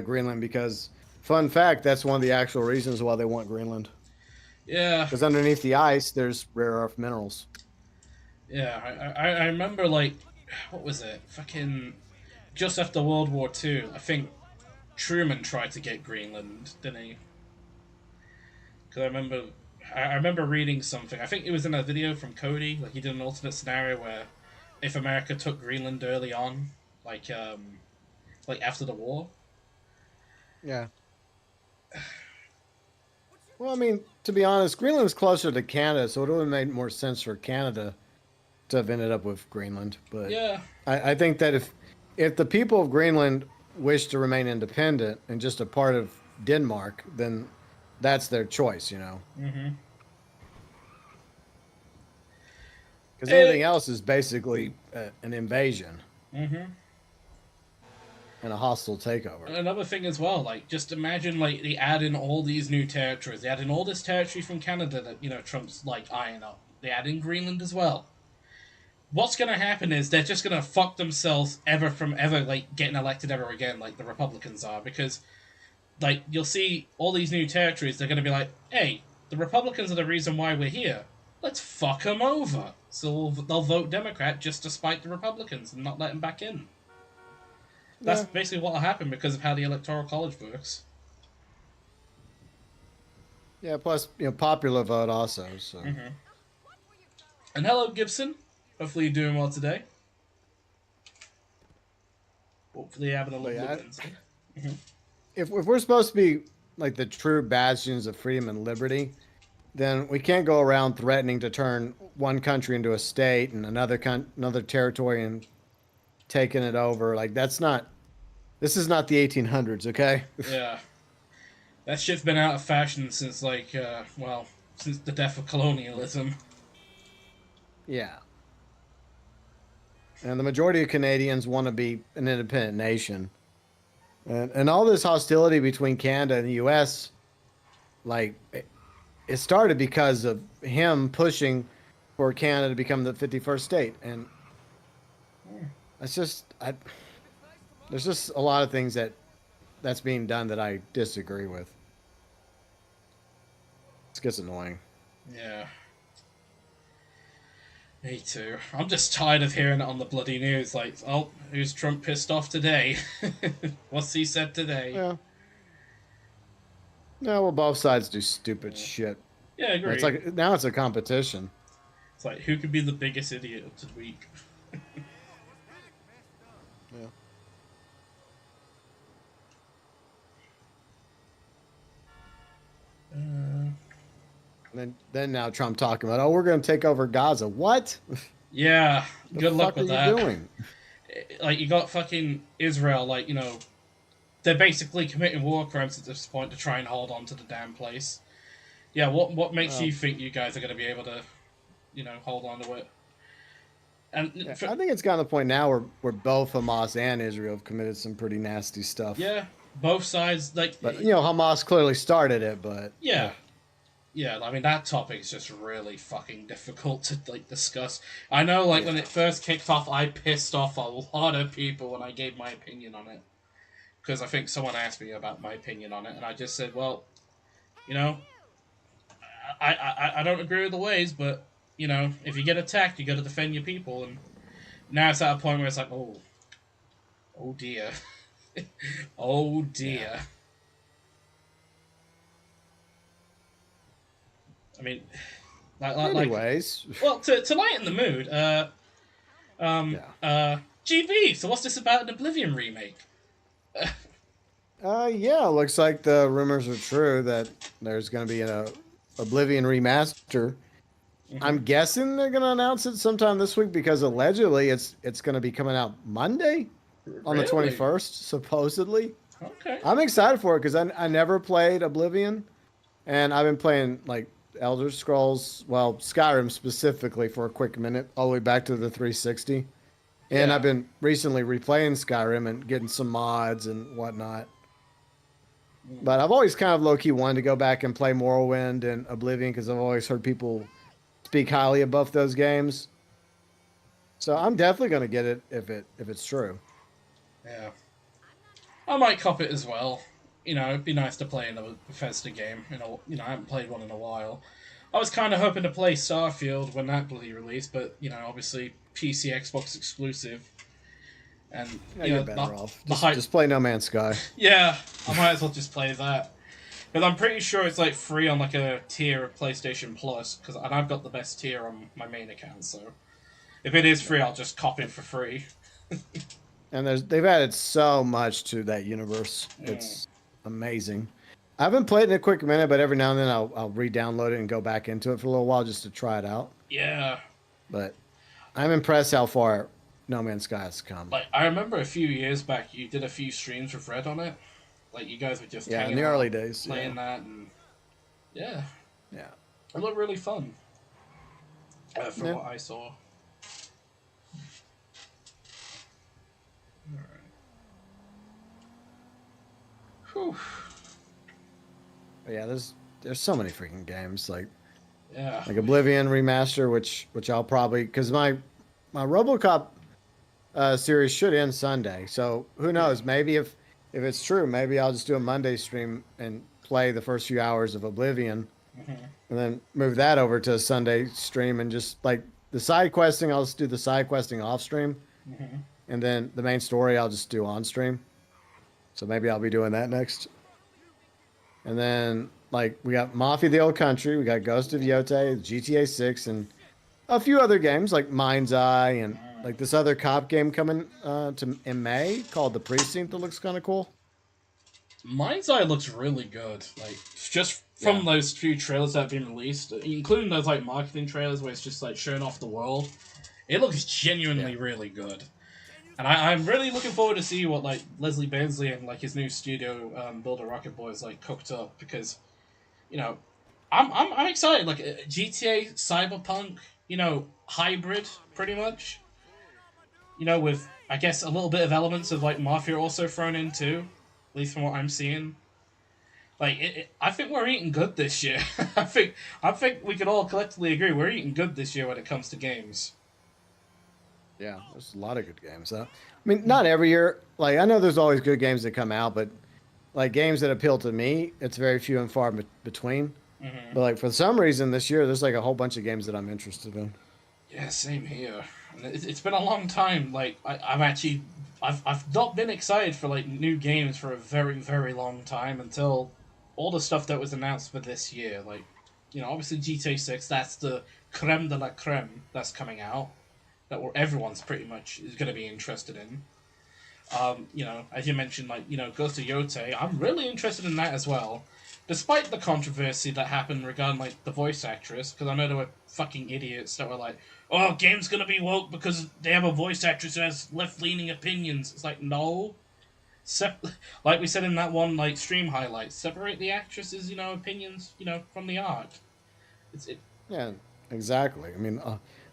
B: Greenland. Because fun fact, that's one of the actual reasons why they want Greenland.
A: Yeah,
B: Because underneath the ice, there's rare earth minerals.
A: yeah. I remember like what was it? Fucking just after World War Two, I think Truman tried to get Greenland, didn't he? Because I remember reading something. I think it was in a video from Cody. Like he did an alternate scenario where if America took Greenland early on, like like after the war.
B: Yeah. Well, I mean, to be honest, Greenland's closer to Canada, so it would have made more sense for Canada to have ended up with Greenland. But
A: Yeah,
B: I think that if the people of Greenland wish to remain independent and just a part of Denmark, then that's their choice.
A: mm-hmm.
B: Because anything else is basically an invasion
A: Mm-hmm.
B: and a hostile takeover.
A: Another thing as well, like just imagine like they add in all these new territories. They add in all this territory from Canada that Trump's like eyeing up. They add in Greenland as well. What's gonna happen is they're just gonna fuck themselves ever from ever like getting elected ever again, like the Republicans are, because like you'll see all these new territories. They're gonna be like, hey, the Republicans are the reason why we're here. Let's fuck them over. So they'll vote Democrat just to spite the Republicans and not let them back in. That's
B: Yeah,
A: basically what will happen because of how the Electoral College works.
B: yeah. Plus, popular vote also. So,
A: Mm-hmm. And hello, Gibson. Hopefully you're doing well today. Hopefully you're having a
B: but
A: lovely
B: yeah,
A: Wednesday.
B: if we're supposed to be like the true bastions of freedom and liberty, then we can't go around threatening to turn one country into a state and another territory and taking it over. Like that's not. This is not the 1800s, okay?
A: Yeah, that shit's been out of fashion since since the death of colonialism.
B: Yeah. And the majority of Canadians want to be an independent nation. And all this hostility between Canada and the US, like, it started because of him pushing for Canada to become the 51st state. And it's just, there's just a lot of things that's being done that I disagree with. It gets annoying.
A: Yeah, me too. I'm just tired of hearing it on the bloody news. Like, oh, who's Trump pissed off today? What's he said today?
B: Yeah. No, well, both sides do stupid
A: Yeah,
B: shit.
A: yeah, I
B: It's
A: agree.
B: like now it's a competition.
A: It's like who could be the biggest idiot of the week?
B: Yeah.
A: Uh,
B: Then now Trump talking about, oh, we're going to take over Gaza. What?
A: yeah,
B: The
A: good luck
B: fuck are
A: with
B: you
A: that.
B: doing?
A: Like you got fucking Israel, like they're basically committing war crimes at this point to try and hold on to the damn place. Yeah, what makes you
B: Well,
A: think you guys are going to be able to hold on to it? And
B: yeah,
A: for,
B: I think it's gotten to the point now where both Hamas and Israel have committed some pretty nasty stuff.
A: yeah, both sides like
B: But Hamas clearly started it. But
A: yeah. Yeah, I mean that topic is just really fucking difficult to like discuss. I know, like when
B: yeah,
A: it first kicked off, I pissed off a lot of people when I gave my opinion on it because I think someone asked me about my opinion on it, and I just said, well, you know, I don't agree with the ways, but if you get attacked, you got to defend your people, and now it's at a point where it's like, oh dear, oh
B: yeah.
A: dear. I mean, like
B: Anyways,
A: well, to lighten the mood,
B: yeah.
A: GB. So what's this about an Oblivion remake?
B: Yeah, looks like the rumors are true that there's going to be an Oblivion remaster. I'm
A: Mm-hmm.
B: guessing they're going to announce it sometime this week because allegedly it's going to be coming out Monday on the
A: Really?
B: 21st, supposedly.
A: Okay.
B: I'm excited for it because I never played Oblivion, and I've been playing like Elder Scrolls, well, Skyrim specifically for a quick minute, all the way back to the 360. And I've
A: Yeah.
B: been recently replaying Skyrim and getting some mods and whatnot.
A: Mm.
B: But I've always kind of low key wanted to go back and play Morrowind and Oblivion because I've always heard people speak highly of both those games. So I'm definitely gonna get it if it's true.
A: Yeah. I might cop it as well. It'd be nice to play another Bethesda game. I haven't played one in a while. I was kind of hoping to play Starfield when that bloody released, but obviously PC Xbox exclusive, and
B: Yeah, you're
A: the
B: better off.
A: the
B: Just
A: hype.
B: just play No Man's Sky.
A: Yeah, I might as well just play that. Because I'm pretty sure it's like free on like a tier of PlayStation Plus. And I've got the best tier on my main account, so if it is free, I'll just cop it for free.
B: And they've added so much to that universe.
A: Mm.
B: It's amazing. I haven't played it in a quick minute, but every now and then I'll re-download it and go back into it for a little while just to try it out.
A: Yeah,
B: But I'm impressed how far No Man's Sky has come.
A: like I remember a few years back, you did a few streams with Red on it. Like you guys were just
B: Yeah, in
A: hanging
B: the
A: out,
B: early days. Yeah,
A: playing that, and yeah,
B: yeah,
A: it looked really fun from
B: yeah.
A: what I saw. Whew.
B: But yeah, there's so many freaking games
A: Yeah.
B: like Oblivion remaster, which I'll probably because my RoboCop series should end Sunday. So who
A: Yeah.
B: knows? Maybe if it's true, maybe I'll just do a Monday stream and play the first few hours of Oblivion,
A: Mm-hmm.
B: and then move that over to a Sunday stream and just like the side questing, I'll just do the side questing off stream,
A: Mm-hmm.
B: and then the main story I'll just do on stream. So maybe I'll be doing that next. And then like we got Mafia: The Old Country, we got Ghost of Yotei, GTA 6, and a few other games like Mind's Eye and like this other cop game coming to in May called The Precinct that looks kind of cool.
A: Mind's Eye looks really good. Like just
B: Yeah,
A: from those few trailers that have been released, including those like marketing trailers where it's just like showing off the world. It looks
B: yeah,
A: genuinely really good, and I'm really looking forward to see what like Leslie Bensley and like his new studio Builder Rocket Boys like cooked up because you know I'm excited. Like GTA Cyberpunk, hybrid pretty much. With I guess a little bit of elements of like Mafia also thrown in too, at least from what I'm seeing. Like I think we're eating good this year. I think we can all collectively agree we're eating good this year when it comes to games.
B: yeah. There's a lot of good games. I mean, not every year. Like I know there's always good games that come out, but like games that appeal to me, it's very few and far between.
A: Mm-hmm.
B: But like for some reason this year, there's like a whole bunch of games that I'm interested in.
A: Yeah, same here. And it's been a long time. Like I've not been excited for like new games for a very very long time until all the stuff that was announced for this year, like, obviously GTA 6, that's the creme de la creme that's coming out, that everyone's pretty much is going to be interested in. As you mentioned, like, Ghost of Yotei, I'm really interested in that as well. Despite the controversy that happened regarding, like, the voice actress, because I know there were fucking idiots that were like, oh, game's gonna be woke because they have a voice actress who has left-leaning opinions. It's like, no. Like we said in that one, like, stream highlight, separate the actresses, opinions, from the art. It.
B: Yeah, exactly. I mean,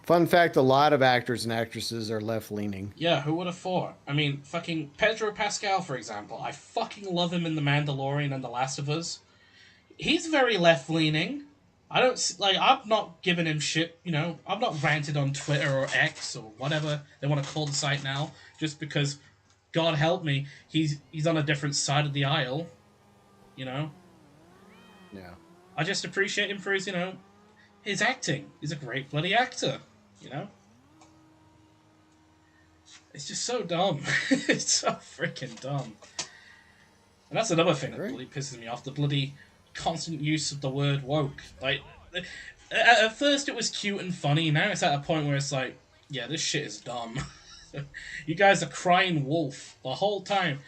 B: fun fact: a lot of actors and actresses are left leaning.
A: Yeah, who would have thought? I mean, fucking Pedro Pascal, for example. I fucking love him in The Mandalorian and The Last of Us. He's very left leaning. I don't like. I've not given him shit. I've not ranted on Twitter or X or whatever they want to call the site now, just because, God help me, he's on a different side of the aisle. You know,
B: Yeah.
A: I just appreciate him for his acting. He's a great bloody actor. You know, it's just so dumb. It's so freaking dumb. And that's another thing that
B: Right.
A: bloody pisses me off, the bloody constant use of the word woke. Like, at first it was cute and funny, now it's at a point where it's like, yeah, this shit is dumb. You guys are crying wolf the whole time.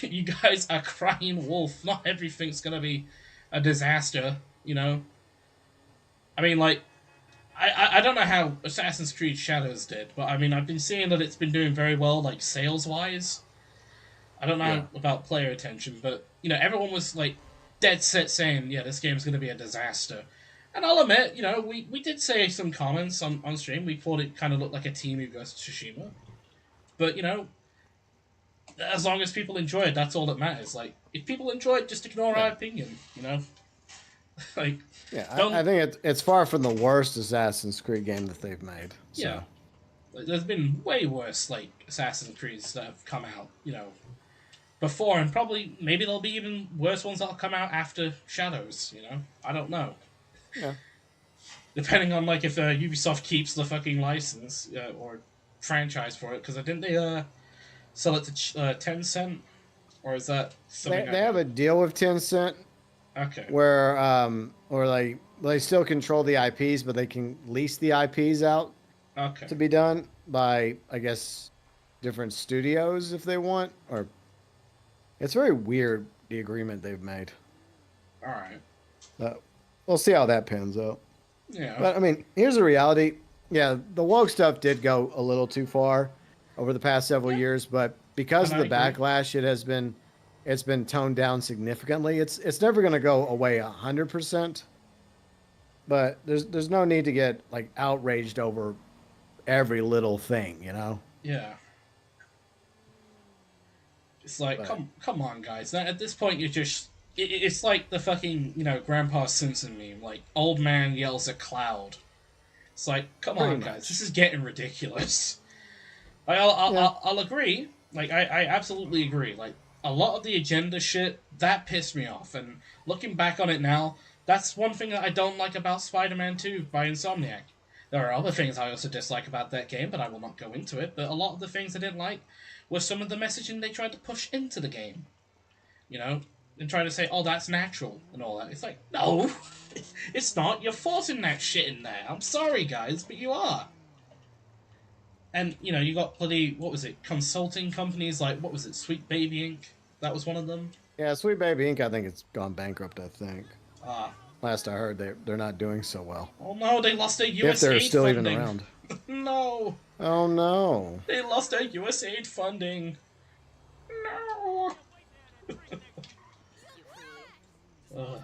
A: You guys are crying wolf. Not everything's gonna be a disaster. I mean, like, I don't know how Assassin's Creed Shadows did, but I mean, I've been seeing that it's been doing very well, like, sales-wise. I don't
B: Yeah.
A: know about player attention, but everyone was like dead set saying, "Yeah, this game's going to be a disaster." And I'll admit, we did say some comments on stream. We thought it kind of looked like a team who goes to Tsushima, but as long as people enjoy it, that's all that matters. Like, if people enjoy it, just ignore our
B: Yeah.
A: opinion. Like,
B: Yeah. I
A: don't.
B: think it's far from the worst Assassin's Creed game that they've made.
A: Yeah,
B: So
A: like, there's been way worse like Assassin's Creeds that have come out. Before, and probably maybe there'll be even worse ones that'll come out after Shadows. I don't know.
B: yeah.
A: Depending on like if Ubisoft keeps the fucking license or franchise for it, because I didn't they sell it to Tencent, or is that something
B: They have a deal with Tencent
A: Okay.
B: where or like they still control the IPs, but they can lease the IPs out
A: Okay.
B: to be done by, I guess, different studios if they want. Or it's very weird, the agreement they've made.
A: All right.
B: But we'll see how that pans out.
A: Yeah.
B: But I mean, here's the reality. Yeah, the woke stuff did go a little too far over the past several
A: Yeah.
B: years, but because
A: And
B: of
A: I
B: the
A: agree.
B: backlash, it's been toned down significantly. It's never going to go away 100%, but there's no need to get like outraged over every little thing, you know?
A: Yeah. It's like,
B: But
A: come on, guys. Now, at this point, you're just. It's like the fucking Grandpa Simpson meme. Like, old man yells at cloud. It's like, come
B: pretty
A: on, guys. This
B: much.
A: is getting ridiculous. I'll,
B: Yeah.
A: I'll agree. Like, I absolutely agree. Like, a lot of the agenda shit, that pissed me off. And looking back on it now, that's one thing that I don't like about Spider Man 2 by Insomniac. There are other things I also dislike about that game, but I will not go into it. But a lot of the things I didn't like were some of the messaging they tried to push into the game. You know? And trying to say, oh, that's natural and all that. It's like, no, it's not. You're forcing that shit in there. I'm sorry, guys, but you are. And you got bloody what was it? Consulting companies like what was it? Sweet Baby Inc. That was one of them.
B: Yeah, Sweet Baby Inc. I think it's gone bankrupt, I think.
A: Ah,
B: Last I heard, they're not doing so well.
A: oh no, they lost their
B: If
A: U.S.
B: they're
A: aid
B: still even
A: funding.
B: around.
A: No,
B: Oh no.
A: they lost their U.S. aid funding. No. Ugh.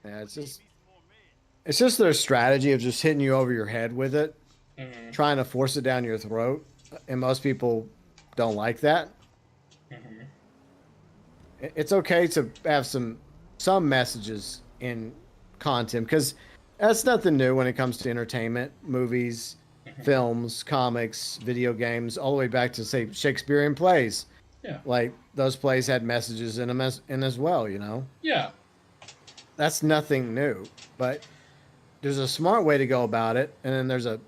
B: Yeah, it's just their strategy of just hitting you over your head with it,
A: Mhm,
B: trying to force it down your throat, and most people don't like that.
A: mhm.
B: It's okay to have some messages in content because that's nothing new when it comes to entertainment, movies, films, comics, video games, all the way back to say Shakespearean plays.
A: Yeah,
B: Like those plays had messages in them as well, you know.
A: yeah,
B: That's nothing new, but there's a smart way to go about it, and then there's a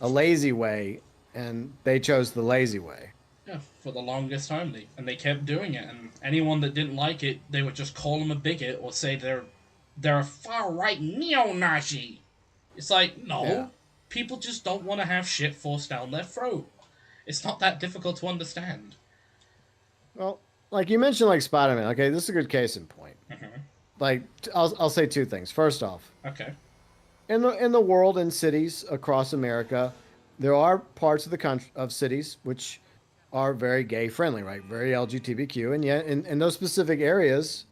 B: lazy way, and they chose the lazy way.
A: Yeah, for the longest time, they kept doing it, and anyone that didn't like it, they would just call them a bigot or say they're a far right neo-Nazi. It's like,
B: Yeah.
A: no, people just don't want to have shit forced down their throat. It's not that difficult to understand.
B: Well, like you mentioned, like Spider-Man. Okay, this is a good case in point.
A: Hmm.
B: Like, I'll say two things. First off,
A: Okay.
B: in the world and cities across America, there are parts of the country of cities which are very gay friendly, right? Very LGBTQ, and yet in those specific areas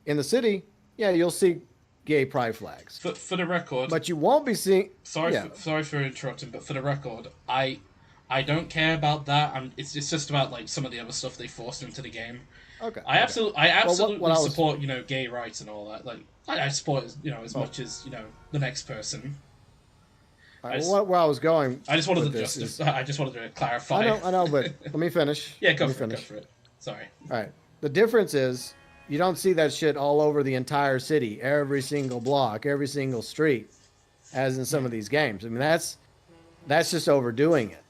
B: in the city, yeah, you'll see gay pride flags,
A: For the record,
B: but you won't be seeing. Yeah.
A: sorry for interrupting, but for the record, I don't care about that. It's just about like some of the other stuff they forced into the game.
B: Okay.
A: I
B: Okay.
A: absolutely I
B: Well, what
A: absolutely
B: I was.
A: support gay rights and all that. Like I support as
B: Well,
A: much as the next person.
B: all
A: I
B: right,
A: just
B: where I was going
A: I just wanted
B: with
A: to
B: this is.
A: I just wanted to
B: I
A: clarify.
B: know. I know, but let me finish.
A: Yeah,
B: Let
A: go
B: me
A: for it. Go
B: finish.
A: for it. Sorry.
B: All right. The difference is you don't see that shit all over the entire city, every single block, every single street, as in some of these games. I mean, that's just overdoing it.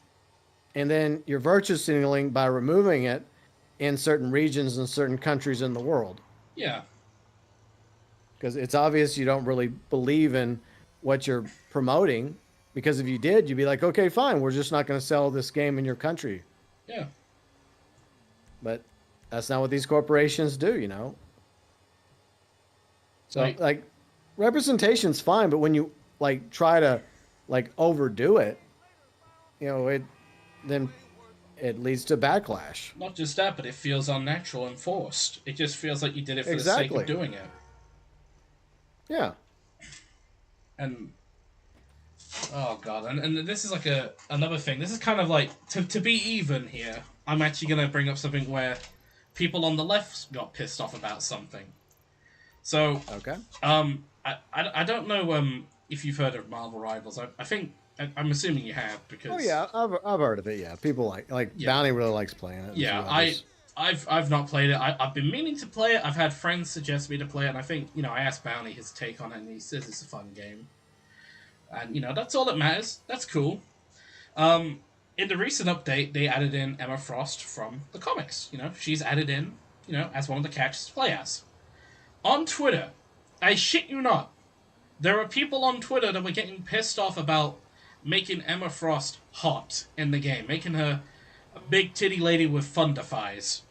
B: And then you're virtue signaling by removing it in certain regions and certain countries in the world
A: Yeah.
B: because it's obvious you don't really believe in what you're promoting. Because if you did, you'd be like, okay, fine, we're just not going to sell this game in your country.
A: Yeah.
B: But that's not what these corporations do, So
A: Like
B: like representation's fine, but when you like try to like overdo it, it then it leads to backlash.
A: not just that, but it feels unnatural and forced. It just feels like you did it for the sake of
B: Exactly.
A: doing it.
B: Yeah.
A: And oh god, and this is like another thing. This is kind of like to be even here. I'm actually gonna bring up something where people on the left got pissed off about something. So
B: Okay.
A: I don't know if you've heard of Marvel Rivals. I think I'm assuming you have
B: Oh
A: because
B: yeah, I've heard of it. Yeah, people like
A: yeah,
B: Bounty really likes playing it. And a
A: yeah,
B: few others.
A: I've not played it. I've been meaning to play it. I've had friends suggest me to play it, and I think I asked Bounty his take on it, and he says it's a fun game, and that's all that matters. That's cool. Um, in the recent update, they added in Emma Frost from the comics. She's added in, as one of the characters to play as. On Twitter, I shit you not, there are people on Twitter that were getting pissed off about making Emma Frost hot in the game, making her a big titty lady with thunder thighs,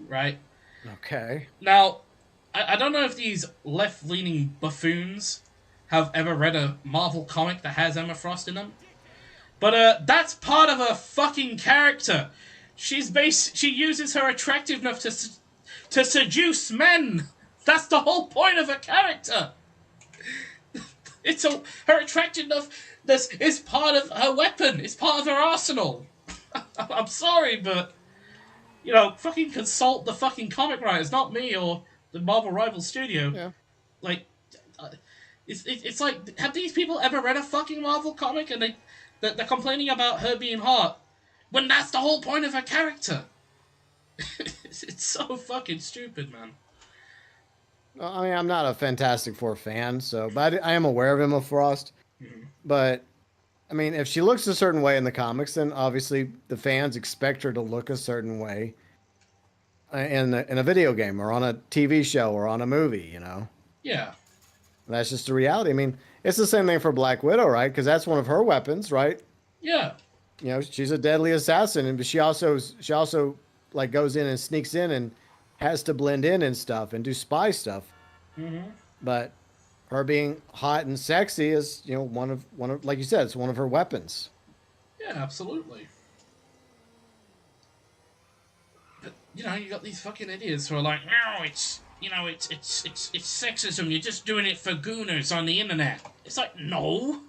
A: right?
B: Okay.
A: Now, I don't know if these left leaning buffoons have ever read a Marvel comic that has Emma Frost in them, but that's part of her fucking character. She uses her attractiveness to seduce men. That's the whole point of her character. Her attractiveness is part of her weapon. It's part of her arsenal. I'm sorry, but fucking consult the fucking comic writers, not me or the Marvel Rival Studio.
B: Yeah.
A: Like, uh, it's like, have these people ever read a fucking Marvel comic and they're complaining about her being hot when that's the whole point of her character? It's so fucking stupid, man.
B: I mean, I'm not a Fantastic Four fan, but I am aware of Emma Frost.
A: Mhm.
B: But I mean, if she looks a certain way in the comics, then obviously the fans expect her to look a certain way in a video game or on a TV show or on a movie.
A: Yeah,
B: That's just the reality. I mean, it's the same thing for Black Widow, right? Because that's one of her weapons, right?
A: yeah,
B: She's a deadly assassin, and but she also like goes in and sneaks in and has to blend in and stuff and do spy stuff.
A: hmm,
B: But her being hot and sexy is, one of like you said, it's one of her weapons.
A: yeah, absolutely. But you got these fucking idiots who are like, no, it's sexism. You're just doing it for gooners on the internet. It's like, no.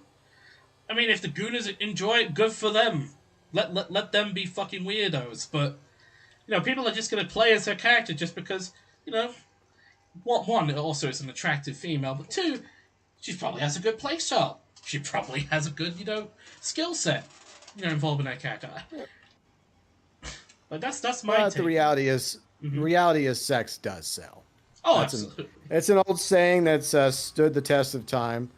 A: I mean, if the gooners enjoy it, good for them. Let them be fucking weirdos. But people are just gonna play as her character just because one, also it's an attractive female, but two, she probably has a good playstyle. She probably has a good skill set involved in her character. Like that's my
B: But the
A: take.
B: reality is sex does sell.
A: Oh,
B: That's an
A: absolutely.
B: it's an old saying that's stood the test of time.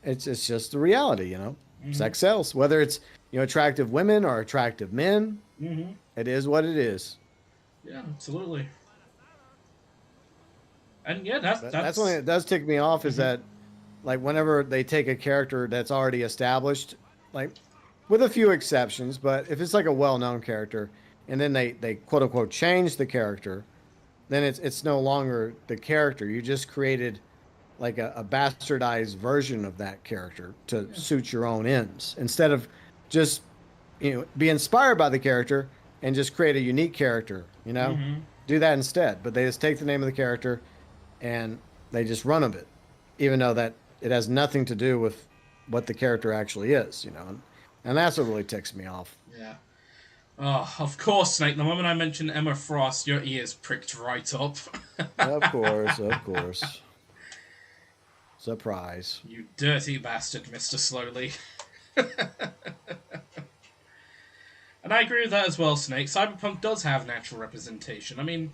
B: It's just the reality.
A: Mm-hmm.
B: sex sells. Whether it's attractive women or attractive men,
A: Mm-hmm.
B: it is what it is.
A: Yeah, absolutely. And yeah, that's
B: But that's when
A: that's.
B: it does tick me off is
A: Mm-hmm.
B: that like whenever they take a character that's already established, like with a few exceptions, but if it's like a well-known character and then they quote unquote change the character, then it's no longer the character. You just created like a bastardized version of that character to
A: Yeah.
B: suit your own ends instead of just be inspired by the character and just create a unique character.
A: Mm-hmm.
B: Do that instead. But they just take the name of the character and they just run with it, even though that it has nothing to do with what the character actually is. And that's what really ticks me off.
A: Yeah. Oh, of course, Snake. The moment I mentioned Emma Frost, your ears pricked right up.
B: Of course, of course. Surprise.
A: You dirty bastard, Mr. Slowly. And I agree with that as well, Snake. Cyberpunk does have natural representation. I mean,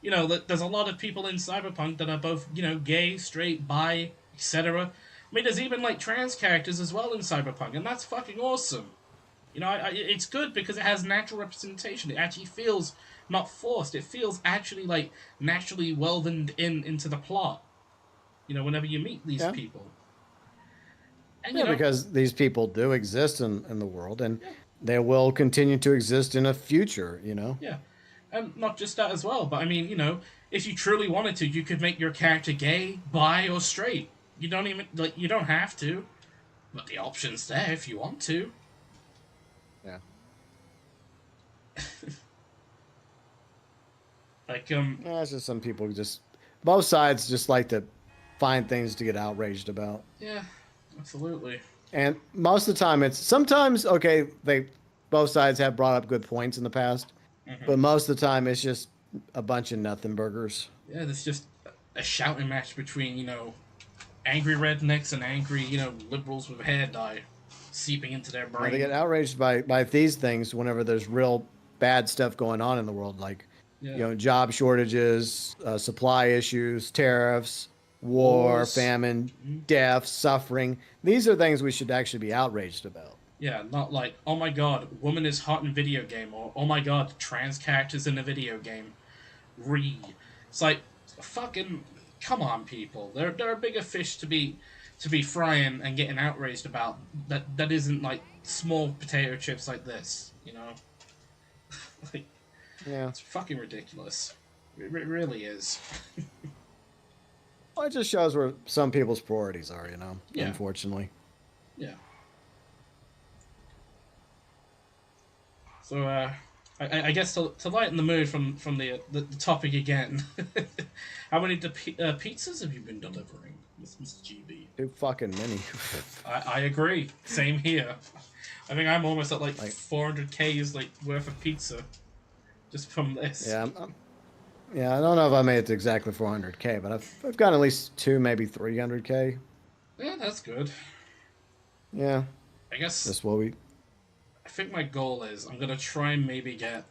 A: there's a lot of people in Cyberpunk that are both, gay, straight, bi, etc. I mean, there's even like trans characters as well in Cyberpunk, and that's fucking awesome. It's good because it has natural representation. It actually feels not forced. It feels actually like naturally woven into the plot. Whenever you meet these
B: Yeah.
A: people, and
B: Yeah, because these people do exist in the world and
A: yeah,
B: they will continue to exist in a future.
A: yeah, and not just that as well. But I mean, if you truly wanted to, you could make your character gay, bi, or straight. You don't even like. You don't have to, but the option's there if you want to.
B: Yeah.
A: Like
B: Yeah, it's just some people both sides just like to find things to get outraged about.
A: yeah, absolutely.
B: And most of the time it's sometimes okay, they both sides have brought up good points in the past,
A: Hmm.
B: but most of the time it's just a bunch of nothing burgers.
A: Yeah, there's just a shouting match between angry rednecks and angry liberals with hair dye seeping into their
B: They get
A: brain.
B: outraged by these things whenever there's real bad stuff going on in the world, like
A: Yeah,
B: job shortages, supply issues, tariffs, war,
A: wars.
B: famine,
A: Mm-hmm.
B: death, suffering. These are things we should actually be outraged about.
A: Yeah, not like, oh my god, woman is hot in video game, or oh my god, trans characters in a video game. It's like, fucking, come on, people. There are bigger fish to be frying and getting outraged about. That isn't like small potato chips like this. Like,
B: Yeah.
A: it's fucking ridiculous. It really is.
B: Well, it just shows where some people's priorities are,
A: Yeah,
B: unfortunately.
A: yeah. So, I guess to lighten the mood from the topic again, how many pizzas have you been delivering, Mr. GB?
B: Too fucking many.
A: I agree. Same here. I think I'm almost at like
B: Like,
A: 400K's like worth of pizza just from this.
B: yeah, yeah, I don't know if I made it to exactly 400K, but I've gotten at least two, maybe 300K.
A: Yeah, that's good.
B: Yeah,
A: I guess
B: that's what we.
A: I think my goal is I'm gonna try and maybe get.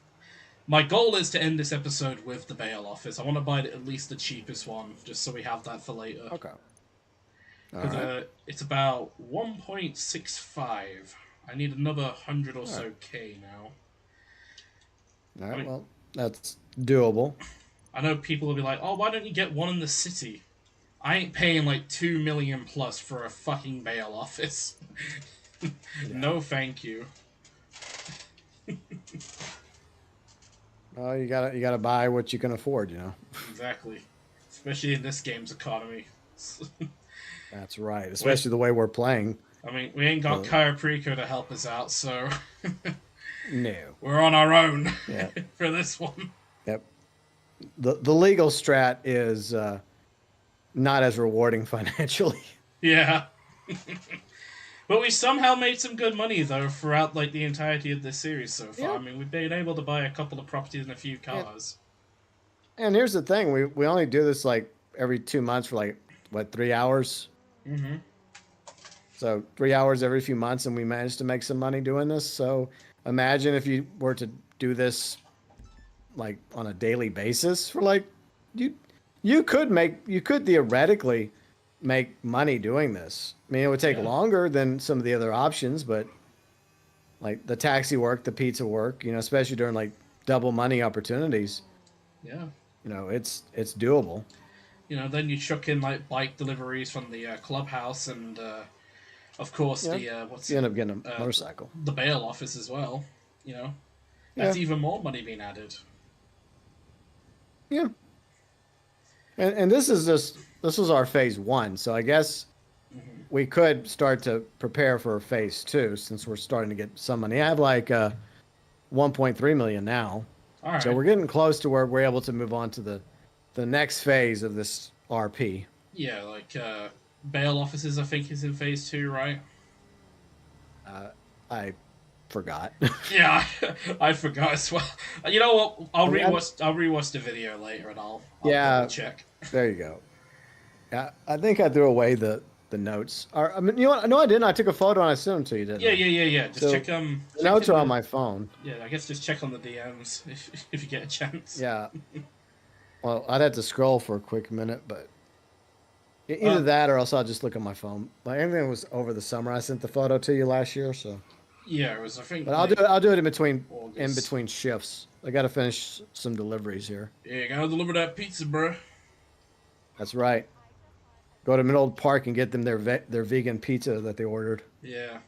A: My goal is to end this episode with the bail office. I want to buy at least the cheapest one, just so we have that for later.
B: Okay. All
A: Because
B: right.
A: it's about 1.65. I need another 100 or
B: All right.
A: so K now.
B: All
A: I
B: right.
A: mean,
B: Well, that's doable.
A: I know people will be like, "Oh, why don't you get one in the city?" I ain't paying like 2 million plus for a fucking bail office.
B: Yeah.
A: No, thank you.
B: Oh, you gotta buy what you can afford.
A: Exactly. Especially in this game's economy.
B: That's right.
A: we,
B: Especially the way we're playing.
A: I mean, we ain't got
B: Uh,
A: Kaya Preco to help us out, so
B: no.
A: we're on our own
B: Yeah.
A: for this one.
B: Yep. The legal strat is not as rewarding financially.
A: Yeah. But we somehow made some good money though throughout like the entirety of this series so far.
B: Yeah.
A: I mean, we've been able to buy a couple of properties and a few
B: And,
A: cars.
B: and here's the thing: we only do this like every 2 months for like what 3 hours.
A: Mm-hmm.
B: So 3 hours every few months, and we managed to make some money doing this. So imagine if you were to do this like on a daily basis for like you you could theoretically make money doing this. I mean, it would take
A: Yeah,
B: longer than some of the other options, but like the taxi work, the pizza work, especially during like double money opportunities,
A: yeah.
B: it's doable.
A: Then you chuck in like bike deliveries from the clubhouse, and of course
B: Yeah,
A: the what's
B: you
A: it,
B: end up getting a
A: uh,
B: motorcycle.
A: the bail office as well. You know, that's
B: Yeah,
A: even more money being added.
B: yeah. And this was our phase one, so I guess
A: Hmm.
B: we could start to prepare for phase two since we're starting to get some money. I have like 1.3 million now,
A: All
B: so
A: right.
B: we're getting close to where we're able to move on to the next phase of this RP.
A: Yeah, like bail offices, I think is in phase two, right?
B: Uh, I forgot.
A: Yeah, I forgot as well. You know what? I'll
B: I mean,
A: rewatch. I'll rewatch the video later, and I'll double
B: yeah,
A: check.
B: there you go. Yeah, I think I threw away the notes. Or, I mean, you know what? No, I didn't. I took a photo and I sent them to you, didn't
A: Yeah,
B: I?
A: yeah, yeah, yeah. Just
B: So the
A: check
B: notes
A: in
B: are on
A: the.
B: my phone.
A: Yeah, I guess just check on the DMs if you get a chance.
B: Yeah. Well, I'd have to scroll for a quick minute, but either
A: Uh,
B: that or else I'll just look at my phone. Like everything was over the summer. I sent the photo to you last year, so.
A: yeah, it was I
B: But
A: think
B: I'll do
A: like
B: it. I'll do it in
A: August.
B: between shifts. I got to finish some deliveries here.
A: Yeah, gotta deliver that pizza, bro.
B: That's right. Go to Middle Park and get them their vegan pizza that they ordered.
A: Yeah.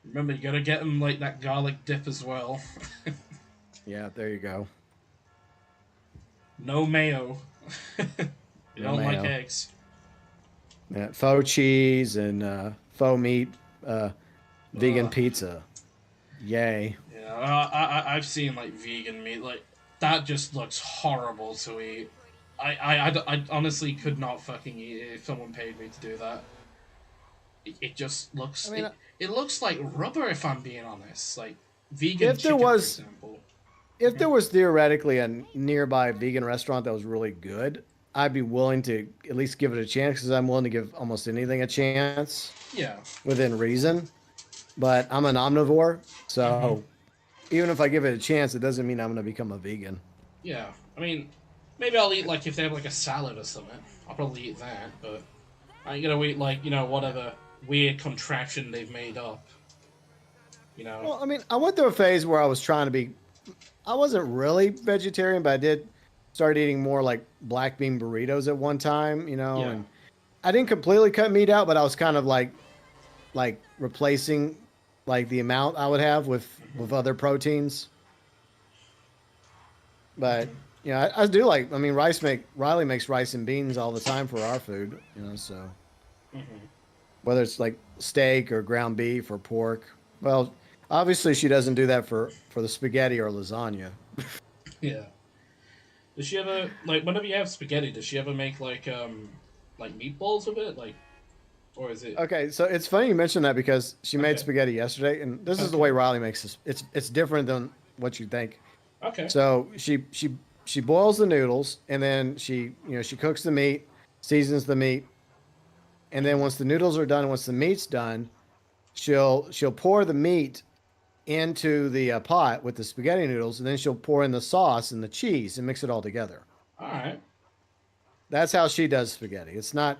A: Remember, you gotta get them like that garlic dip as well.
B: Yeah, there you go.
A: No mayo. You
B: No
A: don't like
B: mayo.
A: eggs.
B: Yeah, faux cheese and faux meat, vegan
A: Ugh.
B: pizza. Yay.
A: Yeah, I've seen like vegan meat. Like that just looks horrible to eat. I honestly could not fucking eat it if someone paid me to do that. It just
B: I
A: looks
B: mean,
A: it looks like rubber if I'm being honest. Like vegan
B: if there
A: chicken, for
B: was
A: example.
B: if there was theoretically a nearby vegan restaurant that was really good, I'd be willing to at least give it a chance because I'm willing to give almost anything a chance
A: Yeah.
B: within reason. But I'm an omnivore,
A: Hmm.
B: so even if I give it a chance, it doesn't mean I'm going to become a vegan.
A: Yeah. I mean, maybe I'll eat like if they have like a salad or something. I'll probably eat that, but I ain't gonna eat like whatever weird contraption they've made up. You know.
B: Well, I mean, I went through a phase where I was trying to be. I wasn't really vegetarian, but I did start eating more like black bean burritos at one time,
A: Yeah.
B: and I didn't completely cut meat out, but I was kind of like replacing like the amount I would have with other proteins. But
A: Hmm.
B: I do like. I mean, Riley makes rice and beans all the time for our food, so
A: Hmm.
B: whether it's like steak or ground beef or pork. Well, obviously she doesn't do that for the spaghetti or lasagna.
A: Yeah. Does she ever like whenever you have spaghetti? Does she ever make like meatballs with it? Like, or is it
B: Okay, so it's funny you mentioned that because she made
A: okay?
B: spaghetti yesterday, and this is the
A: Okay.
B: way Riley makes this. It's different than what you think.
A: Okay.
B: So she boils the noodles, and then she cooks the meat, seasons the meat, and then once the noodles are done, once the meat's done, she'll pour the meat into the pot with the spaghetti noodles, and then she'll pour in the sauce and the cheese and mix it all together.
A: All right.
B: That's how she does spaghetti. It's not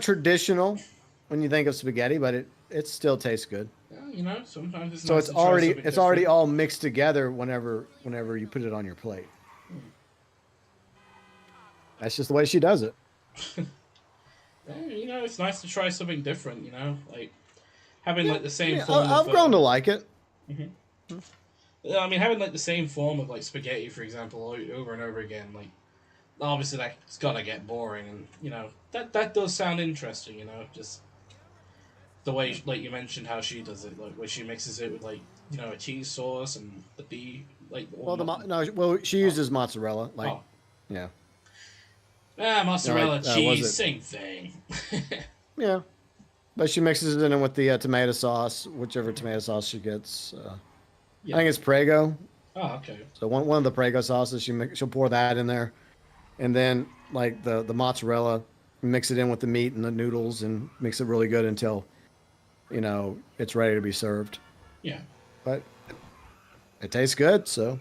B: traditional when you think of spaghetti, but it still tastes good.
A: Yeah, sometimes it's
B: So
A: nice
B: it's
A: to try
B: already
A: something
B: it's already
A: different.
B: all mixed together whenever you put it on your plate. That's just the way she does it.
A: Yeah, it's nice to try something different. Like having
B: Yeah,
A: like the
B: I
A: same
B: mean,
A: form of
B: I've grown to like it.
A: mhm. Yeah, I mean having like the same form of like spaghetti, for example, over and over again. Like obviously that's gotta get boring, and that does sound interesting. Just the way like you mentioned how she does it, like where she mixes it with like a cheese sauce and the beef, like or
B: Well,
A: not.
B: no, well she
A: Oh,
B: uses mozzarella, like
A: oh,
B: yeah, like
A: mozzarella
B: was
A: cheese,
B: it
A: same thing.
B: yeah, but she mixes it in with the tomato sauce, whichever tomato sauce she gets. I
A: Yeah.
B: think it's Prego.
A: Oh, okay.
B: So one of the Prego sauces, she'll pour that in there, and then like the mozzarella, mix it in with the meat and the noodles, and mix it really good until it's ready to be served.
A: Yeah.
B: But it tastes good, so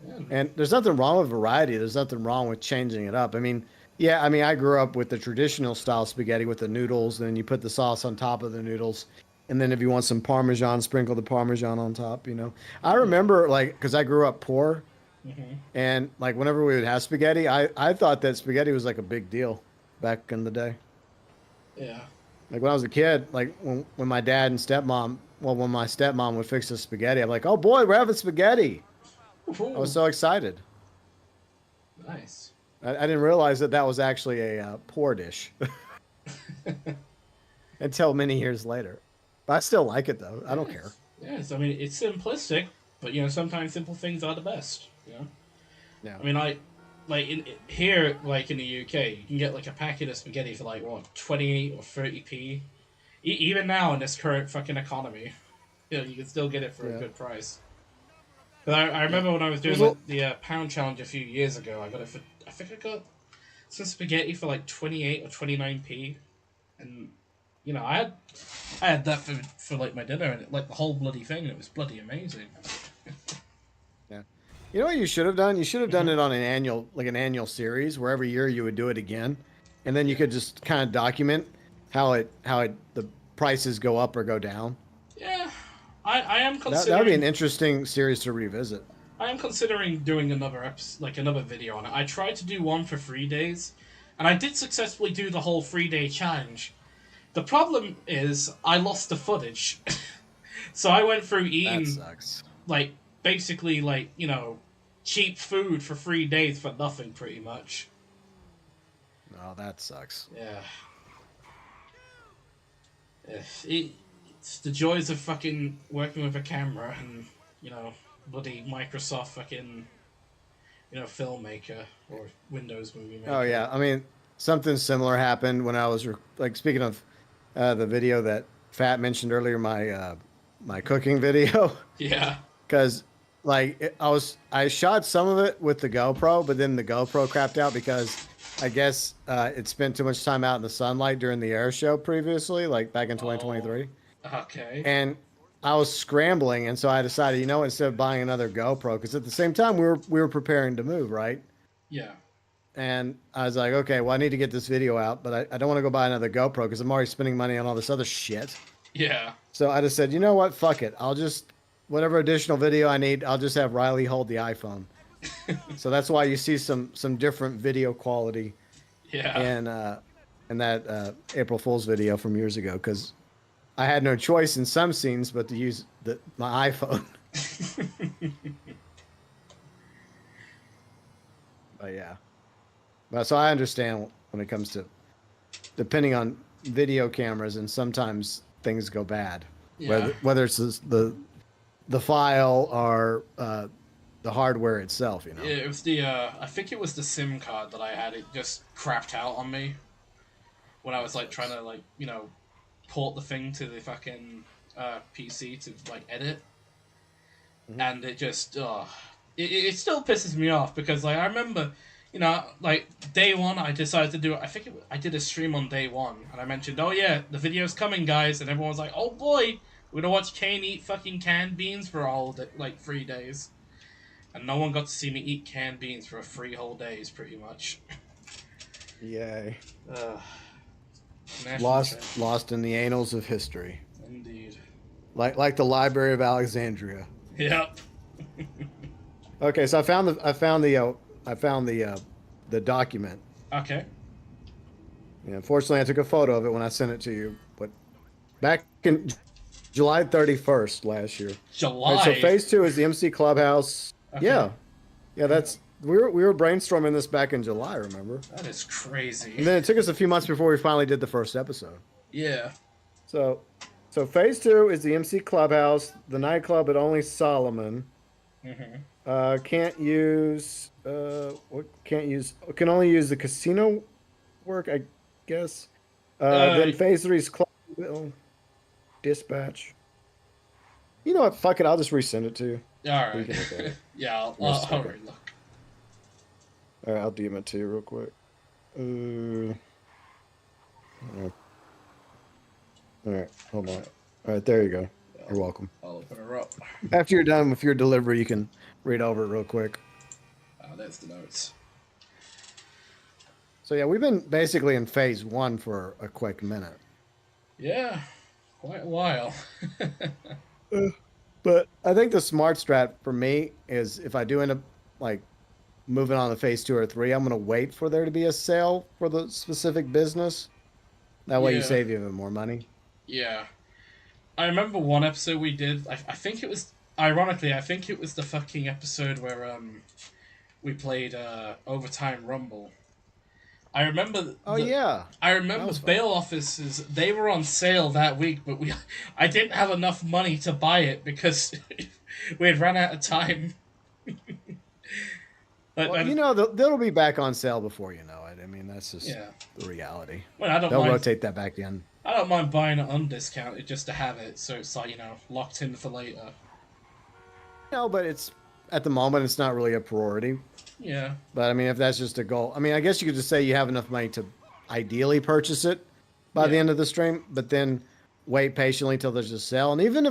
A: Yeah.
B: and there's nothing wrong with variety. There's nothing wrong with changing it up. I mean, Yeah, I mean, I grew up with the traditional style spaghetti with the noodles, and then you put the sauce on top of the noodles, and then if you want some Parmesan, sprinkle the Parmesan on top. I
A: Yeah.
B: remember like because I grew up poor,
A: Hmm.
B: and like whenever we would have spaghetti, I thought that spaghetti was like a big deal back in the day.
A: Yeah.
B: Like when I was a kid, like when my dad and stepmom, well, when my stepmom would fix the spaghetti, I'm like, oh boy, we're having spaghetti. I was
A: Ooh,
B: so excited.
A: nice.
B: I didn't realize that that was actually a poor dish until many years later. But I still like it though. I don't care.
A: Yes. Yes. I mean, it's simplistic, but sometimes simple things are the best.
B: Yeah.
A: I mean, like here, like in the UK, you can get like a packet of spaghetti for like what 20 or 30p. Even now in this current fucking economy, you can still get it for a
B: Yeah.
A: good price. But I
B: Yeah.
A: remember when I was
B: It was
A: doing
B: a
A: the pound challenge a few years ago, I got it for I think I got some spaghetti for like 28 or 29p, and I had that for like my dinner and like the whole bloody thing, and it was bloody amazing.
B: Yeah. You know what you should have done? You should have done
A: Hmm.
B: it on an annual series where every year you would do it again. And then you
A: Yeah,
B: could just kind of document the prices go up or go down.
A: yeah. I am
B: That would be an
A: considering
B: interesting series to revisit.
A: I am considering doing another like another video on it. I tried to do one for 3 days, and I did successfully do the whole 3 day challenge. The problem is I lost the footage, so I went through
B: That
A: eating
B: sucks.
A: like basically like cheap food for 3 days for nothing, pretty much.
B: No, that sucks.
A: Yeah, it's the joys of fucking working with a camera and bloody Microsoft fucking filmmaker or Windows movie
B: Oh
A: maker.
B: yeah, I mean something similar happened when I was like speaking of the video that Fat mentioned earlier, my cooking video,
A: Yeah,
B: because I shot some of it with the GoPro, but then the GoPro crapped out because I guess it spent too much time out in the sunlight during the air show previously, like back in
A: oh,
B: 2023,
A: okay,
B: and I was scrambling, and so I decided, instead of buying another GoPro, because at the same time we were preparing to move, right?
A: yeah,
B: And I was like, okay, well, I need to get this video out, but I don't want to go buy another GoPro because I'm already spending money on all this other shit.
A: yeah,
B: So I just said, you know what? Fuck it. Whatever additional video I need, I'll just have Riley hold the iPhone. So that's why you see some different video quality
A: yeah.
B: in that April Fool's video from years ago because I had no choice in some scenes but to use my iPhone. But yeah, but so I understand when it comes to depending on video cameras, and sometimes things go bad,
A: Yeah.
B: whether it's the file or the hardware itself.
A: It was the I think it was the SIM card that I had. It just crapped out on me when I
B: That
A: was like trying
B: sucks.
A: to like port the thing to the fucking PC to like edit,
B: Mhm.
A: and it just it still pisses me off because like I remember like day one I decided to do it. I think I did a stream on day one and I mentioned, oh yeah, the video's coming, guys, and everyone was like, oh boy, we're gonna watch Kane eat fucking canned beans for all like 3 days. And no one got to see me eat canned beans for 3 whole days, pretty much.
B: Yay!
A: Ugh. National
B: Lost,
A: treasure.
B: lost in the annals of history,
A: Indeed.
B: like the Library of Alexandria.
A: Yep.
B: Okay, so I found the document.
A: Okay.
B: Yeah, unfortunately, I took a photo of it when I sent it to you, but back in July 31st last year. All right, so
A: July.
B: phase two is the MC Clubhouse.
A: Okay.
B: Yeah, yeah,
A: Damn.
B: we were brainstorming this back in July, remember?
A: That is crazy.
B: And then it took us a few months before we finally did the first episode.
A: Yeah.
B: So, so phase two is the MC Clubhouse, the nightclub at Only Solomon.
A: Mm-hmm.
B: Can't use what can't use can only use the casino work, I guess.
A: Uh.
B: Then phase three is Club Dispatch. You know what? Fuck it. I'll just resend it to you
A: All
B: so you
A: right.
B: can look at it
A: Yeah.
B: in a
A: All
B: second.
A: right. Look.
B: All right, I'll DM it to you real quick. All right, hold on. All right, there you go. You're welcome.
A: I'll open her up.
B: After you're done with your delivery, you can read over it real quick.
A: There's the notes.
B: So yeah, we've been basically in phase one for a quick minute.
A: Yeah, quite a while.
B: Uh, But I think the smart strat for me is if I do end up like moving on to phase two or three, I'm gonna wait for there to be a sale for the specific business. That way you
A: Yeah,
B: save even more money.
A: yeah. I remember one episode we did. I think it was. Ironically, I think it was the fucking episode where we played overtime rumble. I remember
B: Oh
A: the.
B: yeah,
A: I
B: that
A: remember
B: was fun.
A: bail offices. They were on sale that week, but we. I didn't have enough money to buy it because we had run out of time. But
B: Well, they'll be back on sale before you know it. I mean, that's just
A: yeah.
B: the reality.
A: Well, I don't
B: They'll
A: mind.
B: rotate that back in.
A: I don't mind buying it undiscounted just to have it, so it's like locked in for later.
B: No, but it's at the moment it's not really a priority.
A: Yeah,
B: But I mean, if that's just a goal, I mean, I guess you could just say you have enough money to ideally purchase it by the
A: yeah,
B: end of the stream, but then wait patiently till there's a sale. And even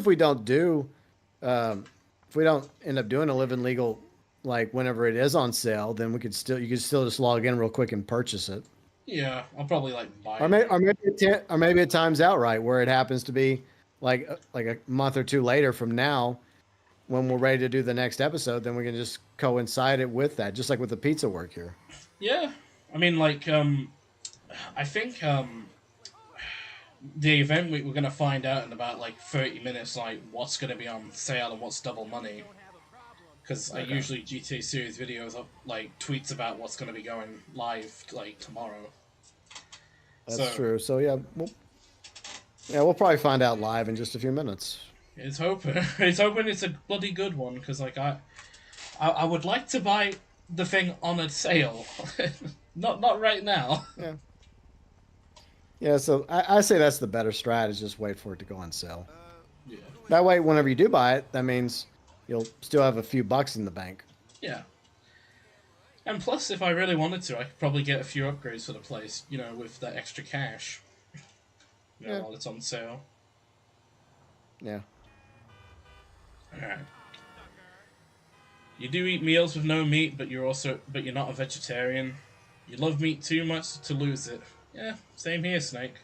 B: um, if we don't end up doing a living legal, like whenever it is on sale, then you could still just log in real quick and purchase it.
A: yeah. I'll probably buy
B: Or
A: it
B: maybe,
A: like
B: or maybe it times out right where it happens to be like a month or two later from now when we're ready to do the next episode, then we can just coincide it with that, just like with the pizza work here.
A: yeah. I mean, I think the event we're gonna find out in about 30 minutes, like what's gonna be on sale and what's double money. Because I
B: Okay.
A: usually GTA series videos up tweets about what's gonna be going live tomorrow.
B: That's
A: So
B: true. So we'll probably find out live in just a few minutes.
A: it's hoping it's hoping it's a bloody good one because I would like to buy the thing on a sale, not right now.
B: Yeah. Yeah. So I say that's the better strat is just wait for it to go on sale.
A: Yeah,
B: That way, whenever you do buy it, that means you'll still have a few bucks in the bank.
A: yeah. And plus, if I really wanted to, I could probably get a few upgrades for the place. With that extra cash.
B: Yeah.
A: While it's on sale.
B: Yeah.
A: All right. You do eat meals with no meat, but you're not a vegetarian. You love meat too much to lose it. Yeah, same here, Snake.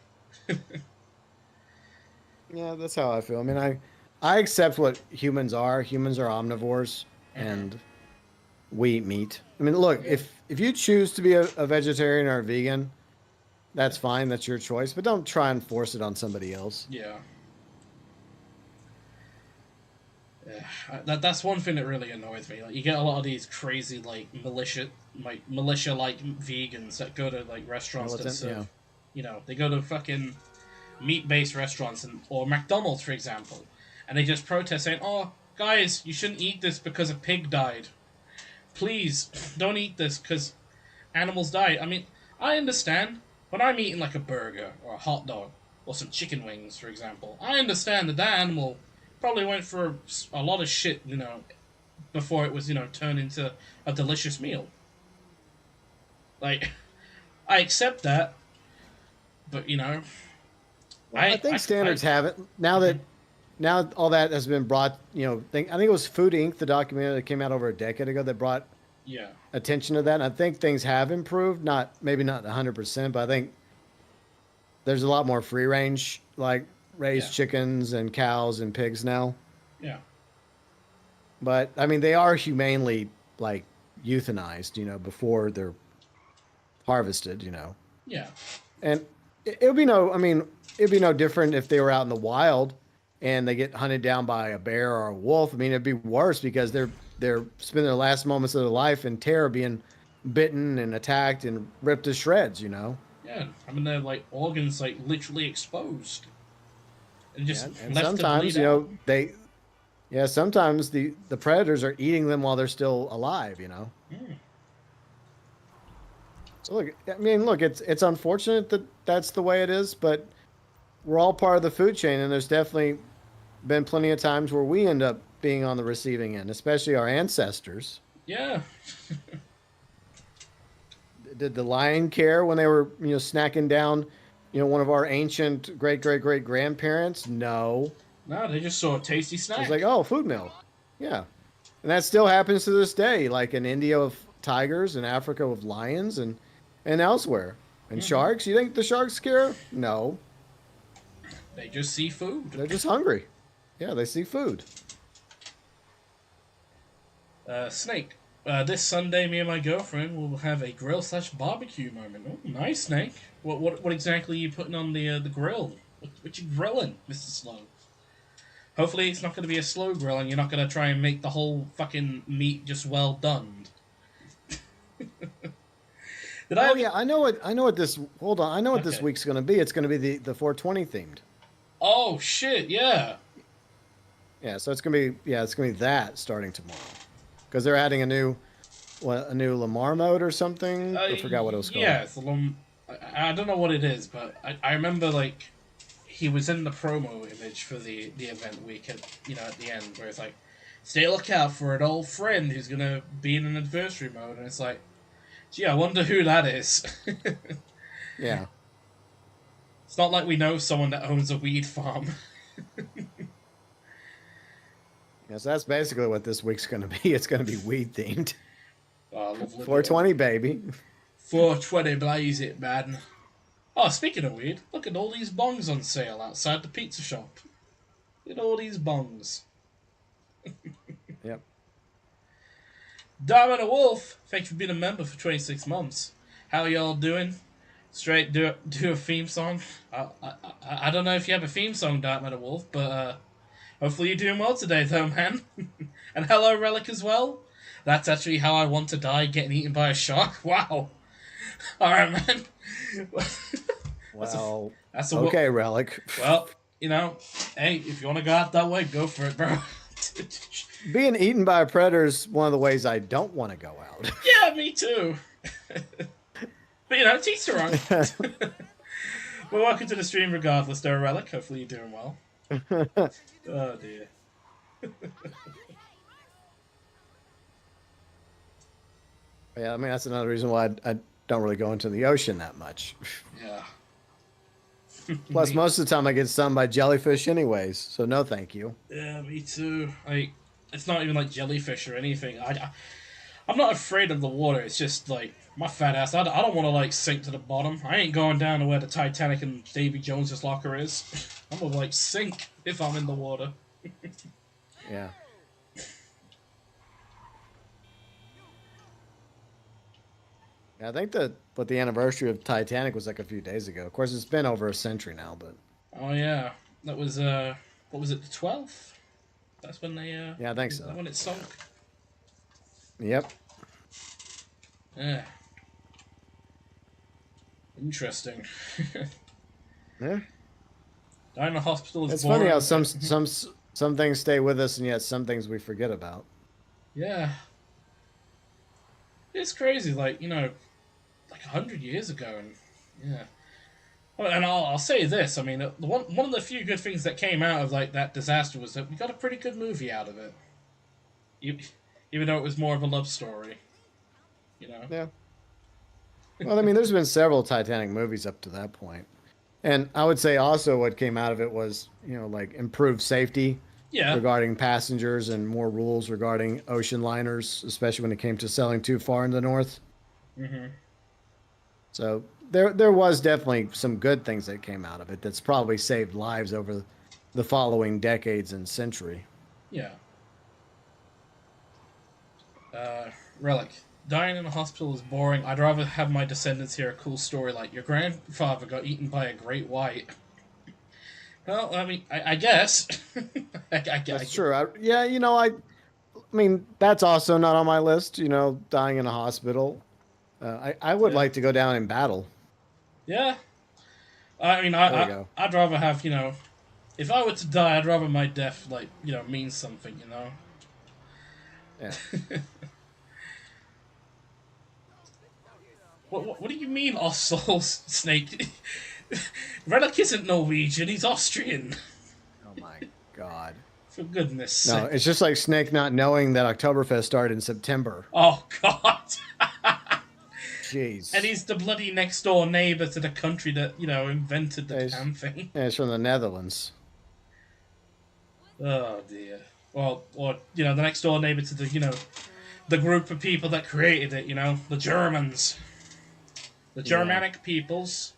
B: Yeah. That's how I feel. I mean, I accept what humans are. Humans are omnivores,
A: Mm-hmm.
B: and we eat meat. I mean, look,
A: Yeah.
B: if you choose to be a vegetarian or a vegan, that's fine. That's your choice. But don't try and force it on somebody else.
A: Yeah. Yeah. That's one thing that really annoys me. Like, you get a lot of these crazy militia vegans that go to restaurants that
B: Militant. Yeah.
A: serve. They go to fucking meat-based restaurants or McDonald's, for example, and they just protest saying, "Oh, guys, you shouldn't eat this because a pig died. Please don't eat this because animals died." I mean, I understand when I'm eating a burger or a hot dog or some chicken wings, for example. I understand that animal probably went for a lot of shit, before it was turned into a delicious meal. Like, I accept that, but
B: Well, I think
A: I
B: standards have it now that now all that has been brought. I think it was Food Inc. the documentary that came out over a decade ago that brought
A: yeah,
B: attention to that. And I think things have improved. Not maybe not 100%, but I think there's a lot more free range like
A: yeah,
B: raised chickens and cows and pigs now.
A: yeah,
B: But I mean, they are humanely like euthanized. Before they're harvested.
A: yeah,
B: And it would be no, I mean, it'd be no different if they were out in the wild and they get hunted down by a bear or a wolf. I mean, it'd be worse because they're spending their last moments of their life in terror, being bitten and attacked and ripped to shreds.
A: yeah. I mean, their organs literally exposed and just
B: And
A: left to
B: sometimes,
A: bleed out.
B: sometimes the predators are eating them while they're still alive.
A: Mm,
B: So look, it's unfortunate that that's the way it is, but we're all part of the food chain, and there's definitely been plenty of times where we end up being on the receiving end, especially our ancestors.
A: yeah,
B: Did the lion care when they were, snacking down, one of our ancient great grandparents? No.
A: no, they just saw a tasty
B: It was like,
A: snack.
B: oh, food mill. Yeah. And that still happens to this day, like in India with tigers, in Africa with lions, and and elsewhere. And sharks? You think the sharks care? No,
A: They just see food.
B: they're just hungry. Yeah, they see food.
A: Snake. This Sunday, me and my girlfriend will have a grill slash barbecue moment. Oh, nice, Snake. What exactly are you putting on the grill? What you grilling, Mister Slow? Hopefully, it's not going to be a slow grill, and you're not going to try and make the whole fucking meat just well done. Did I
B: Oh
A: ever?
B: yeah, I know what this. Hold on, I know what this
A: Okay.
B: week's going to be. It's going to be the 420 themed.
A: Oh shit! Yeah.
B: Yeah, so it's going to be it's going to be that starting tomorrow because they're adding a new Lamar mode or something. I forgot what it was called.
A: Yeah. It's a long. I don't know what it is, but I remember like he was in the promo image for the event week at at the end where it's like, stay lookout for an old friend who's gonna be in an adversary mode, and it's like, gee, I wonder who that is.
B: Yeah.
A: It's not like we know someone that owns a weed farm.
B: Yeah, so that's basically what this week's going to be. It's going to be weed themed.
A: Lovely bit.
B: 420, baby.
A: 420 blaze it, man. Oh, speaking of weed, look at all these bongs on sale outside the pizza shop. Look at all these bongs.
B: Yep.
A: Diamond a Wolf, thank you for being a member for 26 months. How are y'all doing? Straight do a theme song. I don't know if you have a theme song, Diamond a Wolf, but hopefully you're doing well today, though, man. And hello, Relic, as well. That's actually how I want to die, getting eaten by a shark. Wow. All right, man.
B: Well,
A: that's a
B: okay, Relic.
A: Well, hey, if you want to go out that way, go for it, bro.
B: Being eaten by a predator is one of the ways I don't want to go out.
A: Yeah, me too. But teach their own. Well, welcome to the stream regardless, though, Relic. Hopefully you're doing well. Oh, dear.
B: Yeah, I mean, that's another reason why I don't really go into the ocean that much.
A: Yeah.
B: Plus, most of the time I get stung by jellyfish anyways, so no thank you.
A: Yeah, me too. Like, it's not even like jellyfish or anything. I'm not afraid of the water. It's just like my fat ass. I don't want to like sink to the bottom. I ain't going down to where the Titanic and Davy Jones's locker is. I'm gonna like sink if I'm in the water.
B: Yeah. Yeah, I think the anniversary of Titanic was like a few days ago. Of course, it's been over a century now, but
A: Oh yeah, that was what was it? The 12th. That's when they
B: yeah, I think so.
A: that when it sunk.
B: Yep.
A: Yeah. Interesting.
B: Yeah.
A: Dying in the hospital is
B: It's
A: boring.
B: funny how some things stay with us, and yet some things we forget about.
A: Yeah. It's crazy, like 100 years ago, and yeah. Well, and I'll say this. I mean, one of the few good things that came out of like that disaster was that we got a pretty good movie out of it. Even though it was more of a love story,
B: Yeah. Well, I mean, there's been several Titanic movies up to that point. And I would say also what came out of it was, like improved safety
A: Yeah.
B: regarding passengers and more rules regarding ocean liners, especially when it came to sailing too far in the north.
A: Mhm.
B: So there was definitely some good things that came out of it that's probably saved lives over the following decades and century.
A: Yeah. Relic. Dying in a hospital is boring. I'd rather have my descendants hear a cool story like your grandfather got eaten by a great white. Well, I mean, I guess.
B: That's true. I mean, that's also not on my list, dying in a hospital. I would
A: Yeah.
B: like to go down in battle.
A: Yeah. I mean,
B: There we
A: I
B: go.
A: I'd rather have if I were to die, I'd rather my death mean something.
B: Yeah.
A: What do you mean, Oslo Snake? Relic isn't Norwegian. He's Austrian.
B: Oh my God.
A: For goodness
B: No,
A: sake.
B: it's just like Snake not knowing that Oktoberfest started in September.
A: Oh God.
B: Jeez.
A: And he's the bloody next door neighbor to the country that invented the damn thing.
B: Yeah, it's from the Netherlands.
A: Oh dear. Well, or the next door neighbor to the group of people that created it. The Germans. The
B: Yeah.
A: Germanic peoples.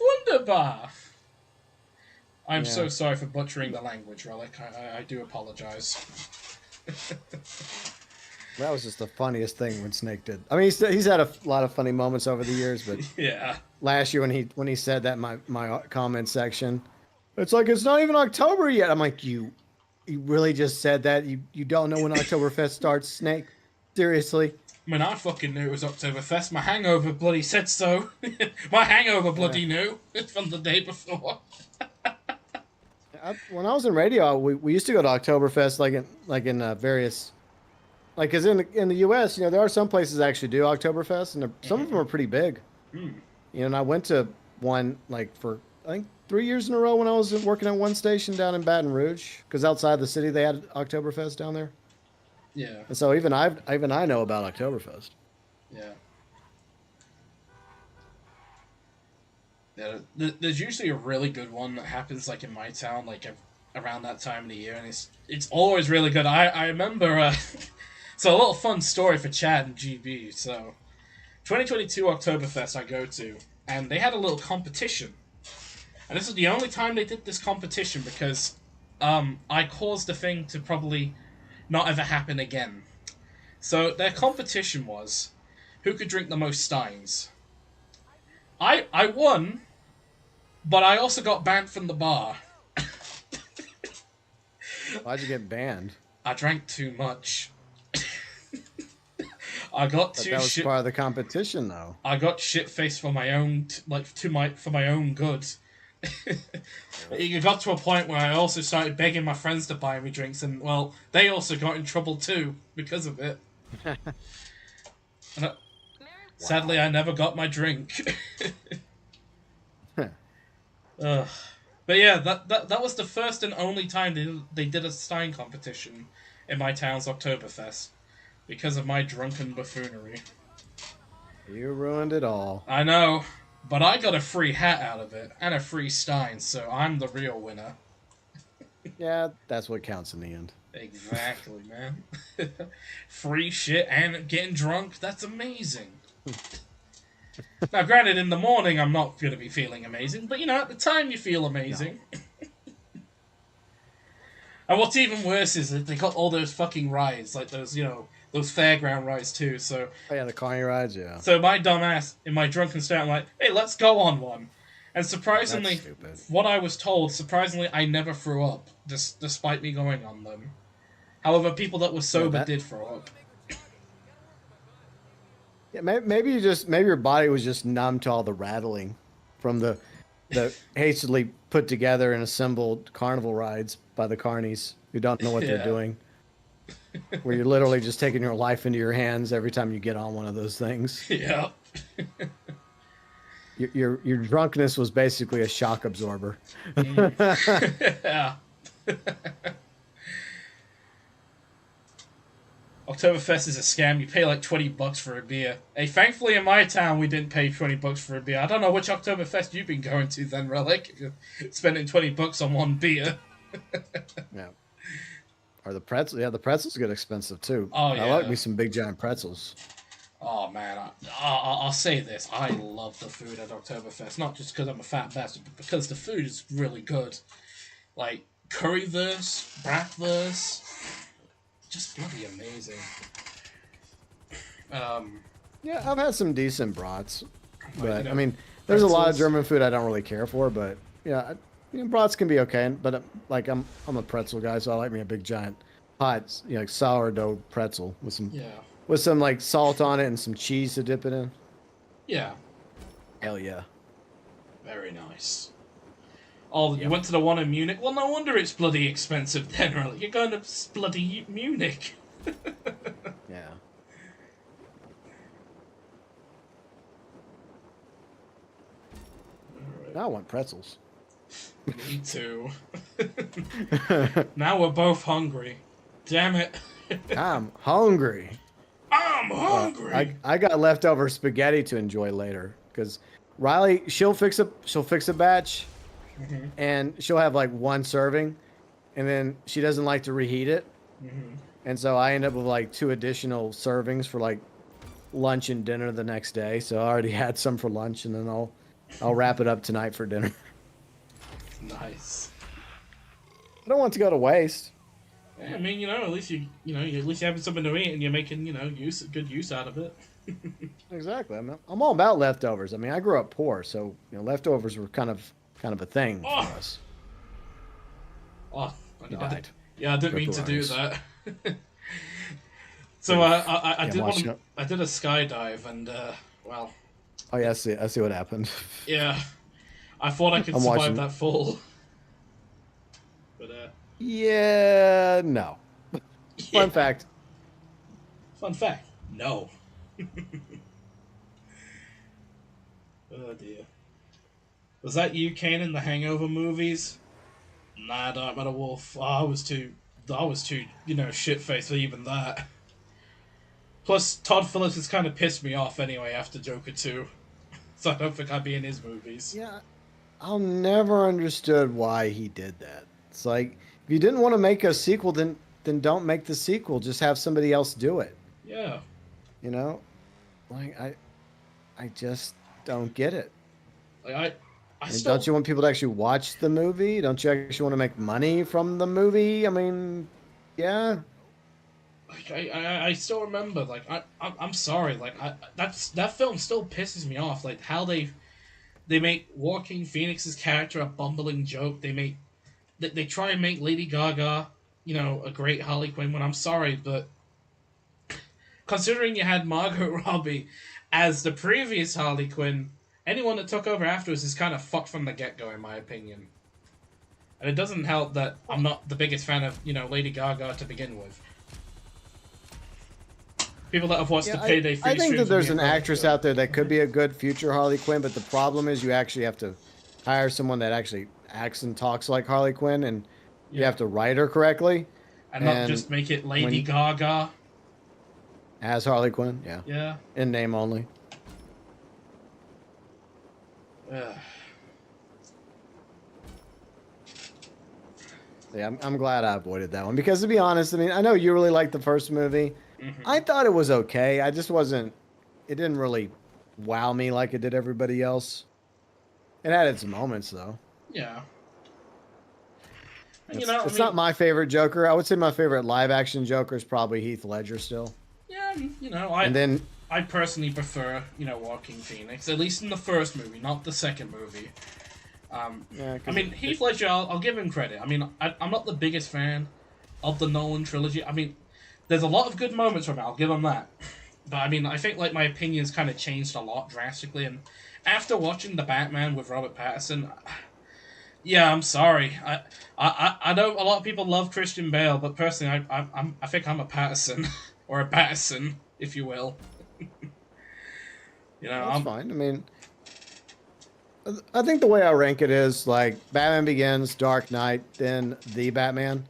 A: Wunderbar. I'm
B: Yeah.
A: so sorry for butchering the language, Relic. I do apologize.
B: That was just the funniest thing when Snake did. I mean, he's had a lot of funny moments over the years, but
A: Yeah.
B: last year when he said that in my comment section, it's like it's not even October yet. I'm like, you really just said that? You don't know when Oktoberfest starts, Snake? Seriously?
A: I mean, I fucking knew it was Oktoberfest. My hangover bloody said so. My hangover
B: Yeah.
A: bloody knew from the day before.
B: When I was in radio, we used to go to Oktoberfest like in various like because in the U.S. There are some places that actually do Oktoberfest, and some of them are pretty big. And I went to one like for I think 3 years in a row when I was working at one station down in Baton Rouge because outside the city they had Oktoberfest down there.
A: Yeah,
B: And so even I know about Oktoberfest.
A: yeah. Yeah, there's usually a really good one that happens like in my town, like around that time of the year, and it's always really good. I remember, so a little fun story for Chad and GB. So 2022 Oktoberfest I go to, and they had a little competition, and this is the only time they did this competition because I caused the thing to probably not ever happen again. So their competition was who could drink the most steins. I won, but I also got banned from the bar.
B: Why'd you get banned?
A: I drank too much. I got
B: But
A: too
B: that was
A: shit.
B: part of the competition, though.
A: I got shit faced for my own, for my own good. It got to a point where I also started begging my friends to buy me drinks, and well, they also got in trouble too because of it. And sadly, I never got my drink. Ugh. But yeah, that was the first and only time they did a Stein competition in my town's Oktoberfest because of my drunken buffoonery.
B: You ruined it all.
A: I know, but I got a free hat out of it and a free Stein, so I'm the real winner.
B: Yeah, that's what counts in the end.
A: Exactly, man. Free shit and getting drunk, that's amazing. Now, granted, in the morning I'm not going to be feeling amazing, but at the time you feel amazing.
B: No.
A: And what's even worse is that they got all those fucking rides, like those fairground rides too. So,
B: Oh yeah, the carny rides, yeah.
A: so my dumbass in my drunken state, I'm like, hey, let's go on one. And surprisingly,
B: That's stupid.
A: what I was told, surprisingly, I never threw up, despite me going on them. However, people that were sober did throw up.
B: Yeah, maybe your body was just numb to all the rattling from the hastily put together and assembled carnival rides by the carnies who don't know what they're
A: Yeah.
B: doing. Where you're literally just taking your life into your hands every time you get on one of those things.
A: Yeah.
B: Your drunkenness was basically a shock absorber.
A: Yeah. Oktoberfest is a scam. You pay like $20 for a beer. Hey, thankfully in my town we didn't pay $20 for a beer. I don't know which Oktoberfest you've been going to then, Relic. If you're spending $20 on one beer.
B: Yeah. Or the pretzel. Yeah, the pretzels get expensive too.
A: Oh,
B: I
A: yeah.
B: like me some big giant pretzels.
A: Oh man, I'll say this: I love the food at Oktoberfest. Not just because I'm a fat bastard, but because the food is really good. Like currywurst, bratwurst, just bloody amazing.
B: Yeah, I've had some decent brats, but
A: you know,
B: I mean, there's a lot of
A: pretzels.
B: German food I don't really care for. But yeah, brats can be okay. But like I'm a pretzel guy, so I like me a big giant hot, like sourdough pretzel
A: Yeah,
B: with some like salt on it and some cheese to dip it in.
A: yeah,
B: Hell yeah.
A: very nice. Oh, you went to the one in Munich? Well, no wonder it's bloody expensive then, really. You're going to bloody Munich.
B: Yeah. Now I want pretzels.
A: Me too. Now we're both hungry. Damn it.
B: I'm hungry.
A: I'm hungry.
B: I got leftover spaghetti to enjoy later because Riley she'll fix a batch, and she'll have like one serving, and then she doesn't like to reheat it, and so I end up with like two additional servings for like lunch and dinner the next day, so I already had some for lunch, and then I'll wrap it up tonight for dinner.
A: Nice.
B: I don't want to go to waste.
A: Yeah, I mean, at least at least you're having something to eat and you're making, good use out of it.
B: Exactly. I'm all about leftovers. I mean, I grew up poor, so leftovers were kind of a thing for
A: Oh,
B: us.
A: oh,
B: He
A: I did,
B: died.
A: yeah, I didn't mean to do
B: Ripperonis.
A: that. So I
B: Yeah, I'm
A: did
B: watching
A: one.
B: it.
A: I did a skydive, and well,
B: Oh yeah, I see what happened.
A: yeah, I thought I could
B: I'm
A: survive
B: watching.
A: that fall, but
B: Yeah, no. Fun
A: yeah.
B: fact.
A: Fun fact: no. Oh dear. Was that you, Kane, in the Hangover movies? Nah, Dark Matter Wolf. Oh, I was too, shit faced for even that. Plus, Todd Phillips has kind of pissed me off anyway after Joker 2, so I don't think I'd be in his movies.
B: Yeah, I'll never understood why he did that. It's like if you didn't want to make a sequel, then don't make the sequel. Just have somebody else do it.
A: Yeah,
B: You know, like I just don't get it.
A: like I
B: I mean, don't
A: still,
B: you want people to actually watch the movie? Don't you actually want to make money from the movie? I mean, yeah.
A: like, I still remember. Like, I'm sorry. Like, that film still pisses me off. Like how they make Joaquin Phoenix's character a bumbling joke. They try and make Lady Gaga, a great Harley Quinn. When I'm sorry, but considering you had Margot Robbie as the previous Harley Quinn, anyone that took over afterwards is kind of fucked from the get go, in my opinion. And it doesn't help that I'm not the biggest fan of Lady Gaga to begin with. People that have watched
B: Yeah,
A: the Payday
B: I
A: free
B: think that
A: streams with me
B: there's
A: have
B: an
A: probably
B: actress
A: go,
B: out there that could be a good future Harley Quinn, but the problem is you actually have to hire someone that actually acts and talks like Harley Quinn, and you
A: yeah,
B: have to write her correctly.
A: and not
B: And
A: just make it Lady
B: when
A: Gaga.
B: as Harley Quinn, yeah,
A: Yeah.
B: in name only.
A: Ugh.
B: Yeah, I'm glad I avoided that one because to be honest, I mean, I know you really liked the first movie. I
A: Hmm.
B: thought it was okay. I just wasn't. It didn't really wow me like it did everybody else. It had its moments though.
A: Yeah. And
B: It's
A: I
B: it's not
A: mean,
B: my favorite Joker. I would say my favorite live action Joker is probably Heath Ledger still.
A: yeah,
B: And then
A: I personally prefer Joaquin Phoenix, at least in the first movie, not the second movie.
B: yeah,
A: I
B: because
A: mean, Heath Ledger, I'll give him credit. I mean, I'm not the biggest fan of the Nolan trilogy. I mean, there's a lot of good moments from it. I'll give him that. But I mean, I think like my opinions kind of changed a lot drastically. And after watching the Batman with Robert Pattinson, yeah, I'm sorry. I know a lot of people love Christian Bale, but personally, I think I'm a Pattinson or a Pattison, if you will.
B: that's
A: I'm
B: fine. I mean, I think the way I rank it is like Batman Begins, Dark Knight, then the Batman,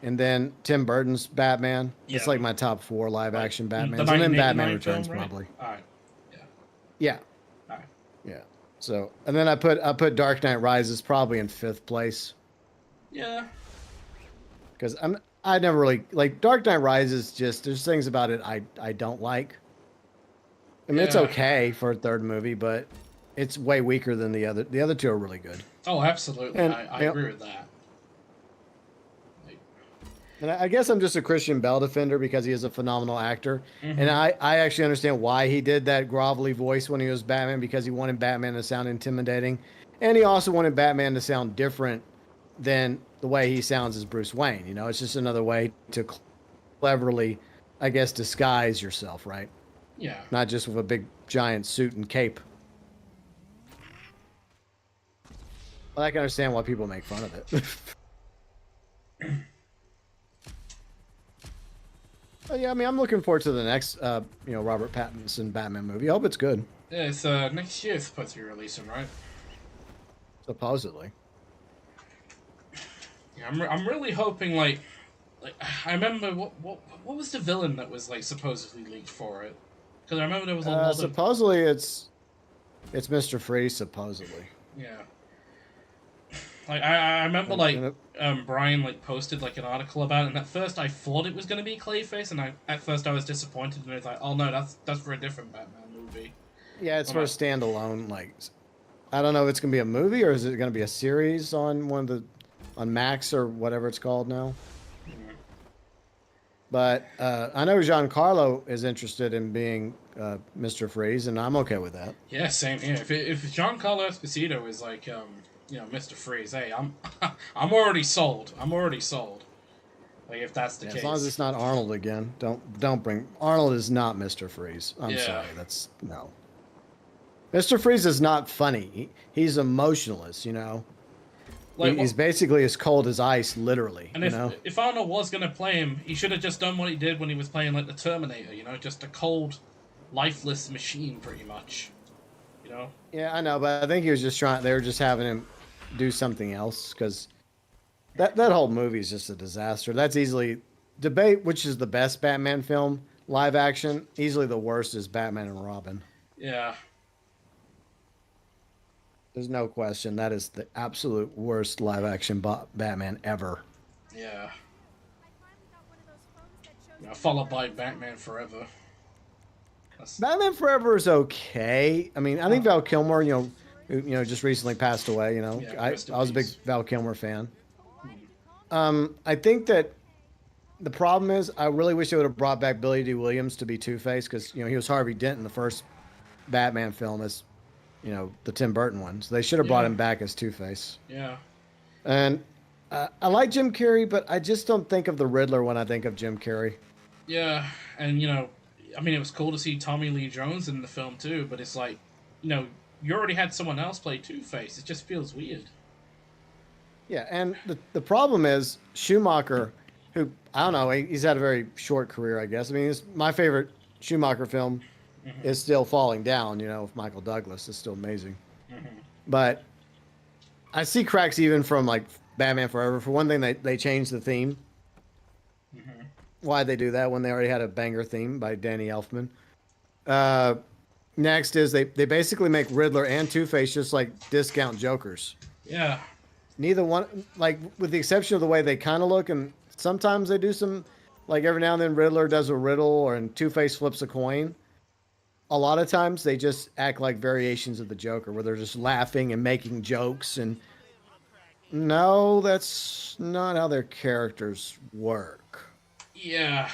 B: and then Tim Burton's Batman. That's
A: yeah,
B: like my top four live
A: like
B: action
A: the
B: Batmans, and then Batman
A: 1989 film,
B: Returns
A: right?
B: probably.
A: All right, yeah,
B: Yeah,
A: all right,
B: yeah. So and then I put Dark Knight Rises probably in fifth place
A: yeah,
B: because I never really like Dark Knight Rises. Just there's things about it I don't like. I mean, it's
A: yeah.
B: okay for a third movie, but it's way weaker than the other. The other two are really good.
A: Oh, absolutely.
B: And
A: I agree with that. Like,
B: and I guess I'm just a Christian Bale defender because he is a phenomenal actor. And
A: hmm.
B: I actually understand why he did that grovelly voice when he was Batman because he wanted Batman to sound intimidating. And he also wanted Batman to sound different than the way he sounds as Bruce Wayne. It's just another way to cleverly, I guess, disguise yourself, right?
A: Yeah.
B: Not just with a big giant suit and cape. Well, I can understand why people make fun of it. But yeah, I mean, I'm looking forward to the next, Robert Pattinson Batman movie. I hope it's good.
A: Yeah, it's next year it's supposed to be releasing, right?
B: Supposedly.
A: Yeah, I'm really hoping like I remember what was the villain that was like supposedly leaked for it? Because I remember there was a lot of
B: Supposedly it's Mr. Freeze. Supposedly.
A: yeah. Like I remember like
B: And
A: Brian like posted like an article about it, and at first I thought it was gonna be Clayface, and at first I was disappointed, and I was like, oh no, that's for a different Batman movie.
B: yeah, it's
A: But
B: for a standalone. Like, I don't know if it's gonna be a movie or is it gonna be a series on one of the on Max or whatever it's called now. But I know Giancarlo is interested in being Mr. Freeze, and I'm okay with that.
A: yeah, same here. If Giancarlo Esposito is like Mr. Freeze, hey, I'm already sold. I'm already sold. Like if that's the
B: Yeah, as long as
A: case.
B: it's not Arnold again. Don't bring Arnold is not Mr. Freeze. I'm
A: Yeah.
B: sorry, that's no. Mr. Freeze is not funny. He's emotionless, you know.
A: Like what?
B: He's basically as cold as ice, literally,
A: And
B: you know.
A: if Arnold was gonna play him, he should have just done what he did when he was playing like the Terminator. Just a cold, lifeless machine, pretty much. You know.
B: Yeah, I know, but I think he was just trying. They were just having him do something else because that whole movie is just a disaster. That's easily debate which is the best Batman film live action. Easily the worst is Batman and Robin.
A: Yeah.
B: There's no question that is the absolute worst live action Batman ever.
A: Yeah. Followed by Batman Forever. That's,
B: Batman Forever is okay. I mean, I think Val Kilmer, just recently passed away.
A: yeah.
B: I
A: Rest in
B: I was a big
A: peace.
B: Val Kilmer fan. I think that the problem is I really wish they would have brought back Billy D. Williams to be Two Face because he was Harvey Dent in the first Batman film as the Tim Burton one. So they should have brought
A: Yeah.
B: him back as Two Face.
A: Yeah.
B: And I like Jim Carrey, but I just don't think of the Riddler when I think of Jim Carrey.
A: Yeah. And I mean, it was cool to see Tommy Lee Jones in the film too, but it's like, you already had someone else play Two Face. It just feels weird.
B: Yeah, and the problem is Schumacher, who I don't know, he's had a very short career, I guess. I mean, my favorite Schumacher film is still Falling Down. With Michael Douglas, it's still amazing. But I see cracks even from like Batman Forever. For one thing, they changed the theme. Why'd they do that when they already had a banger theme by Danny Elfman? Next is they basically make Riddler and Two Face just like discount Jokers.
A: Yeah.
B: Neither one, like with the exception of the way they kind of look, and sometimes they do some, like every now and then Riddler does a riddle or and Two Face flips a coin. A lot of times they just act like variations of the Joker, where they're just laughing and making jokes. And no, that's not how their characters work.
A: Yeah.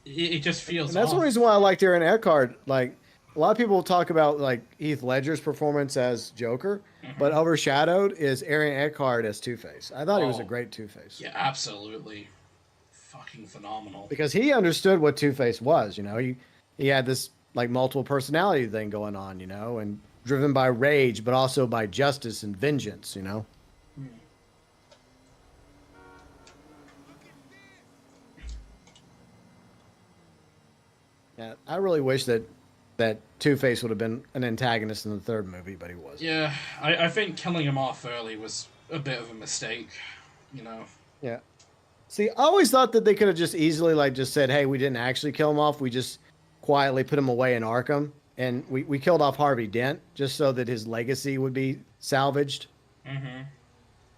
A: It just feels
B: And that's the
A: off.
B: reason why I liked Aaron Eckhart. Like a lot of people talk about like Heath Ledger's performance as Joker, but overshadowed is Aaron Eckhart as Two Face. I thought he was a
A: Oh,
B: great Two Face.
A: yeah, absolutely. Fucking phenomenal.
B: Because he understood what Two Face was. He had this like multiple personality thing going on. And driven by rage, but also by justice and vengeance. Yeah, I really wish that Two Face would have been an antagonist in the third movie, but he wasn't.
A: Yeah, I think killing him off early was a bit of a mistake. You know.
B: Yeah. See, I always thought that they could have just easily like just said, "Hey, we didn't actually kill him off. We just quietly put him away in Arkham, and we killed off Harvey Dent just so that his legacy would be salvaged."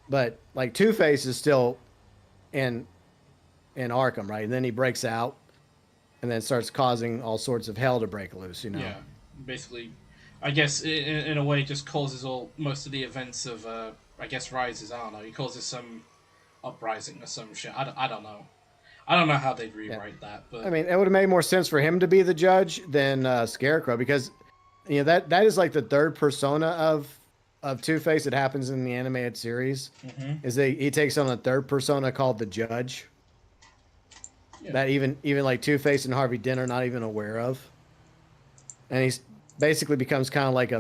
B: But like Two Face is still in Arkham, right? And then he breaks out, and then starts causing all sorts of hell to break loose.
A: Yeah, basically, I guess in a way, just causes most of the events of I guess rises. I don't know. He causes some uprising or some shit. I don't know. I don't know how they'd rewrite that, but
B: I mean, it would have made more sense for him to be the judge than Scarecrow because that is like the third persona of Two Face that happens in the animated series. Is he takes on a third persona called the Judge that even like Two Face and Harvey Dent are not even aware of, and he's basically becomes kind of like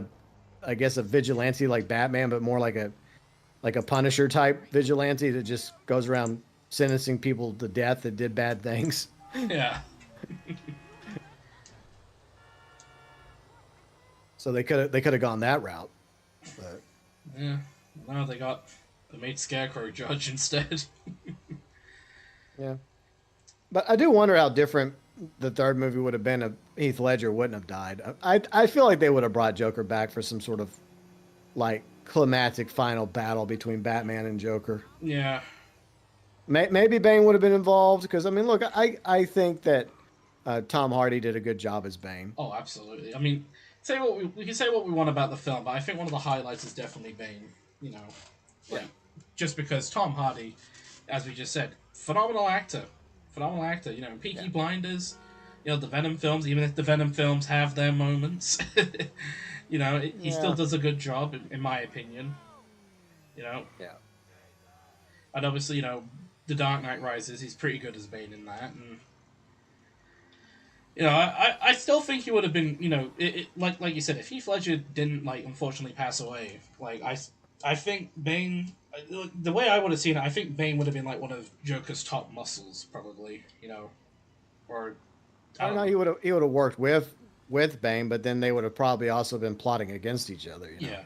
B: I guess a vigilante like Batman, but more like a Punisher type vigilante that just goes around sentencing people to death that did bad things.
A: yeah,
B: So they could have gone that route. But
A: yeah. No, they made Scarecrow judge instead.
B: yeah. But I do wonder how different the third movie would have been if Heath Ledger wouldn't have died. I feel like they would have brought Joker back for some sort of like climactic final battle between Batman and Joker.
A: Yeah.
B: Maybe Bane would have been involved because I mean, look, I think that Tom Hardy did a good job as Bane.
A: Oh, absolutely. I mean, say what we can say what we want about the film, but I think one of the highlights is definitely Bane. You know,
B: Yeah,
A: like just because Tom Hardy, as we just said, phenomenal actor, phenomenal actor. You know, Peaky
B: yeah,
A: Blinders, you know, the Venom films. Even if the Venom films have their moments, you know, he still
B: yeah,
A: does a good job, in my opinion. You know,
B: yeah.
A: and obviously, you know, The Dark Knight Rises, he's pretty good as Bane in that, and you know, I still think he would have been, you know, like you said, if Heath Ledger didn't like unfortunately pass away, like I think Bane, the way I would have seen it, I think Bane would have been like one of Joker's top muscles, probably, you know, or I
B: I
A: don't
B: know
A: know,
B: he would have worked with Bane, but then they would have probably also been plotting against each other, you know.
A: yeah,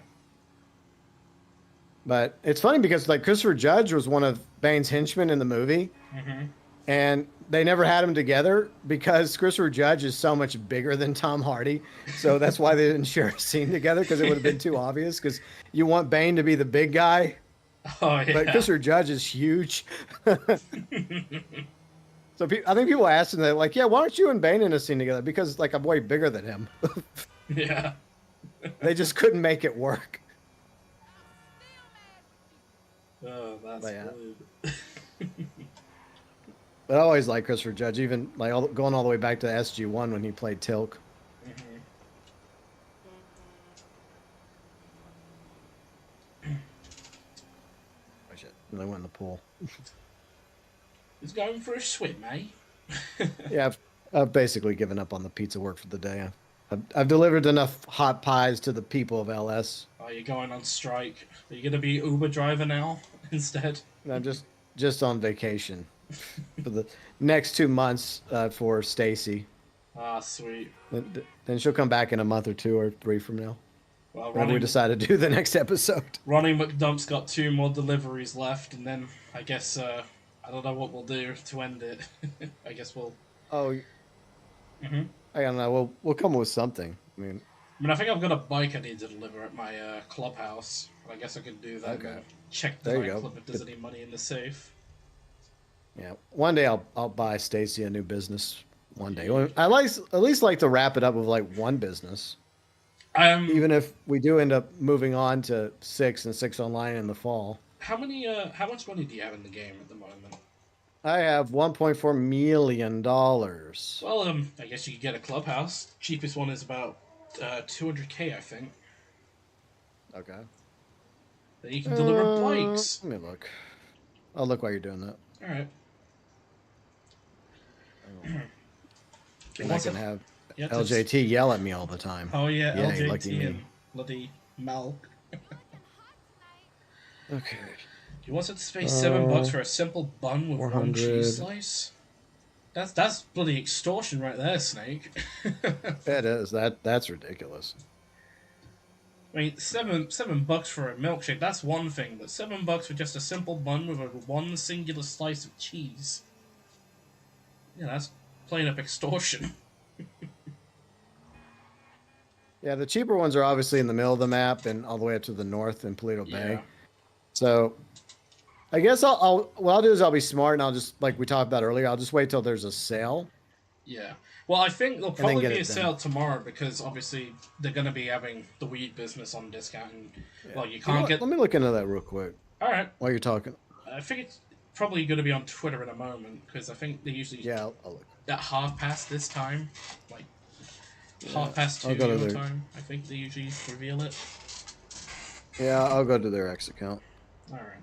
B: But it's funny because like Christopher Judge was one of Bane's henchmen in the movie,
A: mm-hmm.
B: and they never had them together because Christopher Judge is so much bigger than Tom Hardy. So that's why they didn't share a scene together because it would have been too obvious. Because you want Bane to be the big guy,
A: Oh
B: but
A: yeah,
B: Christopher Judge is huge. So I think people asked him, they're like, "Yeah, why aren't you and Bane in a scene together?" Because like I'm way bigger than him.
A: yeah,
B: They just couldn't make it work.
A: oh that's
B: But yeah,
A: brilliant.
B: but I always like Christopher Judge, even like going all the way back to SG1 when he played Tilk.
A: Mm-hmm.
B: Oh, shit. And they went in the pool.
A: He's going for a swim, eh?
B: Yeah, I've basically given up on the pizza work for the day. I've delivered enough hot pies to the people of LS.
A: Are you going on strike? Are you gonna be Uber driver now instead?
B: And I'm just on vacation for the next 2 months for Stacy.
A: Ah, sweet.
B: Then she'll come back in a month or two or three from now.
A: Well,
B: Whenever we decide to do the next episode.
A: Ronnie McDump's got two more deliveries left, and then I guess I don't know what we'll do to end it. I guess we'll.
B: Oh,
A: Mhm.
B: I don't know. We'll come up with something. I mean,
A: I mean, I think I've got a bike I need to deliver at my clubhouse. I guess I could do that.
B: okay.
A: And check the
B: There you go.
A: nightclub if there's any money in the safe.
B: Yeah. One day I'll buy Stacy a new business. One day. Well, I like at least like to wrap it up with like one business.
A: Um,
B: Even if we do end up moving on to six and six online in the fall.
A: how much money do you have in the game at the moment?
B: I have $1.4 million.
A: Well, I guess you could get a clubhouse. Cheapest one is about 200K, I think.
B: Okay.
A: Then you can deliver bikes.
B: Let me look. I'll look while you're doing that.
A: All right.
B: And I can have
A: Yeah,
B: LJT yell at me all the time.
A: oh yeah,
B: Yay,
A: LJT
B: lucky me.
A: and bloody Mel.
B: Okay.
A: You wanted to pay $7 for a simple bun with one
B: 400.
A: cheese slice? That's bloody extortion right there, Snake.
B: It is. That's ridiculous.
A: I mean, $7 for a milkshake, that's one thing, but $7 for just a simple bun with a one singular slice of cheese. Yeah, that's plain up extortion.
B: Yeah, the cheaper ones are obviously in the middle of the map and all the way up to the north in Paleto Bay.
A: Yeah.
B: So I guess what I'll do is I'll be smart and I'll just like we talked about earlier. I'll just wait till there's a sale.
A: Yeah. Well, I think there'll
B: And then
A: probably
B: get
A: be a
B: it done.
A: sale tomorrow because obviously they're going to be having the weed business on discount. And, well, you
B: You know
A: can't
B: what?
A: get.
B: Let me look into that real quick
A: All right.
B: while you're talking.
A: I think it's probably going to be on Twitter in a moment because I think they usually
B: Yeah, I'll look.
A: at half past this time, like half past
B: I'll
A: 2
B: go to
A: your
B: their-
A: time. I think they usually reveal it.
B: Yeah, I'll go to their X account.
A: All right.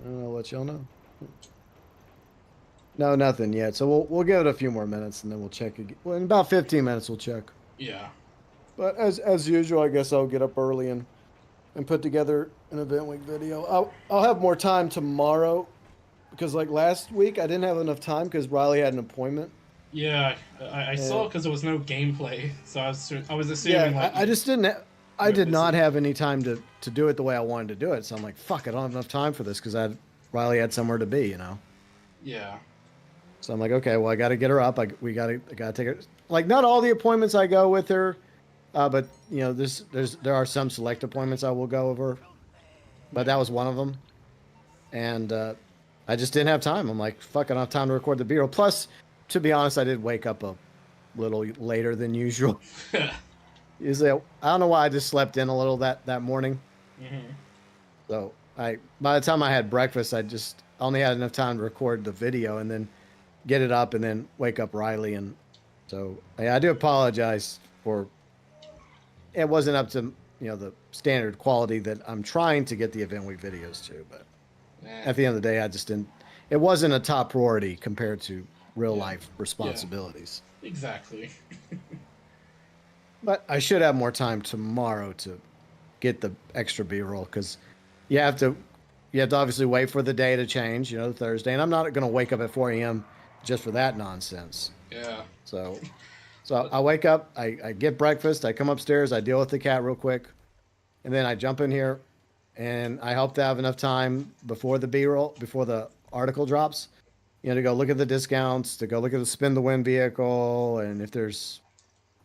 B: And I'll let y'all know. No, nothing yet. So we'll give it a few more minutes and then we'll check again. Well, in about 15 minutes we'll check.
A: Yeah.
B: But as usual, I guess I'll get up early and put together an event week video. I'll have more time tomorrow because like last week I didn't have enough time because Riley had an appointment.
A: Yeah, I saw because there was no gameplay, so I was assuming
B: Yeah,
A: like
B: I just didn't. I
A: You're
B: did not
A: busy.
B: have any time to do it the way I wanted to do it. So I'm like, fuck, I don't have enough time for this because Riley had somewhere to be, you know.
A: yeah.
B: So I'm like, okay, well, I got to get her up. I gotta take her. Like, not all the appointments I go with her But there are some select appointments I will go over, but that was one of them, and I just didn't have time. I'm like, fuck, I don't have time to record the B-roll. Plus, to be honest, I did wake up a little later than usual. Usually, I don't know why I just slept in a little that morning.
A: Hmm.
B: So by the time I had breakfast, I only had enough time to record the video and then get it up and then wake up Riley. And so I do apologize for it wasn't up to the standard quality that I'm trying to get the event week videos to. But
A: Yeah.
B: at the end of the day, I just didn't. It wasn't a top priority compared to real
A: Yeah.
B: life
A: Yeah.
B: responsibilities.
A: Exactly.
B: But I should have more time tomorrow to get the extra B-roll because you have to you have to obviously wait for the day to change, Thursday, and I'm not going to wake up at 4 a.m. just for that nonsense.
A: Yeah.
B: So so
A: But
B: I wake up, I get breakfast, I come upstairs, I deal with the cat real quick, and then I jump in here, and I hope to have enough time before the B-roll, before the article drops, to go look at the discounts, to go look at the spin the win vehicle, and if there's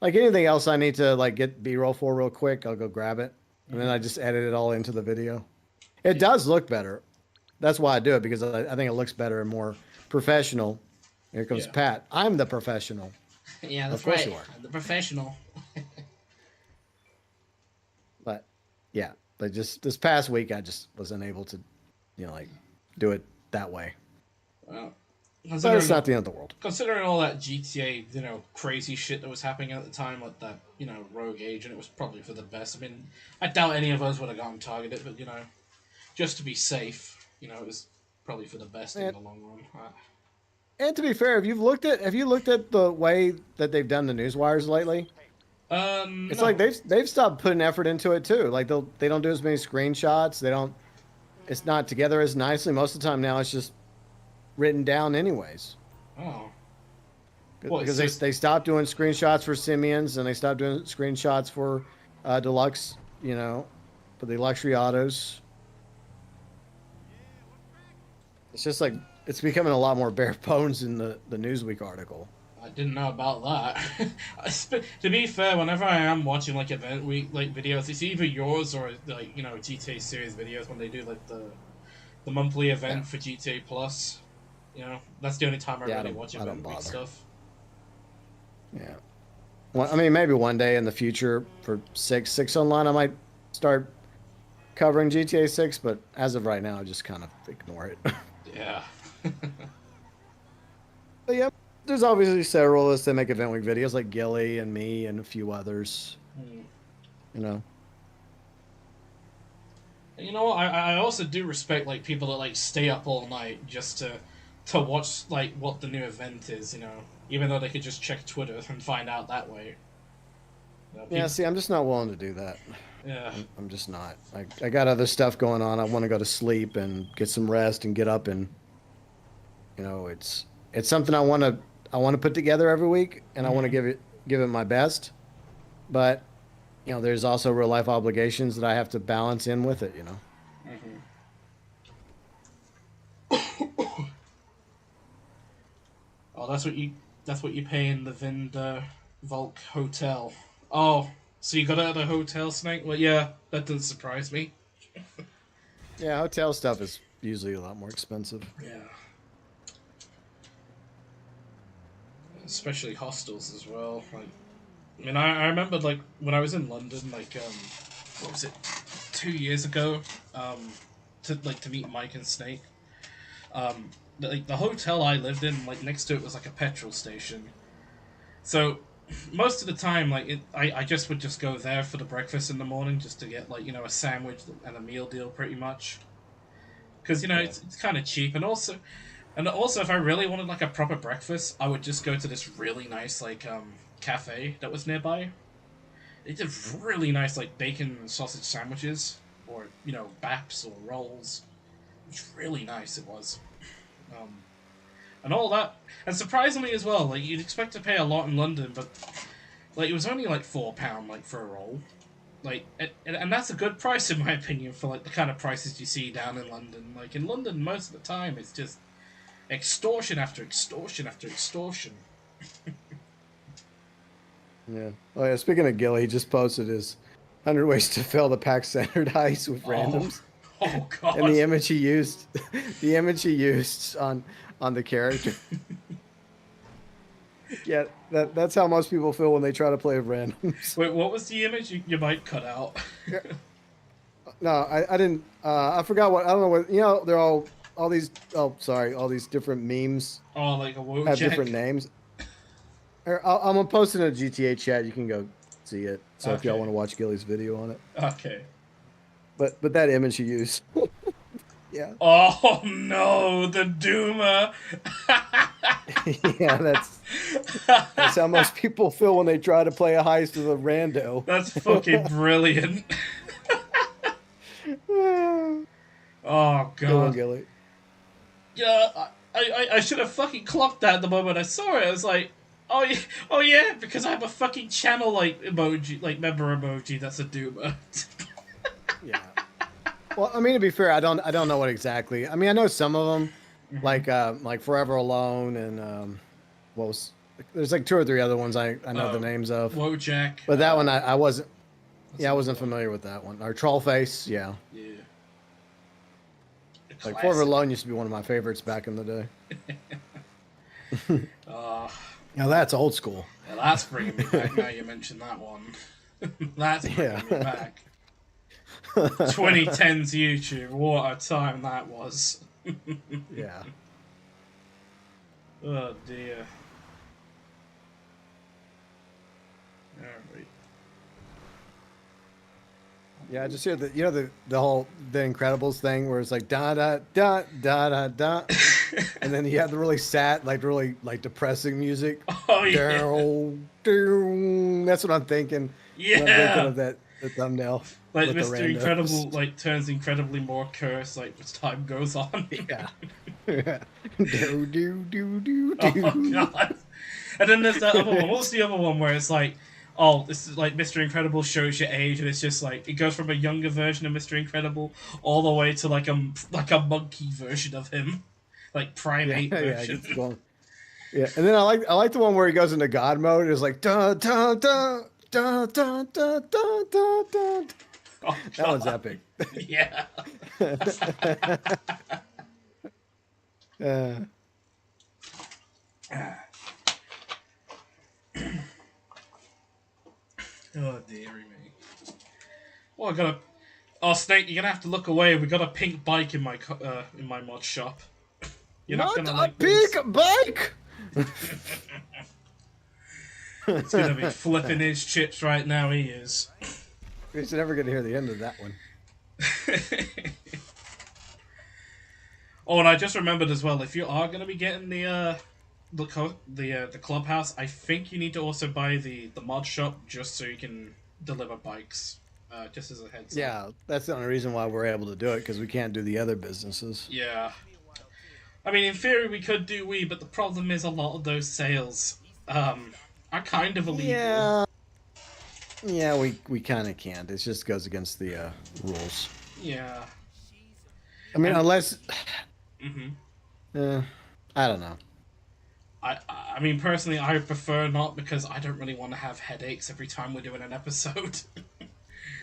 B: like anything else I need to like get B-roll for real quick, I'll go grab it, and then I
A: mhm.
B: just edit it all into the video. It
A: Yeah.
B: does look better. That's why I do it because I think it looks better and more professional. Here comes
A: Yeah.
B: Pat. I'm the professional.
A: Yeah,
B: Of
A: that's
B: course
A: right.
B: you are.
A: The professional.
B: But yeah, but just this past week, I just was unable to, like do it that way.
A: Well,
B: But it's
A: considering
B: not the end of the world.
A: considering all that GTA, crazy shit that was happening at the time, like that, rogue agent, it was probably for the best. I mean, I doubt any of us would have gotten targeted, but just to be safe, it was probably for the best in
B: And
A: the long run.
B: and to be fair, have you looked at the way that they've done the news wires lately? It's like
A: No.
B: they've stopped putting effort into it too. Like they don't do as many screenshots. They don't. It's not together as nicely. Most of the time now, it's just written down anyways.
A: Oh. What?
B: Because
A: It's just.
B: they stopped doing screenshots for Simeons and they stopped doing screenshots for deluxe, for the luxury autos. It's just like it's becoming a lot more bare bones in the Newsweek article.
A: I didn't know about that. To be fair, whenever I am watching like event week like videos, it's either yours or like GTA series videos when they do like the monthly
B: Yeah,
A: event for GTA Plus. That's the only time I
B: yeah,
A: really watch
B: I don't
A: event week
B: bother.
A: stuff.
B: Yeah, well, I mean, maybe one day in the future for six online, I might start covering GTA 6, but as of right now, I just kind of ignore it.
A: Yeah.
B: But yeah, there's obviously several of us that make event week videos, like Gilly and me and a few others.
A: Hmm.
B: You know,
A: And I also do respect like people that like stay up all night just to watch like what the new event is. Even though they could just check Twitter and find out that way.
B: yeah.
A: People.
B: See, I'm just not willing to do that.
A: Yeah.
B: I'm just not. I got other stuff going on. I want to go to sleep and get some rest and get up and it's something I want to put together every week and I want to
A: Hmm.
B: give it my best. But there's also real life obligations that I have to balance in with it.
A: Hmm. Oh, that's what you pay in the Vind Volk Hotel. Oh, so you got it at a hotel, Snake? Well, yeah, that doesn't surprise me.
B: Yeah, hotel stuff is usually a lot more expensive.
A: Yeah, especially hostels as well. Like, I mean, I remember like when I was in London, like what was it, 2 years ago, to meet Mike and Snake. The hotel I lived in, like next to it was like a petrol station. So most of the time, like I just would just go there for the breakfast in the morning, just to get like a sandwich and a meal deal, pretty much. Because
B: Yeah.
A: it's kind of cheap, and also if I really wanted like a proper breakfast, I would just go to this really nice like cafe that was nearby. They did really nice like bacon and sausage sandwiches, or baps or rolls. It was really nice. It was. Um, and all that, and surprisingly as well, like you'd expect to pay a lot in London, but like it was only like £4 like for a roll. Like, and that's a good price in my opinion for like the kind of prices you see down in London. Like in London, most of the time it's just extortion after extortion after extortion.
B: Yeah. Oh yeah. Speaking of Gilly, he just posted his 100 ways to fail the pack standard heist with
A: Oh,
B: randoms,
A: oh
B: and
A: God.
B: the image he used, the image he used on the character. Yeah, that's how most people feel when they try to play with randoms.
A: Wait, what was the image? You might cut out.
B: Yeah. No, I didn't. I forgot what. I don't know what. You know, they're all these. Oh, sorry, all these different memes
A: Oh, like a
B: have different
A: Wojak.
B: names. I'm gonna post it in a GTA chat. You can go see it. So if y'all
A: Okay.
B: want to watch Gilly's video on it,
A: Okay.
B: but that image he used, yeah,
A: Oh no, the Doomer.
B: yeah, that's how most people feel when they try to play a heist with a rando.
A: That's fucking brilliant. Oh
B: Good one,
A: God.
B: Gilly.
A: Yeah, I should have fucking clocked that the moment I saw it. I was like, oh yeah, because I have a fucking channel like emoji, like member emoji. That's a Doomer.
B: Yeah. Well, I mean, to be fair, I don't know what exactly. I mean, I know some of them,
A: Mm-hmm.
B: like Forever Alone and what was there's like two or three other ones I know the
A: Uh,
B: names of,
A: Wojak.
B: but that one I wasn't.
A: That's
B: Yeah, I
A: another
B: wasn't
A: one.
B: familiar with that one. Or Trollface, yeah.
A: Yeah, a
B: Like Forever
A: classic.
B: Alone used to be one of my favorites back in the day.
A: Uh,
B: Now that's old school.
A: yeah, that's bringing me back. Now you mention that one. That's
B: Yeah.
A: bringing me back. 2010s YouTube. What a time that was.
B: Yeah.
A: Oh dear. Alright.
B: Yeah, I just hear the whole the Incredibles thing where it's like da da da da da da, and then you have the really sad, like really like depressing music.
A: Oh yeah.
B: Down, down. That's what I'm thinking when I'm thinking
A: Yeah.
B: of that the thumbnail
A: Like
B: with the
A: Mr. Incredible
B: randos.
A: like turns incredibly more cursed like as time goes on.
B: Yeah. Do do do do
A: Oh
B: do.
A: god. And then there's that other one. What was the other one where it's like, oh, this is like Mr. Incredible shows your age, and it's just like it goes from a younger version of Mr. Incredible all the way to like a monkey version of him, like
B: Yeah,
A: primate
B: yeah, it
A: version.
B: gets going. Yeah, and then I like the one where he goes into God mode. It's like da da da da da da da da da.
A: Oh
B: That one's
A: god.
B: epic.
A: Yeah.
B: uh,
A: Oh dearie me. Well, I got a. Oh, Snake, you're gonna have to look away. We got a pink bike in my mod shop. You're not
B: not
A: gonna
B: a
A: like
B: big
A: this.
B: bike.
A: It's gonna be flipping his chips right now. He is.
B: You're never gonna hear the end of that one.
A: Oh, and I just remembered as well. If you are gonna be getting the clubhouse, I think you need to also buy the mod shop just so you can deliver bikes. Just as a heads up.
B: Yeah, that's the only reason why we're able to do it because we can't do the other businesses.
A: Yeah. I mean, in theory, we could do we, but the problem is a lot of those sales are kind of illegal.
B: Yeah, yeah, we kind of can't. It just goes against the rules.
A: Yeah.
B: I mean,
A: And
B: unless,
A: hmm
B: uh, I don't know.
A: I mean, personally, I prefer not because I don't really want to have headaches every time we're doing an episode.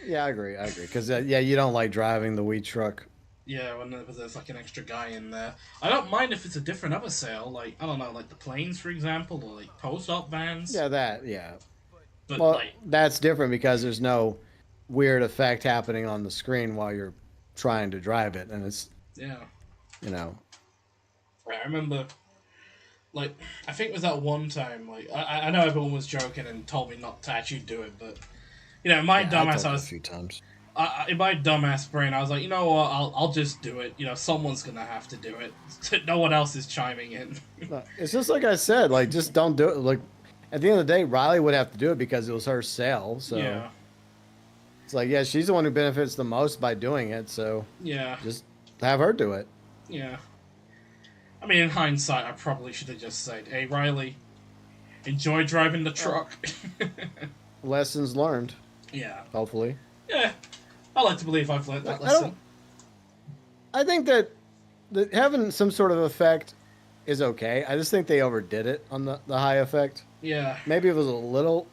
B: Yeah, I agree. I agree because yeah, you don't like driving the weed truck.
A: Yeah, when there's like an extra guy in there. I don't mind if it's a different other sale, like, I don't know, like the planes, for example, or like post-op vans.
B: Yeah, that yeah.
A: But,
B: Well,
A: like,
B: that's different because there's no weird effect happening on the screen while you're trying to drive it, and it's
A: yeah.
B: you know
A: I remember, like, I think it was that one time, like, I know everyone was joking and told me not to actually do it, but, you know, in my
B: yeah, I
A: dumbass,
B: told you a few times.
A: in my dumbass brain, I was like, you know what, I'll just do it. You know, someone's gonna have to do it. No one else is chiming in.
B: No, it's just like I said, like just don't do it. Like at the end of the day, Riley would have to do it because it was her sale. So
A: Yeah,
B: it's like, yeah, she's the one who benefits the most by doing it. So
A: yeah,
B: just have her do it.
A: yeah. I mean, in hindsight, I probably should have just said, "Hey, Riley, enjoy driving the
B: Well,
A: truck."
B: lessons learned,
A: Yeah,
B: hopefully.
A: yeah. I like to believe I've learned that
B: Like I don't.
A: lesson.
B: I think that having some sort of effect is okay. I just think they overdid it on the high effect.
A: Yeah,
B: Maybe it was a little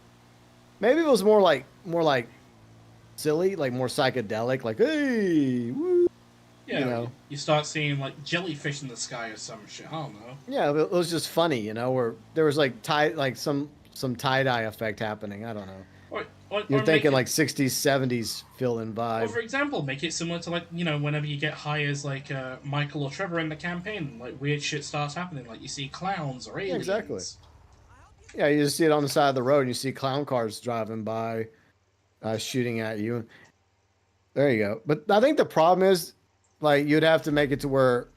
B: maybe it was more like silly, like more psychedelic, like hey, woo, you
A: Yeah,
B: know.
A: you start seeing like jellyfish in the sky or some shit. I don't know.
B: Yeah, it was just funny, you know, where there was like like some tie dye effect happening. I don't know. You're
A: Or make
B: thinking
A: it,
B: like 60s, 70s feeling
A: or
B: vibe.
A: for example, make it similar to like whenever you get hires like Michael or Trevor in the campaign, like weird shit starts happening. Like you see clowns or
B: Yeah, exactly.
A: aliens.
B: Yeah, you just see it on the side of the road and you see clown cars driving by, shooting at you. There you go. But I think the problem is, like, you'd have to make it to where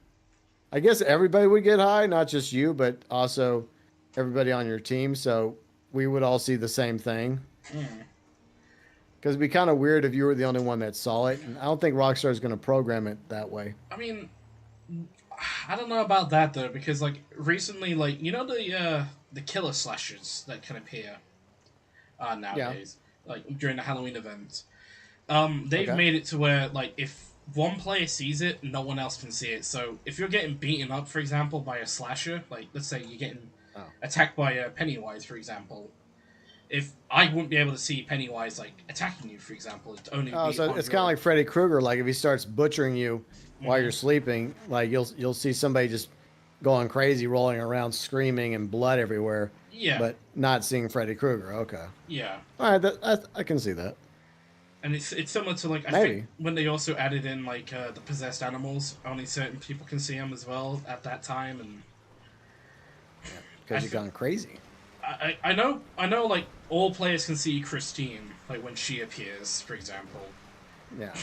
B: I guess everybody would get high, not just you, but also everybody on your team. So we would all see the same thing.
A: Mm.
B: Because it'd be kind of weird if you were the only one that saw it. And I don't think Rockstar is going to program it that way.
A: I mean, I don't know about that though, because like recently, like the killer slashers that can appear
B: Yeah.
A: nowadays, like during the Halloween event. They've
B: Okay.
A: made it to where like if one player sees it, no one else can see it. So if you're getting beaten up, for example, by a slasher, like let's say you're getting
B: Oh.
A: attacked by a Pennywise, for example, if I wouldn't be able to see Pennywise like attacking you, for example, it'd only
B: Oh,
A: be
B: so
A: on
B: it's kind of
A: your.
B: like Freddy Krueger. Like if he starts butchering you while you're
A: Mhm.
B: sleeping, like you'll see somebody just going crazy, rolling around, screaming, and blood everywhere,
A: Yeah,
B: but not seeing Freddy Krueger. Okay.
A: yeah,
B: All right. I can see that.
A: and it's similar to like I think
B: Maybe.
A: when they also added in like the possessed animals, only certain people can see them as well at that time, and
B: Yeah.
A: I
B: Because you've
A: think
B: gone crazy.
A: I know like all players can see Christine like when she appears, for example.
B: Yeah.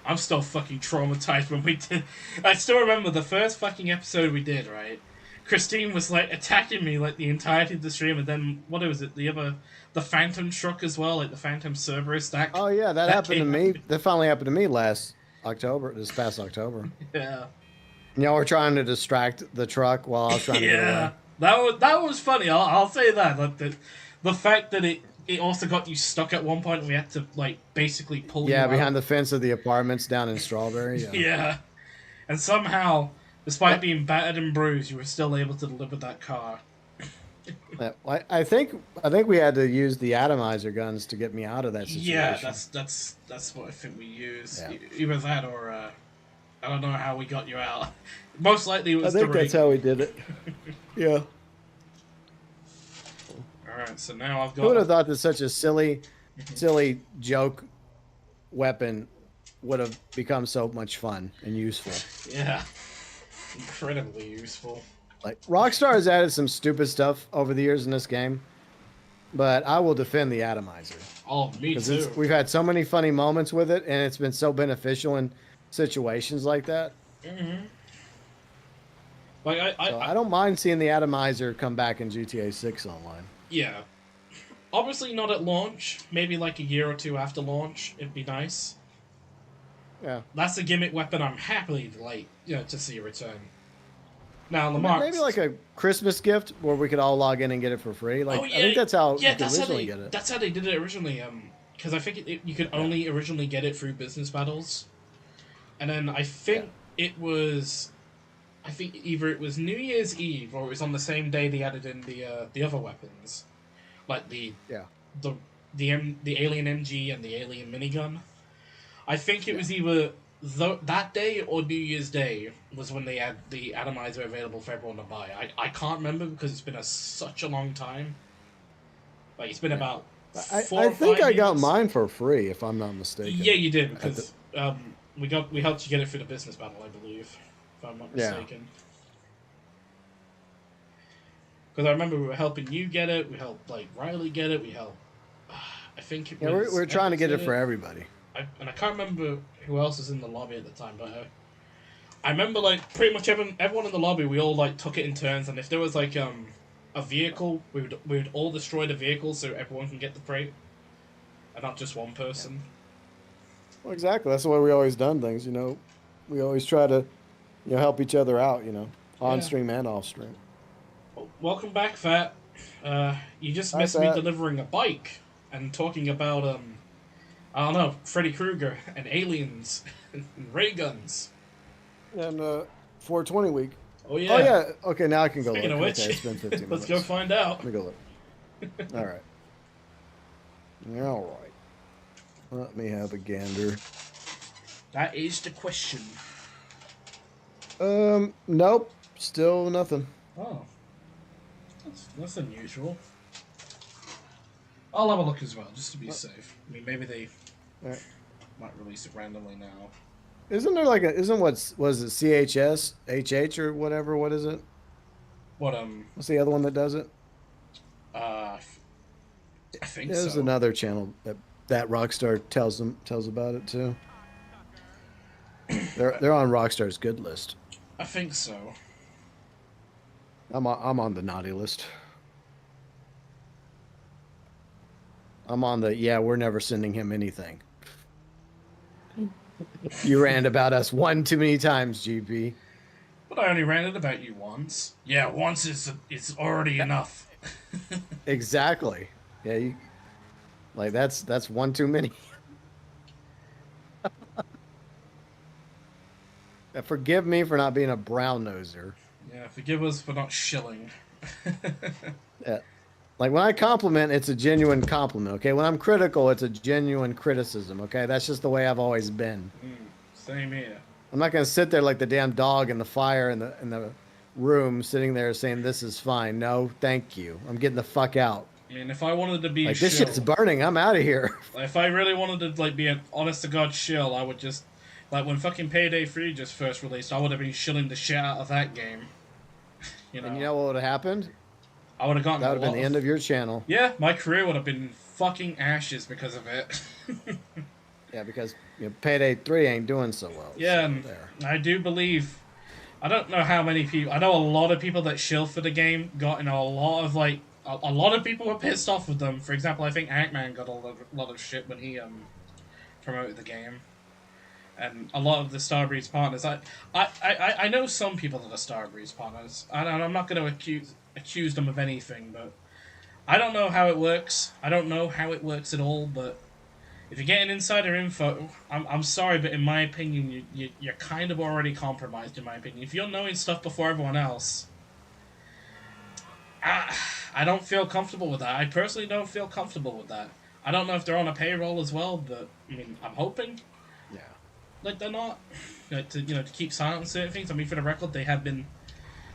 A: I'm still fucking traumatized when we did. I still remember the first fucking episode we did. Right, Christine was like attacking me like the entirety of the stream, and then what was it? The Phantom truck as well, like the Phantom Cerberus
B: Oh yeah, that
A: that
B: happened to
A: came out.
B: me. That finally happened to me last October, this past October.
A: Yeah,
B: And y'all were trying to distract the truck while I was trying to get away.
A: yeah, that was funny. I'll say that. Like the fact that it also got you stuck at one point, and we had to like basically pull
B: Yeah,
A: you out.
B: behind the fence of the apartments down in Strawberry. Yeah.
A: Yeah, and somehow, despite being battered and bruised, you were still able to deliver that car.
B: I think we had to use the atomizer guns to get me out of that
A: Yeah,
B: situation.
A: that's what I think we used.
B: Yeah.
A: Either that or I don't know how we got you out. Most likely it
B: I
A: was the
B: think that's
A: rig.
B: how we did it. Yeah.
A: All right, so now I've
B: Who would
A: got.
B: have thought that such a silly joke weapon would have become so much fun and useful?
A: Yeah, incredibly useful.
B: Like Rockstar has added some stupid stuff over the years in this game, but I will defend the atomizer
A: Oh, me
B: because
A: too.
B: we've had so many funny moments with it, and it's been so beneficial in situations like that.
A: Hmm. Like
B: So I don't mind seeing the atomizer come back in GTA 6 online.
A: yeah. Obviously not at launch. Maybe like a year or two after launch, it'd be nice.
B: Yeah,
A: That's a gimmick weapon I'm happily like to see a return. Now Lamar.
B: maybe like a Christmas gift where we could all log in and get it for free.
A: Oh
B: Like I
A: yeah,
B: think that's how
A: yeah.
B: you could originally get it.
A: That's how they did it originally. Because I think you could
B: Yeah,
A: only originally get it through business battles, and then I
B: yeah,
A: think it was. I think either it was New Year's Eve or it was on the same day they added in the other weapons, like
B: yeah,
A: the the alien MG and the alien minigun. I think it
B: yeah.
A: was either that day or New Year's Day was when they had the atomizer available for everyone to buy. I can't remember because it's been such a long time. Like it's been
B: Yeah.
A: about
B: I,
A: four
B: I
A: or
B: think
A: five
B: I got
A: years.
B: mine for free, if I'm not
A: Yeah,
B: mistaken.
A: you did
B: At the
A: because we helped you get it through the business battle, I believe, if I'm not
B: yeah,
A: mistaken. Because I remember we were helping you get it. We helped like Riley get it. We helped. I think it
B: yeah, we're
A: was
B: trying to
A: Evans
B: get it
A: get
B: for
A: it.
B: everybody.
A: And I can't remember who else was in the lobby at the time, but I remember like pretty much everyone in the lobby. We all like took it in turns, and if there was like a vehicle, we would all destroy the vehicle so everyone can get the crate, and not just one
B: Yeah.
A: person.
B: Well, exactly. That's the way we always done things. We always try to help each other out. On
A: Yeah.
B: stream and off stream.
A: Well, welcome back, Fat. You just
B: Hi,
A: missed me
B: Fat.
A: delivering a bike and talking about I don't know, Freddy Krueger and aliens and ray guns.
B: And 420 week.
A: Oh
B: Oh
A: yeah.
B: yeah. Okay, now I can go
A: Speaking
B: look.
A: of
B: Okay,
A: which,
B: it's been 15
A: let's go
B: minutes.
A: find out.
B: Let me go look. All right. All right. Let me have a gander.
A: That is the question.
B: Nope. Still nothing.
A: Oh, that's unusual. I'll have a look as well, just to be
B: Uh,
A: safe. I mean, maybe they
B: uh,
A: might release it randomly now.
B: Isn't there like a isn't what's was it CHS HH or whatever? What is it?
A: What
B: What's the other one that does it?
A: uh, I think
B: There's
A: so.
B: another channel that Rockstar tells about it too. They're on Rockstar's good list.
A: I think so.
B: I'm on the naughty list. I'm on the yeah, we're never sending him anything. You ran about us one too many times, GP.
A: But I only ranted about you once. Yeah, once is already enough.
B: Exactly. Yeah, like that's one too many. Forgive me for not being a brown noser.
A: Yeah, forgive us for not shilling.
B: Yeah. Like when I compliment, it's a genuine compliment. Okay. When I'm critical, it's a genuine criticism. Okay. That's just the way I've always been.
A: Same here.
B: I'm not gonna sit there like the damn dog in the fire in the room, sitting there saying this is fine. No, thank you. I'm getting the fuck out.
A: I mean, if I wanted to be a
B: Like this shit's
A: shill,
B: burning. I'm out of here.
A: if I really wanted to like be an honest to god shill, I would just like when fucking Payday 3 just first released, I would have been shilling the shit out of that game. You
B: And you
A: know,
B: know what would have happened?
A: I would have gotten
B: That
A: a
B: would have been
A: lot
B: the
A: of
B: end of your channel.
A: yeah, my career would have been fucking ashes because of it.
B: Yeah, because Payday 3 ain't doing so well.
A: Yeah,
B: So
A: and
B: there.
A: I do believe. I don't know how many people. I know a lot of people that shill for the game got in a lot of like. A lot of people were pissed off with them. For example, I think Ant-Man got a lot of shit when he promoted the game, and a lot of the Starbreeze partners. I know some people that are Starbreeze partners, and I'm not going to accuse them of anything, but I don't know how it works. I don't know how it works at all, but if you're getting insider info, I'm sorry, but in my opinion, you're kind of already compromised, in my opinion. If you're knowing stuff before everyone else, I don't feel comfortable with that. I personally don't feel comfortable with that. I don't know if they're on a payroll as well, but I mean, I'm hoping
B: Yeah.
A: like they're not. To keep silent on certain things. I mean, for the record, they have been.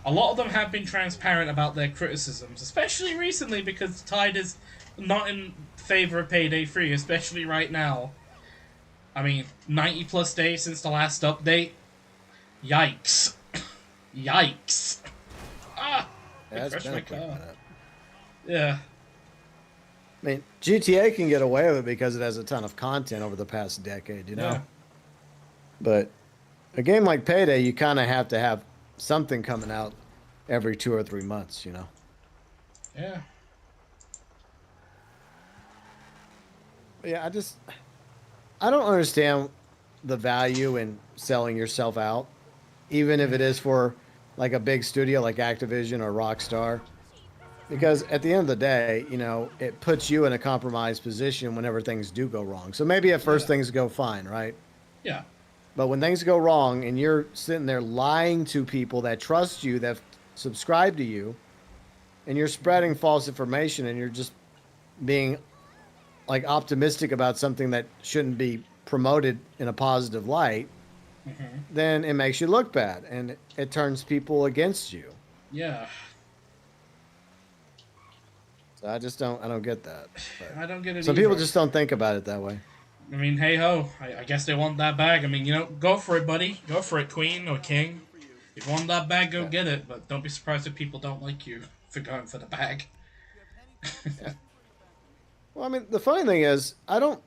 A: A lot of them have been transparent about their criticisms, especially recently because Tide is not in favor of Payday 3, especially right now. I mean, 90 plus days since the last update. Yikes. Yikes. Ah! I
B: Yeah, it's
A: crashed
B: been
A: my
B: a quick
A: car.
B: minute.
A: Yeah.
B: I mean, GTA can get away with it because it has a ton of content over the past decade, you
A: Yeah.
B: know? But a game like Payday, you kind of have to have something coming out every 2 or 3 months, you know?
A: Yeah.
B: But yeah, I don't understand the value in selling yourself out, even if it is for like a big studio like Activision or Rockstar. Because at the end of the day, it puts you in a compromised position whenever things do go wrong. So maybe at first
A: Yeah.
B: things go fine, right?
A: Yeah.
B: But when things go wrong and you're sitting there lying to people that trust you, that subscribe to you, and you're spreading false information and you're just being like optimistic about something that shouldn't be promoted in a positive light, then it makes you look bad and it turns people against you.
A: Yeah.
B: So I don't get that. But
A: I don't get it
B: some people
A: either.
B: just don't think about it that way.
A: I mean, hey ho. I guess they want that bag. I mean, go for it, buddy. Go for it, queen or king. If you want that bag, go
B: Yeah.
A: get it. But don't be surprised if people don't like you for going for the bag.
B: Yeah. Well, I mean, the funny thing is, I don't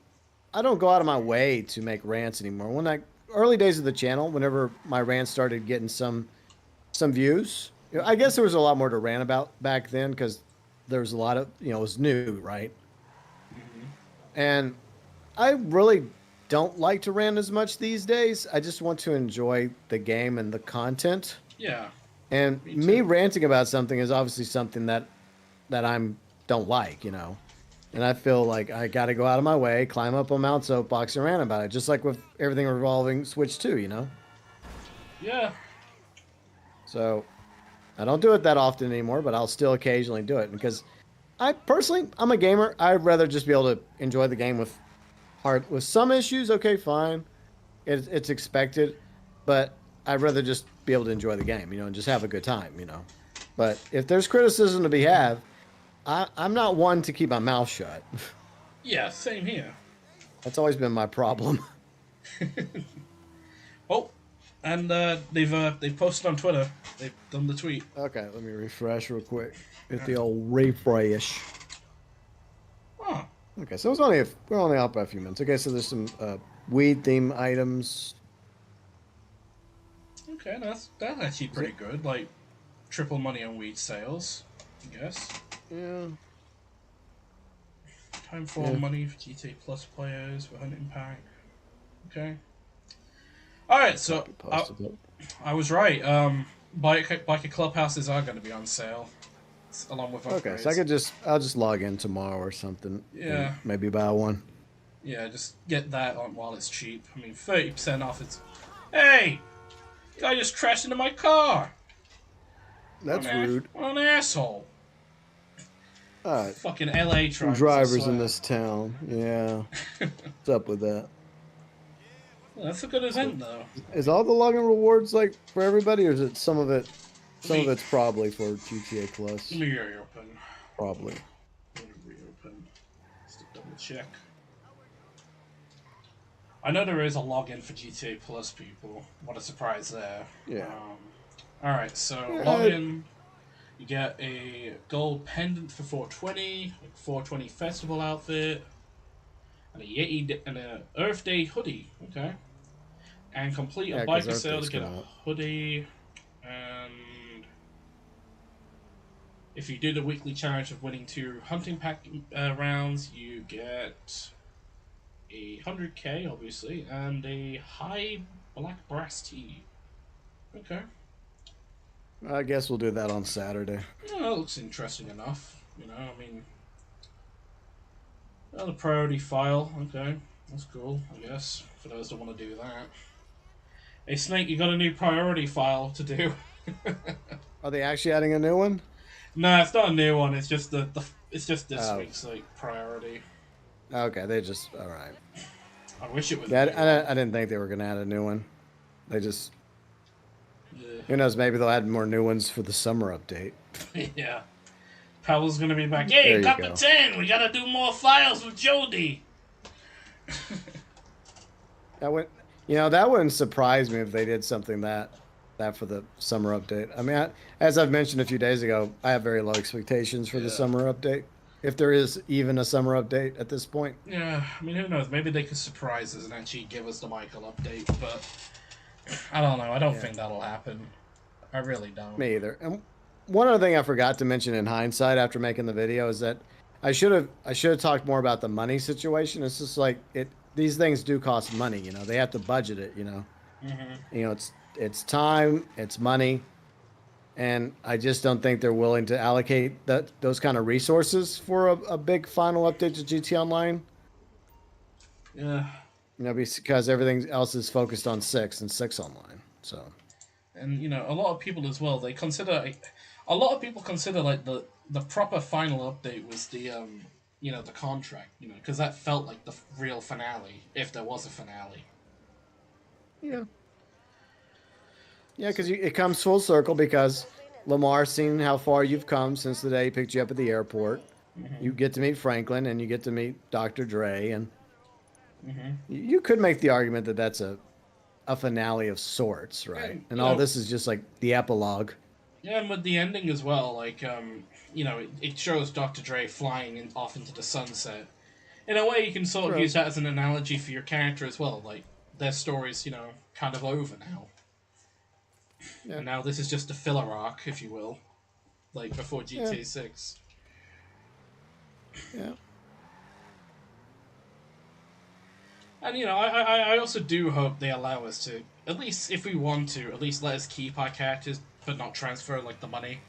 B: go out of my way to make rants anymore. When I early days of the channel, whenever my rants started getting some views, I guess there was a lot more to rant about back then because there was a lot of it was new, right? And I really don't like to rant as much these days. I just want to enjoy the game and the content.
A: Yeah,
B: And
A: me
B: me
A: too.
B: ranting about something is obviously something that I'm don't like, And I feel like I got to go out of my way, climb up on Mount Soapbox and rant about it, just like with everything revolving Switch 2.
A: Yeah,
B: So I don't do it that often anymore, but I'll still occasionally do it because I personally, I'm a gamer. I'd rather just be able to enjoy the game with some issues. Okay, fine, it's expected, but I'd rather just be able to enjoy the game, and just have a good time, But if there's criticism to be had, I'm not one to keep my mouth shut.
A: Yeah, same here.
B: That's always been my problem.
A: Oh, and they've posted on Twitter. They've done the tweet.
B: Okay, let me refresh real quick. Hit the
A: Alright.
B: old refresh.
A: Oh,
B: Okay, so we're only out by a few minutes. Okay, so there's some weed theme items.
A: okay, that's actually
B: Is it?
A: pretty good. Like triple money on weed sales, I guess.
B: Yeah,
A: Time for
B: yeah.
A: money for GTA Plus players for hunting pack. Okay. All right, so
B: Copy posted it.
A: I was right. Biker clubhouses are going to be on sale, along with
B: Okay, so
A: upgrades.
B: I'll just log in tomorrow or something and
A: Yeah,
B: maybe buy one.
A: yeah, just get that on while it's cheap. I mean, 30% off. It's hey, guy just crashed into my car.
B: That's rude.
A: What an asshole.
B: All right,
A: Fucking LA
B: some
A: drivers, I
B: drivers in
A: swear.
B: this town. Yeah, what's up with that?
A: Well, that's a good
B: So,
A: event, though.
B: is all the login rewards like for everybody, or is it some of it?
A: Let
B: Some of
A: me
B: it's probably for GTA
A: let
B: Plus.
A: me reopen.
B: Probably.
A: Let me reopen. Just to double check. I know there is a login for GTA Plus people. What a surprise there.
B: Yeah.
A: Alright, so
B: Yeah.
A: login. You get a gold pendant for 420, like 420 festival outfit, and a and a Earth Day hoodie. Okay. And complete a
B: Yeah, because
A: biker
B: Earth
A: sale to
B: Day's
A: get a
B: coming up.
A: hoodie. And if you do the weekly challenge of winning 2 hunting pack rounds, you get a 100k, obviously, and a high black brass tee. Okay.
B: I guess we'll do that on Saturday.
A: Yeah, that looks interesting enough. I mean, the priority file. Okay, that's cool. I guess for those that want to do that. Hey Snake, you got a new priority file to do?
B: Are they actually adding a new one?
A: No, it's not a new one. It's just it's just this
B: Oh,
A: week's like priority.
B: okay. They just all right.
A: I wish it was a
B: Yeah,
A: new one.
B: I didn't think they were gonna add a new one. They just
A: Yeah.
B: who knows? Maybe they'll add more new ones for the summer update.
A: Yeah. Pavel's gonna be back. Hey,
B: There you
A: got the
B: go.
A: 10. We gotta do more files with Jody.
B: That would, that wouldn't surprise me if they did something that for the summer update. I mean, as I've mentioned a few days ago, I have very low expectations for the
A: Yeah.
B: summer update. If there is even a summer update at this point.
A: Yeah, I mean, who knows? Maybe they could surprise us and actually give us the Michael update, but I don't know. I don't
B: Yeah,
A: think that'll happen. I really don't.
B: me either. And one other thing I forgot to mention in hindsight after making the video is that I should have talked more about the money situation. It's just like these things do cost money, They have to budget it,
A: Mm-hmm.
B: It's time, it's money, and I just don't think they're willing to allocate those kind of resources for a big final update to GT Online.
A: Yeah,
B: Because everything else is focused on six and six online. So
A: and a lot of people as well. They consider a lot of people consider like the proper final update was the contract. Because that felt like the real finale, if there was a finale.
B: yeah, yeah,
A: So,
B: because it comes full circle because Lamar's seen how far you've come since the day he picked you up at the airport.
A: mm-hmm,
B: You get to meet Franklin and you get to meet Dr. Dre, and
A: mm-hmm.
B: you could make the argument that that's a finale of sorts, right?
A: And
B: And all this is just like the epilogue.
A: yeah, and with the ending as well, like it shows Dr. Dre flying off into the sunset. In a way, you can sort of
B: True.
A: use that as an analogy for your character as well. Like their story's kind of over now,
B: Yeah,
A: and now this is just a filler arc, if you will, like before
B: yeah,
A: GTA 6.
B: yeah.
A: And I also do hope they allow us to, at least if we want to, at least let us keep our characters, but not transfer like the money.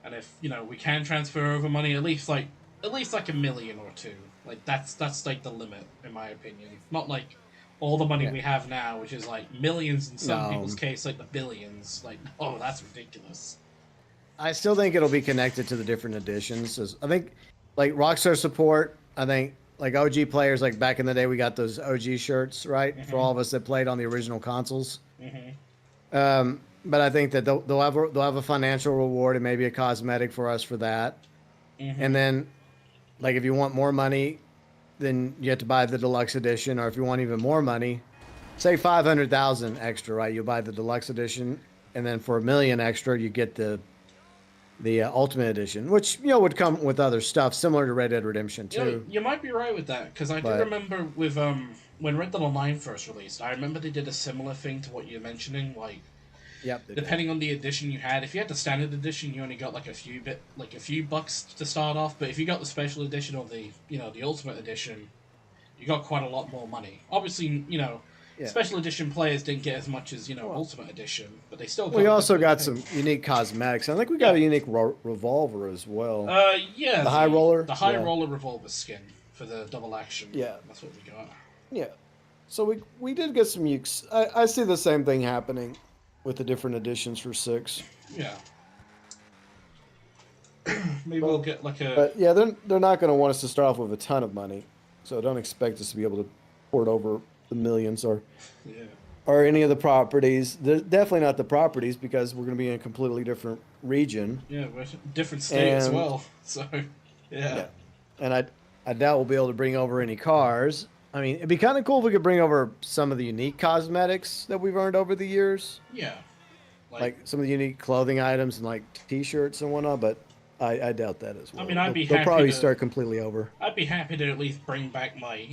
A: And if we can transfer over money, at least like 1 million or two. Like that's like the limit, in my opinion. Not like all the money
B: Yeah.
A: we have now, which is like millions in some
B: No,
A: people's case, like the billions. Like, oh, that's ridiculous.
B: I still think it'll be connected to the different editions. I think like Rockstar support. I think like OG players, like back in the day, we got those OG shirts, right? For
A: Mm-hmm.
B: all of us that played on the original consoles.
A: Mm-hmm.
B: But I think that they'll have a financial reward and maybe a cosmetic for us for that. And
A: Mm-hmm.
B: then like if you want more money, then you have to buy the deluxe edition, or if you want even more money, say 500,000 extra, right? You'll buy the deluxe edition, and then for 1 million extra, you get the ultimate edition, which would come with other stuff similar to Red Dead Redemption
A: You know,
B: 2.
A: you might be right with that because I do
B: But
A: remember with when Red Dead Online first released, I remember they did a similar thing to what you're mentioning. Like
B: yep, they did.
A: depending on the edition you had, if you had the standard edition, you only got like a few bucks to start off. But if you got the special edition or the ultimate edition, you got quite a lot more money. Obviously,
B: Yeah.
A: special edition players didn't get as much as
B: Well,
A: ultimate edition, but they still
B: we
A: got a
B: also
A: good
B: got
A: thing.
B: some unique cosmetics. I think we got
A: Yeah.
B: a unique revolver as well.
A: Yeah,
B: The high roller.
A: the high
B: Yeah.
A: roller revolver skin for the double action.
B: Yeah.
A: That's what we got.
B: Yeah. So we did get some use. I see the same thing happening with the different editions for 6.
A: Yeah. Maybe we'll
B: But
A: get like a
B: but yeah, they're not going to want us to start off with a ton of money. So don't expect us to be able to port over the millions
A: yeah.
B: or any of the properties. Definitely not the properties because we're going to be in a completely different region.
A: Yeah, we're different state as
B: And
A: well. So, yeah.
B: yeah, and I doubt we'll be able to bring over any cars. I mean, it'd be kind of cool if we could bring over some of the unique cosmetics that we've earned over the years,
A: Yeah. Like,
B: like some of the unique clothing items and like T-shirts and whatnot. But I doubt that as
A: I
B: well.
A: mean, I'd be
B: They'll
A: happy
B: probably
A: to.
B: start completely over.
A: I'd be happy to at least bring back my,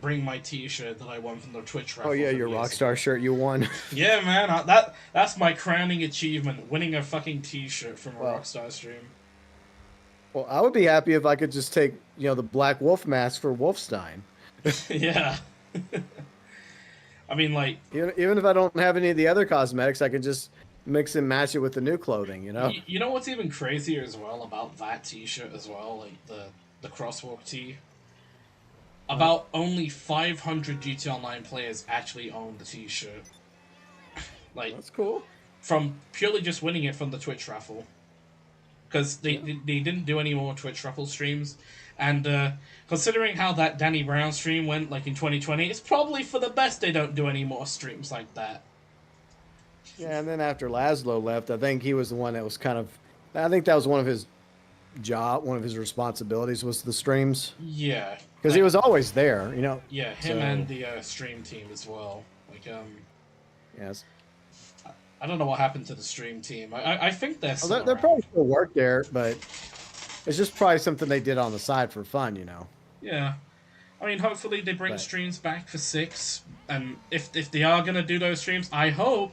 A: bring my T-shirt that I won from the Twitch raffle.
B: Oh yeah,
A: from
B: your
A: years
B: Rockstar
A: ago.
B: shirt you won.
A: Yeah, man, that's my crowning achievement: winning a fucking T-shirt from a
B: Well,
A: Rockstar stream.
B: well, I would be happy if I could just take the Black Wolf mask for Wolfstein.
A: Yeah. I mean, like,
B: Even if I don't have any of the other cosmetics, I can just mix and match it with the new clothing.
A: you know what's even crazier as well about that T-shirt as well, like the crosswalk tee. About only 500 GT Online players actually own the T-shirt. Like,
B: That's cool.
A: from purely just winning it from the Twitch raffle. Because
B: Yeah.
A: they didn't do any more Twitch raffle streams. And considering how that Danny Brown stream went, like in 2020, it's probably for the best they don't do any more streams like that.
B: Yeah, and then after Laszlo left, I think he was the one that was kind of. I think that was one of his responsibilities was the streams
A: Yeah,
B: because he
A: like,
B: was always there.
A: yeah, him
B: So
A: and the stream team as well. Like,
B: yes,
A: I don't know what happened to the stream team. I think they're
B: well,
A: still
B: they're
A: around.
B: probably still work there, but it's just probably something they did on the side for fun.
A: Yeah, I mean, hopefully they bring
B: But
A: streams back for 6, and if they are gonna do those streams, I hope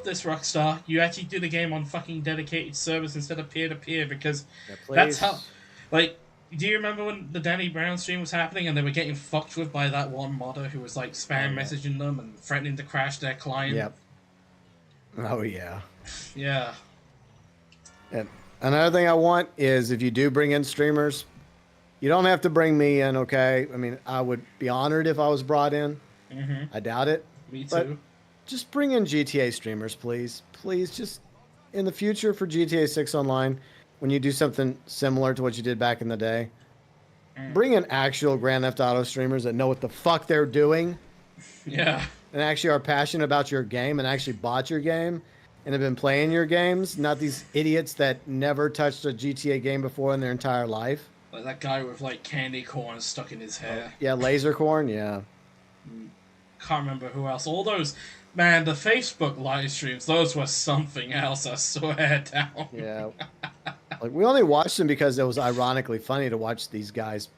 A: this Rockstar you actually do the game on fucking dedicated servers instead of peer to peer because
B: yeah,
A: that's how.
B: please.
A: Like, do you remember when the Danny Brown stream was happening and they were getting fucked with by that one modder who was like
B: Oh
A: spam
B: yeah.
A: messaging them and threatening to crash their client?
B: Yep. Oh yeah.
A: Yeah.
B: And another thing I want is if you do bring in streamers, you don't have to bring me in. Okay. I mean, I would be honored if I was brought in.
A: Mm-hmm.
B: I doubt it.
A: Me
B: But
A: too.
B: just bring in GTA streamers, please. Please, just in the future for GTA 6 Online, when you do something similar to what you did back in the day, bring in actual Grand Theft Auto streamers that know what the fuck they're doing
A: Yeah.
B: and actually are passionate about your game and actually bought your game and have been playing your games, not these idiots that never touched a GTA game before in their entire life.
A: Like that guy with like candy corn stuck in his hair.
B: Yeah, Lasercorn, yeah.
A: Can't remember who else. All those, man, the Facebook live streams, those were something else, I swear down.
B: Yeah. Like we only watched them because it was ironically funny to watch these guys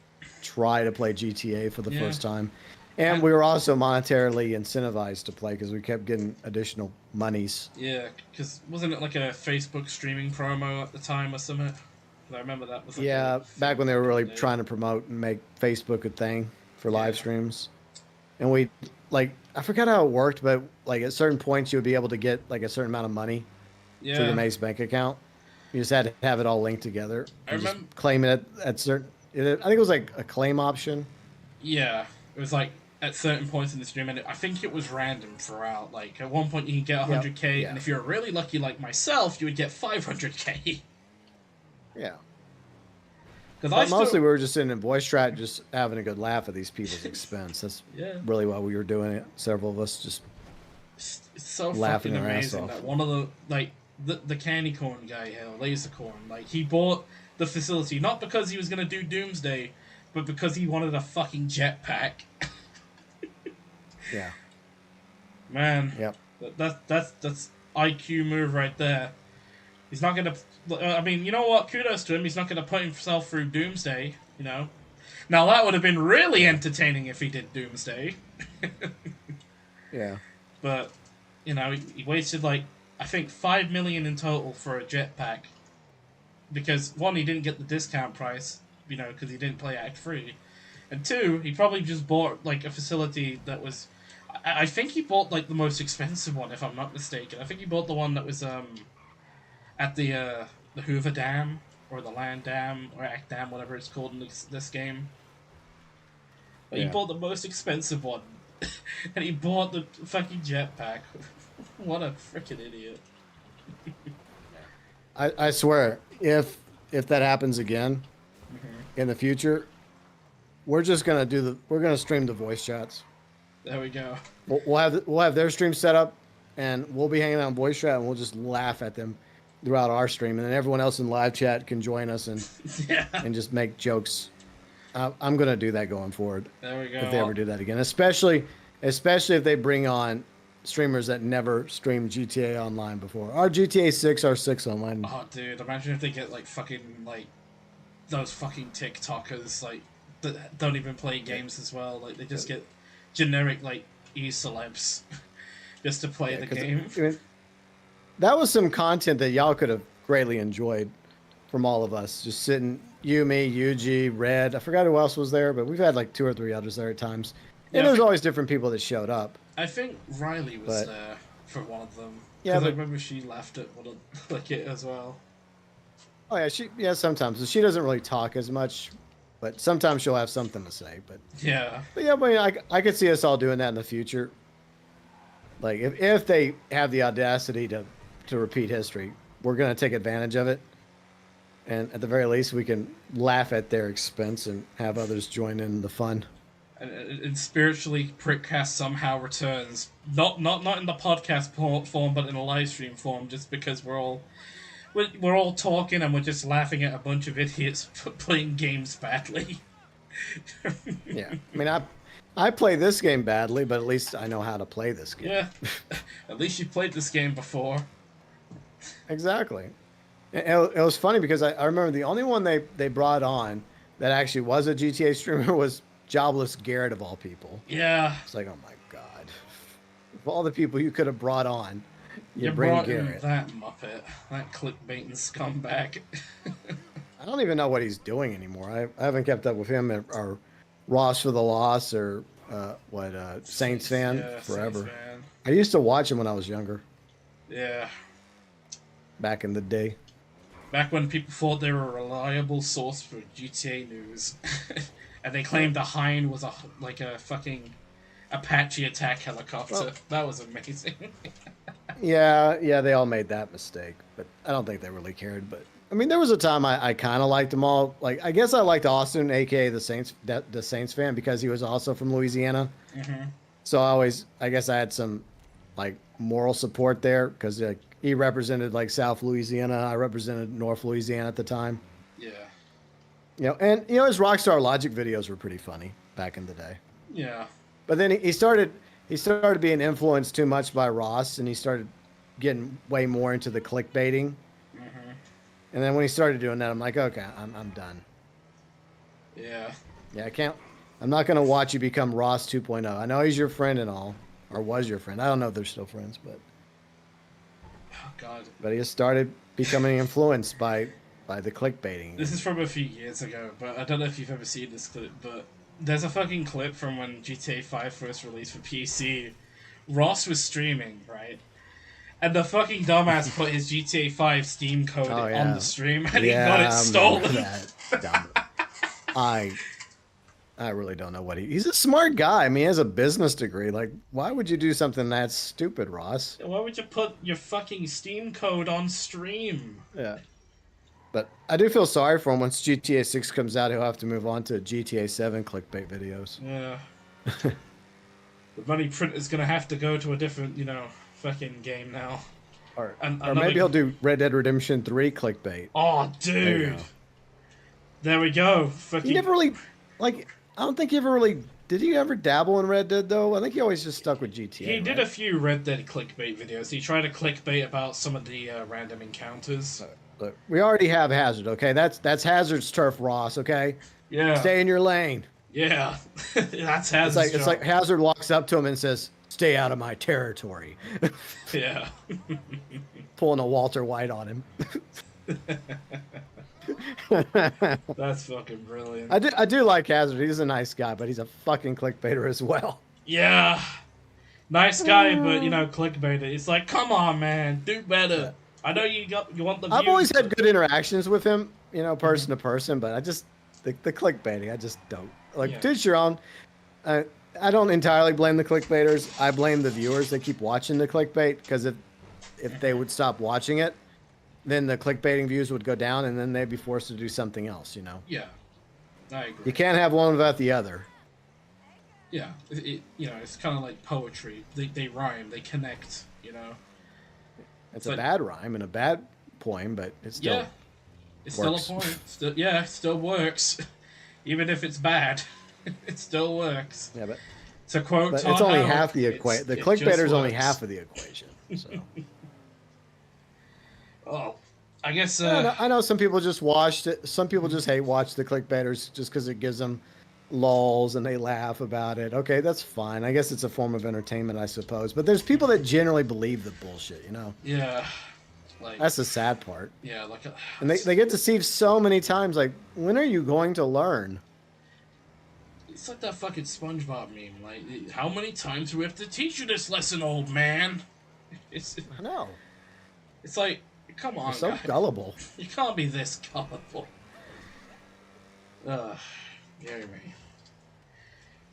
B: try to play GTA for the
A: Yeah.
B: first time. And we were also monetarily incentivized to play because we kept getting additional monies.
A: Yeah, because wasn't it like a Facebook streaming promo at the time or something? 'Cause I remember that was like
B: Yeah,
A: a
B: back when they were really
A: thing.
B: trying to promote and make Facebook a thing for
A: Yeah.
B: live streams. And we I forgot how it worked, but like at certain points you would be able to get like a certain amount of money for your
A: Yeah,
B: Maze bank account. You just had to have it all linked together.
A: I
B: And just
A: remember.
B: claim it at certain. I think it was like a claim option.
A: Yeah, it was like at certain points in the stream, and I think it was random throughout. Like at one point you can get 100k, and if you're really lucky, like myself, you would get 500k.
B: Yeah.
A: Because
B: mostly we were just sitting in voice chat, just having a good laugh at these people's expense. That's really why we were doing it. Several of us just
A: it's so
B: laughing
A: fucking
B: our ass
A: amazing
B: off.
A: that one of the candy corn guy here, laser corn, like he bought the facility not because he was gonna do Doomsday, but because he wanted a fucking jetpack.
B: Yeah.
A: Man.
B: Yep.
A: That's IQ move right there. He's not gonna. I mean, you know what? Kudos to him. He's not gonna put himself through Doomsday. You know. Now that would have been really entertaining if he did Doomsday.
B: Yeah.
A: But you know, he wasted like I think 5 million in total for a jetpack. Because one, he didn't get the discount price. You know, because he didn't play Act 3. And two, he probably just bought like a facility that was. I think he bought like the most expensive one, if I'm not mistaken. I think he bought the one that was at the Hoover Dam or the Land Dam or Act Dam, whatever it's called in this game. But he bought the most expensive one, and he bought the fucking jetpack. What a freaking idiot!
B: I swear, if that happens again in the future, we're just gonna we're gonna stream the voice chats.
A: There we go.
B: We'll have their stream set up, and we'll be hanging out in voice chat, and we'll just laugh at them throughout our stream, and then everyone else in live chat can join us and and just make jokes. I'm gonna do that going forward.
A: There we go.
B: If they ever do that again, especially if they bring on streamers that never streamed GTA Online before. Our GTA 6, our 6 Online.
A: Oh, dude! Imagine if they get like fucking like those fucking TikTokers like that don't even play games as well. Like they just get generic like e-celebs just to play the game.
B: I mean, that was some content that y'all could have greatly enjoyed from all of us. Just sitting, you, me, UG, Red. I forgot who else was there, but we've had like 2 or 3 others there at times. And there's always different people that showed up.
A: I think Riley was there for one of them.
B: Yeah,
A: I remember she laughed at one of like it as well.
B: Oh yeah, sometimes she doesn't really talk as much, but sometimes she'll have something to say. But yeah, I could see us all doing that in the future. Like if they have the audacity to repeat history, we're gonna take advantage of it, and at the very least, we can laugh at their expense and have others join in the fun.
A: And spiritually, Prickcast somehow returns, not in the podcast form, but in a live stream form, just because we're all talking and we're just laughing at a bunch of idiots playing games badly.
B: Yeah, I mean, I play this game badly, but at least I know how to play this game.
A: Yeah, at least you played this game before.
B: Exactly. It was funny because I remember the only one they brought on that actually was a GTA streamer was Jobless Garrett, of all people.
A: Yeah.
B: It's like, oh my god. Of all the people you could have brought on, you
A: bring
B: brought Garrett.
A: That muppet, that clickbaiting scumbag.
B: I don't even know what he's doing anymore. I haven't kept up with him or Ross for the Loss or Saints fan forever. Saints fan. I used to watch him when I was younger.
A: Yeah.
B: Back in the day.
A: Back when people thought they were a reliable source for GTA news. And they claimed the Hind was a fucking Apache attack helicopter. Well, that was amazing.
B: yeah, they all made that mistake, but I don't think they really cared. But I mean, there was a time I kind of liked them all. Like, I guess I liked Austin, aka the Saints fan, because he was also from Louisiana. Mm-hmm. So I guess I had some like moral support there because he represented like South Louisiana. I represented North Louisiana at the time.
A: Yeah.
B: And his Rockstar Logic videos were pretty funny back in the day.
A: Yeah.
B: But then he started being influenced too much by Ross, and he started getting way more into the clickbaiting. Mm-hmm. And then when he started doing that, I'm like, okay, I'm done.
A: Yeah.
B: Yeah, I'm not gonna watch you become Ross 2.0. I know he's your friend and all, or was your friend. I don't know if they're still friends, but.
A: Oh God.
B: But he just started becoming influenced by the clickbaiting.
A: This is from a few years ago, but I don't know if you've ever seen this clip, but there's a fucking clip from when GTA 5 first released for PC. Ross was streaming, right? And the fucking dumbass put his GTA 5 Steam code on the stream, and he got it stolen.
B: I really don't know what he's a smart guy. I mean, he has a business degree. Like, why would you do something that stupid, Ross?
A: Why would you put your fucking Steam code on stream?
B: Yeah. But I do feel sorry for him. Once GTA 6 comes out, he'll have to move on to GTA 7 clickbait videos.
A: Yeah. The money printer's gonna have to go to a different, fucking game now.
B: Or maybe he'll do Red Dead Redemption 3 clickbait.
A: Oh, dude. There we go. Fucking.
B: He never really, like, I don't think he ever really, did he ever dabble in Red Dead, though? I think he always just stuck with GTA.
A: He did a few Red Dead clickbait videos. He tried to clickbait about some of the random encounters.
B: Look, we already have Hazard, okay? That's Hazard's turf, Ross, okay?
A: Yeah.
B: Stay in your lane.
A: Yeah. That's Hazard's
B: It's like Hazard walks up to him and says, stay out of my territory.
A: Yeah.
B: Pulling a Walter White on him.
A: That's fucking brilliant.
B: I do like Hazard. He's a nice guy, but he's a fucking clickbaiter as well.
A: Yeah. Nice guy, but, clickbaiter. It's like, come on, man. Do better. Yeah. I know you want the views.
B: I've always had good interactions with him, person to person, but I just, the clickbaiting, I just don't. Like, to each your own. I don't entirely blame the clickbaiters. I blame the viewers that keep watching the clickbait, because if they would stop watching it, then the clickbaiting views would go down, and then they'd be forced to do something else,
A: Yeah, I agree.
B: You can't have one without the other.
A: Yeah, it's kind of like poetry. They rhyme, they connect,
B: It's a bad rhyme and a bad poem, but it's still
A: it's
B: works.
A: Still a point. It still works. Even if it's bad, it still works.
B: Yeah, but
A: to quote
B: it's
A: Todd
B: only
A: Howard,
B: half the equation. The clickbaiter's only half of the equation. So.
A: Oh, I guess.
B: I know some people just watched it. Some people just watch the clickbaiters just because it gives them lulls and they laugh about it. Okay, that's fine. I guess it's a form of entertainment, I suppose. But there's people that generally believe the bullshit,
A: Yeah.
B: That's the sad part.
A: Yeah,
B: and they get deceived so many times. Like, when are you going to learn?
A: It's like that fucking SpongeBob meme. Like, how many times do we have to teach you this lesson, old man?
B: I know.
A: It's like, come on,
B: You're so
A: guys.
B: gullible.
A: You can't be this gullible. Anyway.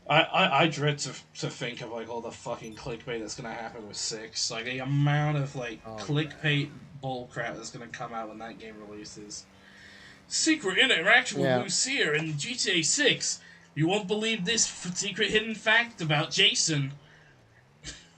A: I dread to think of, like, all the fucking clickbait that's gonna happen with 6. Like, the amount of, like, clickbait bullcrap that's gonna come out when that game releases. Secret interaction with Lucia in GTA 6. You won't believe this secret hidden fact about Jason.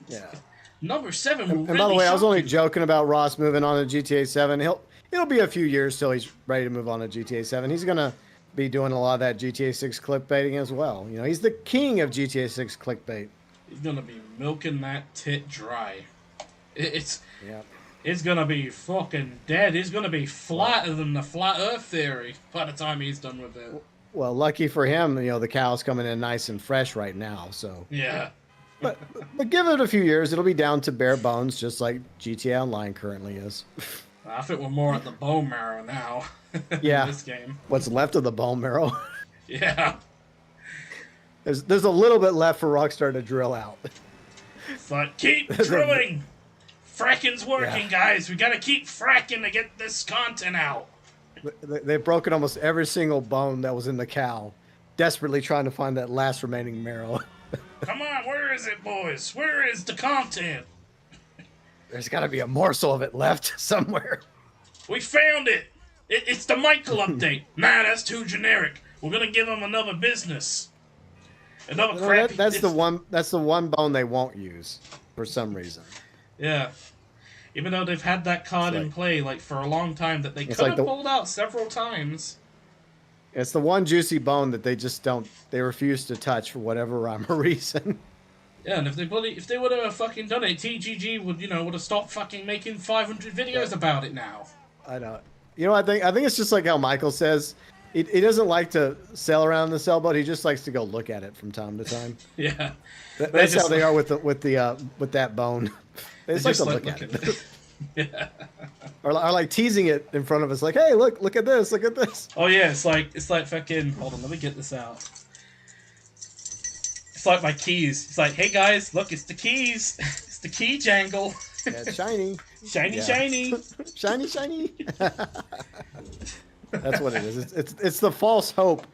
B: Yeah.
A: Number 7 will
B: And
A: really
B: by the way, I was only
A: you.
B: joking about Ross moving on to GTA 7. It'll be a few years till he's ready to move on to GTA 7. He's gonna be doing a lot of that GTA 6 clickbaiting as well. He's the king of GTA 6 clickbait.
A: He's gonna be milking that tit dry. It's gonna be fucking dead. He's gonna be flatter than the flat Earth theory by the time he's done with it.
B: Well, lucky for him, the cow's coming in nice and fresh right now. So
A: yeah.
B: But give it a few years, it'll be down to bare bones, just like GTA Online currently is.
A: I think we're more at the bone marrow now.
B: Yeah.
A: In this game.
B: What's left of the bone marrow?
A: Yeah.
B: There's a little bit left for Rockstar to drill out.
A: But keep drilling. Fracking's working, guys. We gotta keep fracking to get this content out.
B: They've broken almost every single bone that was in the cow, desperately trying to find that last remaining marrow.
A: Come on, where is it, boys? Where is the content?
B: There's got to be a morsel of it left somewhere.
A: We found it. It's the Michael update. Nah, that's too generic. We're gonna give him another business. Another crappy.
B: That's the one bone they won't use for some reason.
A: Yeah. Even though they've had that card in play for a long time that they could have pulled out several times.
B: It's the one juicy bone that they just don't. They refuse to touch for whatever rhyme or reason.
A: Yeah, and if they would have fucking done it, TGG would have stopped fucking making 500 videos about it now.
B: I know. I think it's just like how Michael says. He doesn't like to sail around the sailboat. He just likes to go look at it from time to time.
A: Yeah,
B: that's how they are with that bone. They just like to look at it.
A: Yeah.
B: Or like teasing it in front of us, like, "Hey, look at this, look at this."
A: Oh yeah, it's like fucking. Hold on, let me get this out. It's like my keys. It's like, hey guys, look, it's the keys. It's the key jangle.
B: Yeah, it's shiny.
A: Shiny, shiny.
B: Shiny, shiny. That's what it is. It's the false hope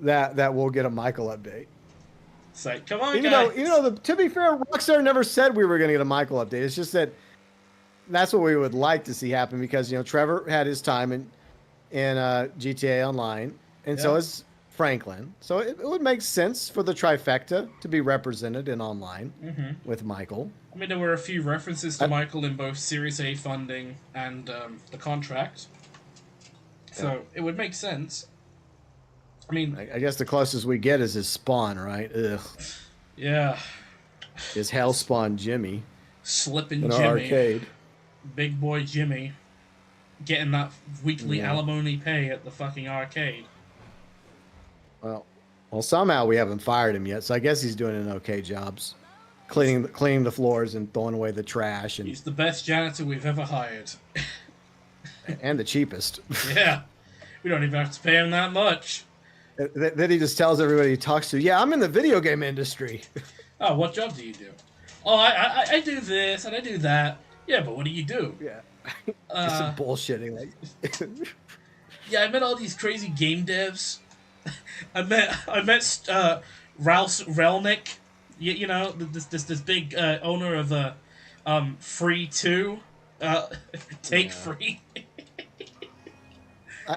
B: that we'll get a Michael update.
A: It's like, come on,
B: Even though
A: guys.
B: to be fair, Rockstar never said we were going to get a Michael update. It's just that that's what we would like to see happen because Trevor had his time in GTA Online, and so
A: Yeah.
B: is Franklin. So it would make sense for the trifecta to be represented in online with Michael.
A: I mean, there were a few references to
B: I,
A: Michael in both Series A funding and the contract,
B: yeah,
A: so it would make sense. I mean,
B: I guess the closest we get is his spawn, right? Ugh,
A: yeah,
B: his hell spawn Jimmy
A: slipping
B: in our
A: Jimmy,
B: arcade.
A: big boy Jimmy, getting that weekly
B: Yeah.
A: alimony pay at the fucking arcade.
B: Well, well, somehow we haven't fired him yet, so I guess he's doing an okay jobs, cleaning the floors and throwing away the trash
A: He's the best janitor we've ever hired.
B: and the cheapest.
A: Yeah, we don't even have to pay him that much.
B: Then he just tells everybody he talks to, "Yeah, I'm in the video game industry."
A: Oh, what job do you do? Oh, I do this and I do that. Yeah, but what do you do?
B: Yeah, just
A: Uh,
B: some bullshitting. Like,
A: yeah, I met all these crazy game devs. I met Ralph Relnick. You know, this big owner of Free 2. Take
B: Yeah.
A: Free.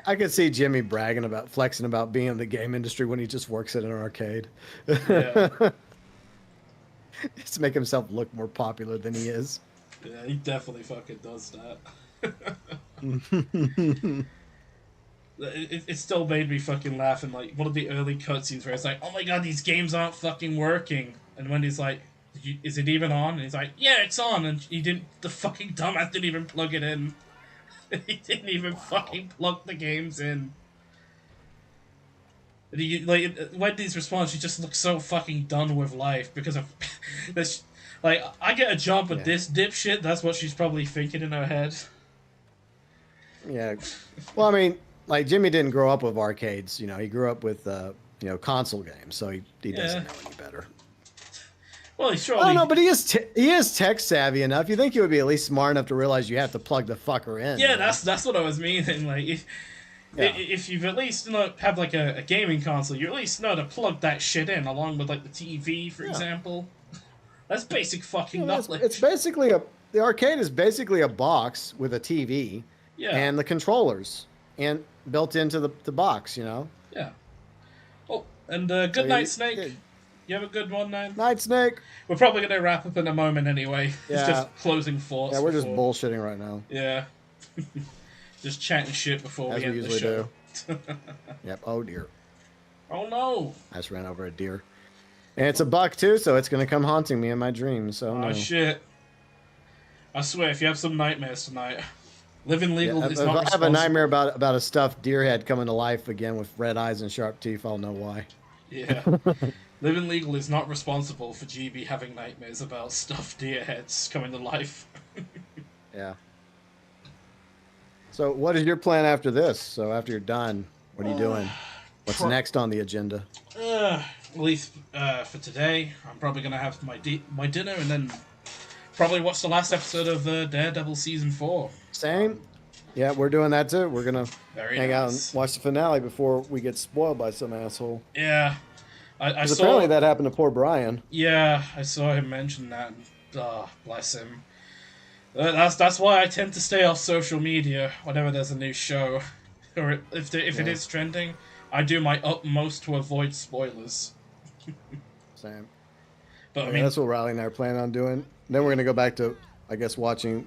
B: I could see Jimmy flexing about being in the game industry when he just works at an arcade.
A: Yeah.
B: Just to make himself look more popular than he is.
A: Yeah, he definitely fucking does that. It still made me fucking laugh in like one of the early cutscenes where it's like, oh my god, these games aren't fucking working. And Wendy's like, is it even on? And he's like, yeah, it's on. And the fucking dumbass didn't even plug it in. He didn't even fucking plug the games in. And Wendy's response, she just looks so fucking done with life because of this. Like, I get a job with this dipshit. That's what she's probably thinking in her head.
B: Yeah. Well, I mean, like Jimmy didn't grow up with arcades. He grew up with console games, so he doesn't know any better.
A: Well, he's surely.
B: I don't know, but he is tech savvy enough. You think he would be at least smart enough to realize you have to plug the fucker in?
A: Yeah, that's what I was meaning. Like,
B: Yeah.
A: if you've at least have like a gaming console, you at least know to plug that shit in along with like the TV, for example. That's basic fucking knowledge.
B: It's basically the arcade is basically a box with a TV and the controllers and built into the box.
A: Yeah. Oh, and good night, Snake.
B: Good.
A: You have a good one, man.
B: Night, Snake.
A: We're probably going to wrap up in a moment anyway.
B: Yeah.
A: It's just closing thoughts.
B: Yeah, we're just bullshitting right now.
A: Yeah. Just chatting shit before
B: As
A: we end
B: usually
A: the show.
B: do. Yep. Oh, dear.
A: Oh, no.
B: I just ran over a deer. And it's a buck, too, so it's going to come haunting me in my dreams. So,
A: Oh,
B: no.
A: shit. I swear, if you have some nightmares tonight, living legal is
B: if
A: not
B: I have a
A: responsible.
B: nightmare about a stuffed deer head coming to life again with red eyes and sharp teeth, I'll know why.
A: Yeah. Living Legal is not responsible for GB having nightmares about stuffed deer heads coming to life.
B: Yeah. So what is your plan after this? So after you're done, what are you doing? What's next on the agenda?
A: At least for today, I'm probably going to have my dinner and then probably watch the last episode of Daredevil Season 4.
B: Same. Yeah, we're doing that too. We're going to hang out and
A: nice.
B: watch the finale before we get spoiled by some asshole.
A: Yeah. I saw...
B: Apparently that happened to poor Brian.
A: Yeah, I saw him mention that. Bless him. That's why I tend to stay off social media whenever there's a new show. Or if it is trending, I do my utmost to avoid spoilers.
B: Same.
A: But
B: Yeah,
A: I mean,
B: that's what Riley and I are planning on doing. Then we're going to go back to, I guess, watching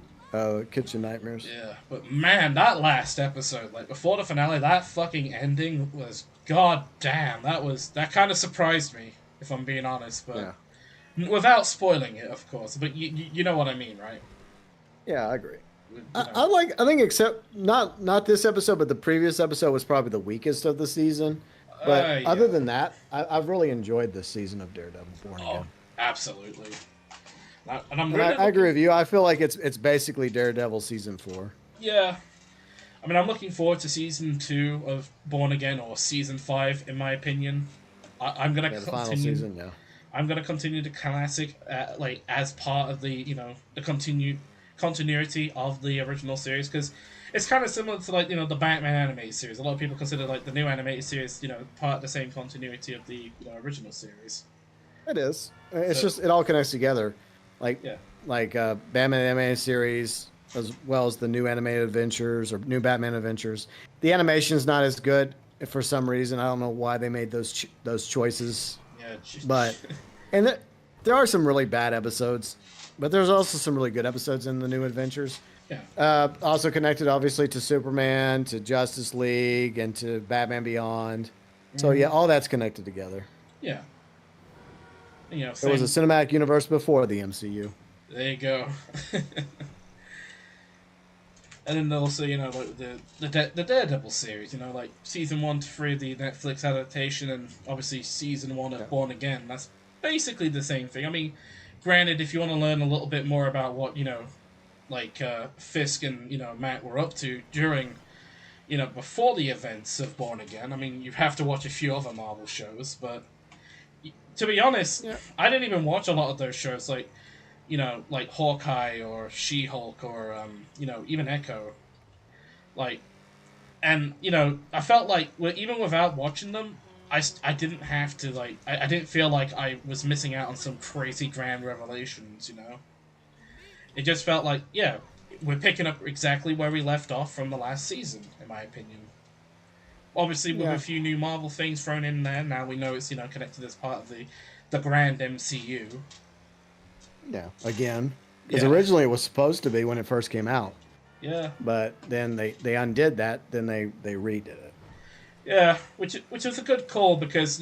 B: Kitchen Nightmares.
A: yeah. But man, that last episode, like before the finale, that fucking ending was goddamn. That kind of surprised me, if I'm being honest. But without spoiling it, of course. But you know what I mean, right?
B: Yeah, I agree.
A: You know.
B: I think except not this episode, but the previous episode was probably the weakest of the season. But other than that, I've really enjoyed this season of Daredevil Born Again.
A: Absolutely. And
B: I agree with you. I feel like it's basically Daredevil season 4.
A: Yeah. I mean, I'm looking forward to season 2 of Born Again, or season 5, in my opinion. I'm gonna
B: The
A: continue.
B: final season, yeah.
A: I'm gonna continue the classic, like as part of the the continued continuity of the original series, because it's kind of similar to like the Batman animated series. A lot of people consider like the new animated series part of the same continuity of the original series.
B: It is. It's
A: So
B: just it all connects together, like
A: yeah,
B: Batman animated series as well as the new animated adventures or new Batman adventures. The animation's not as good for some reason. I don't know why they made those choices,
A: yeah,
B: but and there are some really bad episodes, but there's also some really good episodes in the new adventures.
A: yeah.
B: Also connected, obviously, to Superman, to Justice League, and to Batman Beyond. So yeah,
A: Mm-hmm.
B: all that's connected together.
A: Yeah.
B: There was a
A: Same.
B: cinematic universe before the MCU.
A: There you go. And then also, like the Daredevil series, like season 1 to 3 of the Netflix adaptation, and obviously season 1
B: Yeah.
A: of Born Again. That's basically the same thing. I mean, granted, if you want to learn a little bit more about what like Fisk and Matt were up to during before the events of Born Again, I mean, you have to watch a few other Marvel shows. But to be honest,
B: Yeah.
A: I didn't even watch a lot of those shows, like like Hawkeye or She Hulk or even Echo, like. And I felt like even without watching them, I didn't have to like I didn't feel like I was missing out on some crazy grand revelations. It just felt like, yeah, we're picking up exactly where we left off from the last season, in my opinion. Obviously, with a
B: Yeah.
A: few new Marvel things thrown in there, now we know it's connected as part of the grand MCU.
B: Yeah. Again, because
A: Yeah,
B: originally it was supposed to be when it first came out,
A: yeah,
B: but then they undid that. Then they redid it.
A: yeah. Which is a good call, because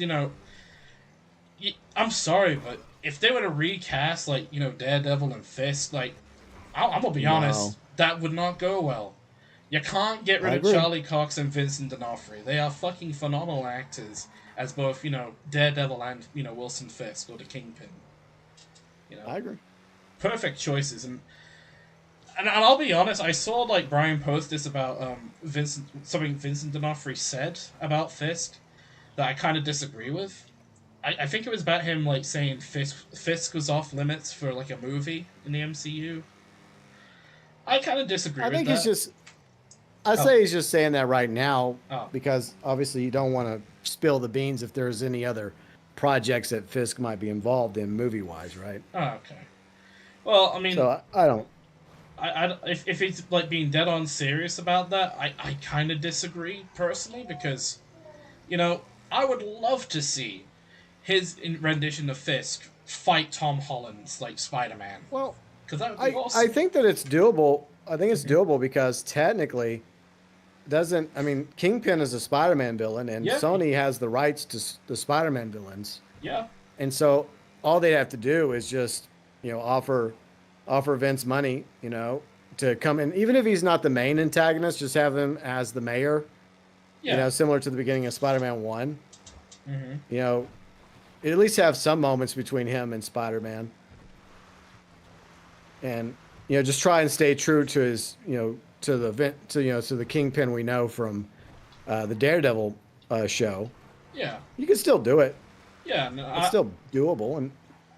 A: I'm sorry, but if they were to recast like Daredevil and Fisk, like I'm gonna be
B: No,
A: honest, that would not go well. You can't get rid
B: I
A: of
B: agree.
A: Charlie Cox and Vincent D'Onofrio. They are fucking phenomenal actors as both Daredevil and Wilson Fisk or the Kingpin. You know,
B: I agree.
A: perfect choices. And I'll be honest, I saw like Brian post this about Vincent D'Onofrio said about Fisk that I kind of disagree with. I think it was about him like saying Fisk was off limits for like a movie in the MCU. I kind of disagree
B: I
A: with
B: think he's
A: that.
B: just. I
A: Oh,
B: say he's just saying that right now
A: oh,
B: because obviously you don't want to spill the beans if there's any other projects that Fisk might be involved in movie wise, right?
A: okay. Well, I
B: So
A: mean,
B: I don't.
A: if he's like being dead on serious about that, I kind of disagree personally, because you know I would love to see his rendition of Fisk fight Tom Holland's like Spider Man,
B: Well,
A: because that would be
B: I
A: awesome.
B: think that it's doable. I think it's doable because technically doesn't I mean Kingpin is a Spider-Man villain and
A: Yeah,
B: Sony has the rights to the Spider-Man villains.
A: yeah,
B: And so all they have to do is just, offer Vince money, to come in even if he's not the main antagonist, just have him as the mayor,
A: yeah.
B: similar to the beginning of Spider-Man 1.
A: Mm-hmm.
B: You know, at least have some moments between him and Spider-Man and just try and stay true to his, to the to the Kingpin we know from the Daredevil show.
A: Yeah,
B: You can still do it.
A: yeah. No,
B: It's still doable, and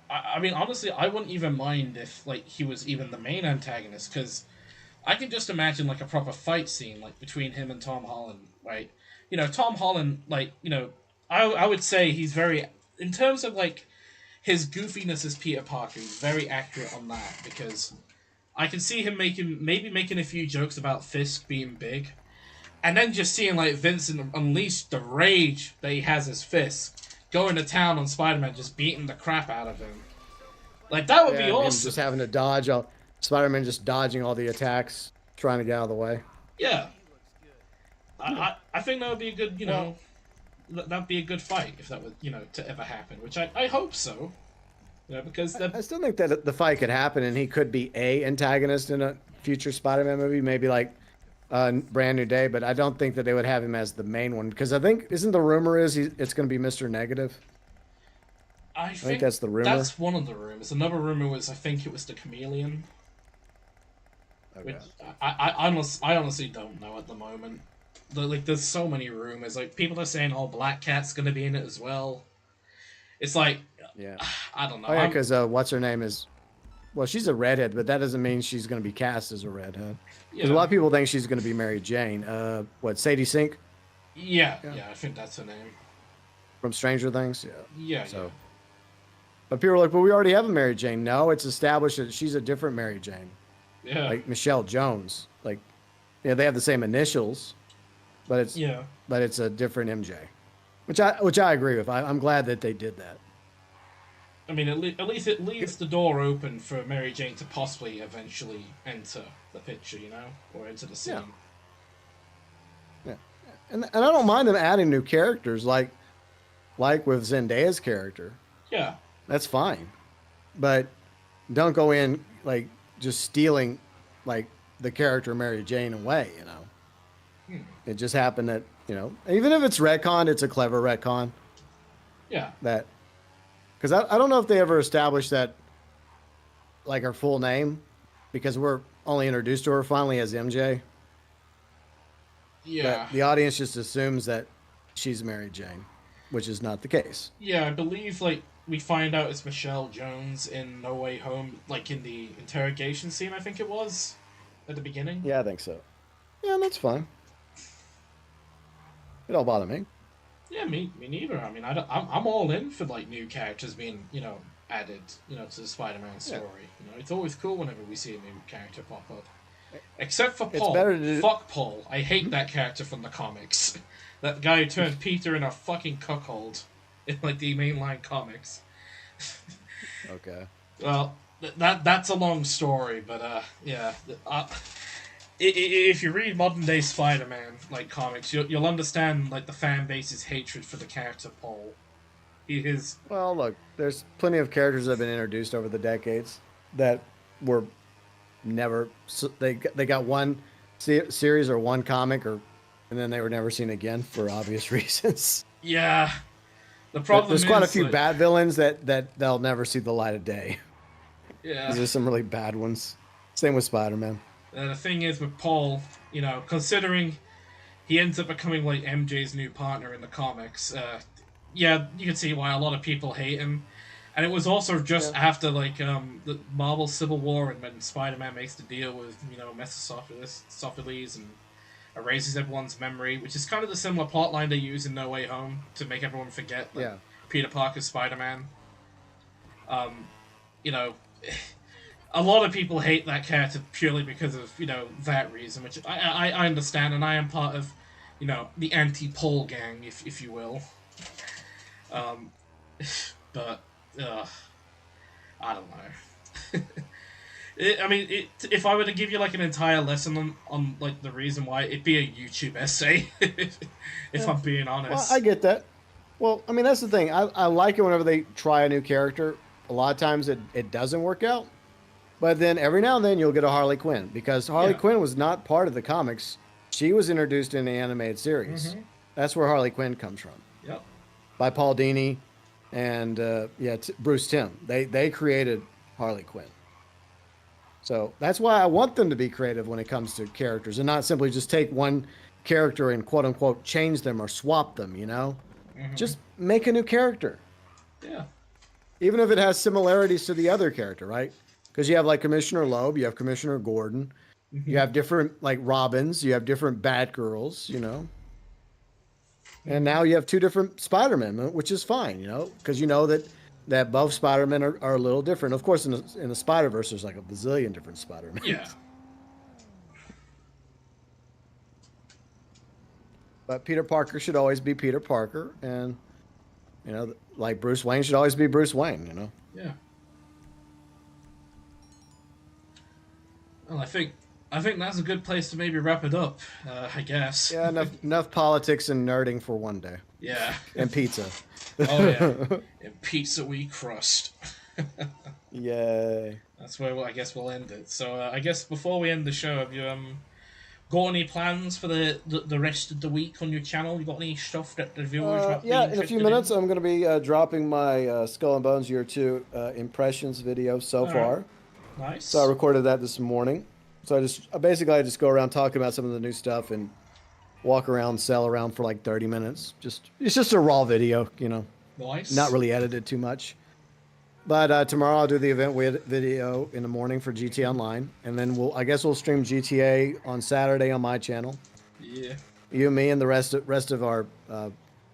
A: I mean, honestly, I wouldn't even mind if like he was even the main antagonist, because I can just imagine like a proper fight scene like between him and Tom Holland, right? Tom Holland, like I would say he's very, in terms of like his goofiness as Peter Parker, he's very accurate on that, because I can see him making a few jokes about Fisk being big, and then just seeing like Vincent unleash the rage that he has as Fisk, going to town on Spider-Man, just beating the crap out of him. Like that would
B: yeah,
A: be
B: and him just
A: awesome.
B: having to dodge all Spider-Man just dodging all the attacks, trying to get out of the way.
A: Yeah,
B: Yeah.
A: I think that would be a good
B: Well,
A: that'd be a good fight if that would to ever happen, which I hope so. Because
B: I still think that the fight could happen, and he could be a antagonist in a future Spider-Man movie, maybe like Brand New Day. But I don't think that they would have him as the main one because I think isn't the rumor is it's going to be Mister Negative.
A: I
B: I think
A: think
B: that's the rumor.
A: that's one of the rumors. Another rumor was, I think it was the Chameleon, which
B: Okay.
A: I honestly don't know at the moment. Like there's so many rumors. Like people are saying, "Oh, Black Cat's gonna be in it as well." It's like
B: Yeah.
A: I don't know.
B: Oh yeah,
A: I'm
B: because what's her name is well, she's a redhead, but that doesn't mean she's going to be cast as a redhead. Because a lot
A: Yeah.
B: of people think she's going to be Mary Jane. What, Sadie Sink?
A: Yeah,
B: Yeah.
A: yeah, I think that's her name.
B: From Stranger Things? Yeah.
A: Yeah, yeah.
B: So, but people are like, but we already have a Mary Jane. No, it's established that she's a different Mary Jane.
A: Yeah.
B: Like Michelle Jones. Like, yeah, they have the same initials, but
A: Yeah.
B: it's a different MJ. Which I agree with. I'm glad that they did that.
A: I mean, at least it leaves the door open for Mary Jane to possibly eventually enter the picture, you know, or enter the
B: Yeah.
A: scene.
B: Yeah. And I don't mind them adding new characters like with Zendaya's character.
A: Yeah.
B: That's fine. But don't go in like just stealing like the character Mary Jane away, you know. It just happened that, you know, even if it's retcon, it's a clever retcon
A: Yeah.
B: that because I don't know if they ever established that like her full name because we're only introduced to her finally as MJ.
A: Yeah.
B: But the audience just assumes that she's Mary Jane, which is not the case.
A: Yeah, I believe, like, we find out it's Michelle Jones in No Way Home, like, in the interrogation scene, I think it was, at the beginning.
B: Yeah, I think so. Yeah, that's fine. It don't bother me.
A: Yeah, me neither. I mean, I'm all in for, like, new characters being, you know, added, you know, to the Spider-Man story.
B: Yeah.
A: You know, it's always cool whenever we see a new character pop up. Except for
B: It's
A: Paul.
B: better to do-
A: Fuck Paul. I hate that character from the comics. That guy who turned Peter in a fucking cuckold in, like, the mainline comics.
B: Okay.
A: Well, that's a long story, but yeah. If you read modern day Spider-Man like comics, you'll understand like the fan base's hatred for the character Paul. He is
B: Well, look, there's plenty of characters that have been introduced over the decades that were never they got one series or one comic and then they were never seen again for obvious reasons.
A: yeah. The problem
B: There's quite a
A: is,
B: few
A: like,
B: bad villains that they'll never see the light of day.
A: Yeah.
B: There's some really bad ones. Same with Spider-Man.
A: The thing is with Paul, you know, considering he ends up becoming like MJ's new partner in the comics, yeah, you can see why a lot of people hate him. And it was also just after like the Marvel Civil War and when Spider-Man makes the deal with, you know, Mephistopheles and erases everyone's memory, which is kind of the similar plotline they use in No Way Home to make everyone forget that Peter Parker's Spider-Man. You know, a lot of people hate that character purely because of, you know, that reason, which I understand, and I am part of, you know, the anti-Paul gang, if you will. But I don't know. If I were to give you like an entire lesson on like the reason why, it'd be a YouTube essay. If I'm being honest.
B: Well, I get that. Well, I mean that's the thing. I like it whenever they try a new character. A lot of times it doesn't work out, but then every now and then you'll get a Harley Quinn because Harley Quinn was not part of the comics. She was introduced in the animated series. Mm-hmm. That's where Harley Quinn comes from.
A: Yep.
B: By Paul Dini and Bruce Timm. They created Harley Quinn. So that's why I want them to be creative when it comes to characters and not simply just take one character and quote unquote change them or swap them, you know? Mm-hmm. Just make a new character.
A: Yeah.
B: Even if it has similarities to the other character, right? Because you have like Commissioner Loeb, you have Commissioner Gordon, you have different like Robins, you have different Batgirls, you know? And now you have two different Spider-Men, which is fine, you know? Because you know that both Spider-Men are a little different. Of course, in the Spider-Verse, there's like a bazillion different Spider-Men.
A: Yeah.
B: But Peter Parker should always be Peter Parker, and you know, like Bruce Wayne should always be Bruce Wayne. You know.
A: Yeah. Well, I think that's a good place to maybe wrap it up. I guess.
B: Yeah, enough politics and nerding for one day.
A: Yeah.
B: And pizza.
A: Oh yeah. And pizza we crust.
B: Yay.
A: That's where I guess we'll end it. So I guess before we end the show, have you got any plans for the rest of the week on your channel? You got any stuff that the viewers might be
B: in a few minutes,
A: in?
B: I'm going to be dropping my Skull and Bones Year 2 impressions video so far.
A: Right. Nice.
B: So I recorded that this morning. So I just go around talking about some of the new stuff and walk around, sell around for like 30 minutes. It's just a raw video, you know.
A: Nice.
B: Not really edited too much. But tomorrow I'll do the event video in the morning for GTA Online, and then I guess we'll stream GTA on Saturday on my channel.
A: Yeah.
B: You, me, and the rest of our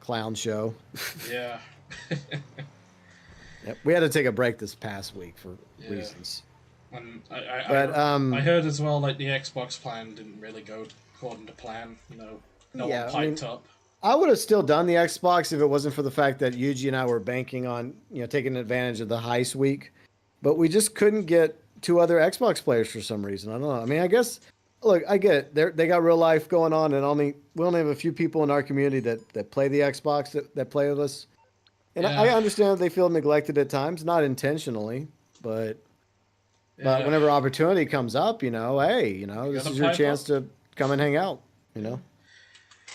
B: clown show.
A: Yeah.
B: Yep. We had to take a break this past week for
A: Yeah.
B: reasons.
A: And
B: But
A: I heard as well, like, the Xbox plan didn't really go according to plan. No one
B: yeah, I mean,
A: piped up.
B: I would have still done the Xbox if it wasn't for the fact that Yuji and I were banking on, taking advantage of the heist week. But we just couldn't get two other Xbox players for some reason. I don't know. I mean, I guess, look, I get it. They got real life going on, and we only have a few people in our community that play the Xbox that play with us. And I
A: Yeah.
B: understand that they feel neglected at times, not intentionally, but
A: Yeah.
B: whenever opportunity comes up, hey,
A: You
B: this
A: gotta
B: is your
A: pipe
B: chance
A: up.
B: to come and hang out, you know.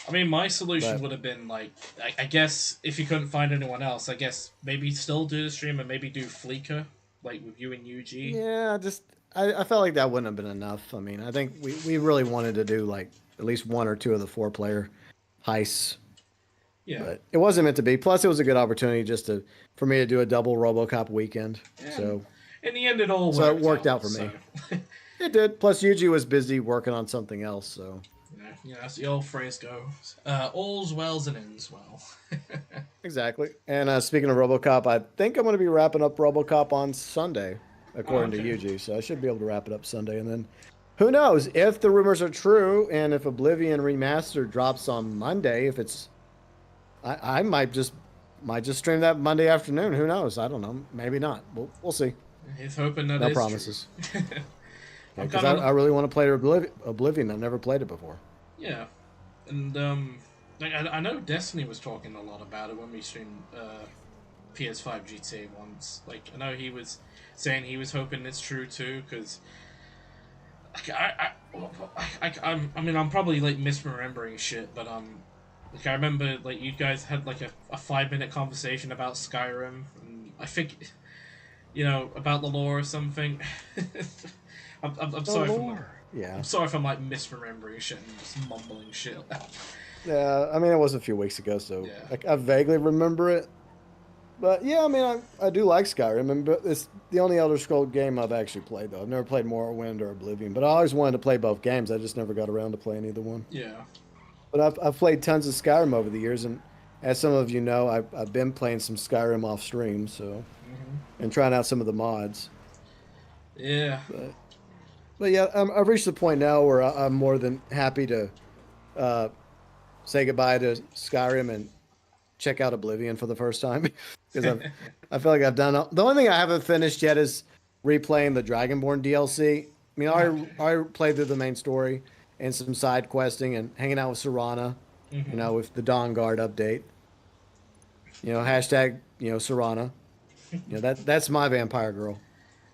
A: I mean, my solution
B: But
A: would have been like, I guess if you couldn't find anyone else, I guess maybe still do the stream and maybe do Fleeker, like with you and UG.
B: yeah, just I felt like that wouldn't have been enough. I mean, I think we really wanted to do like at least one or two of the 4-player heists,
A: Yeah.
B: but it wasn't meant to be. Plus, it was a good opportunity for me to do a double RoboCop weekend.
A: And
B: So
A: in the end, it all
B: so it
A: worked
B: worked out for
A: so.
B: me. It did. Plus, Yuji was busy working on something else. So
A: As the old phrase goes, all's wells and ends well.
B: exactly. And speaking of RoboCop, I think I'm going to be wrapping up RoboCop on Sunday,
A: Oh,
B: according to
A: okay.
B: Yuji. So I should be able to wrap it up Sunday, and then who knows if the rumors are true and if Oblivion Remastered drops on Monday. If it's, I might just stream that Monday afternoon. Who knows? I don't know. Maybe not. We'll see.
A: He's hoping that
B: No
A: is
B: promises.
A: true. I'm
B: Because
A: kind
B: I
A: of
B: really want to play Oblivion. I've never played it before.
A: yeah, and like I know Destiny was talking a lot about it when we streamed PS5 GTA once. Like I know he was saying he was hoping it's true too, because I mean I'm probably like misremembering shit, but like I remember like you guys had like a 5 minute conversation about Skyrim, and I think about the lore or something. I'm
B: The
A: sorry
B: lore. Yeah.
A: I'm sorry if I'm like misremembering shit and just mumbling shit.
B: Yeah. I mean, it was a few weeks ago, so
A: Yeah.
B: I vaguely remember it. But yeah, I mean, I do like Skyrim, and but it's the only Elder Scrolls game I've actually played though. I've never played Morrowind or Oblivion, but I always wanted to play both games. I just never got around to playing either one.
A: Yeah.
B: But I've played tons of Skyrim over the years, and as some of you know, I've been playing some Skyrim off stream, so and trying out some of the mods.
A: Yeah.
B: But yeah, I've reached the point now where I'm more than happy to uh, say goodbye to Skyrim and check out Oblivion for the first time because I feel like I've done the only thing I haven't finished yet is replaying the Dragonborn DLC. I mean, I played through the main story and some side questing and hanging out with Serana, with the Dawn Guard update. Hashtag Serana. That's my vampire girl.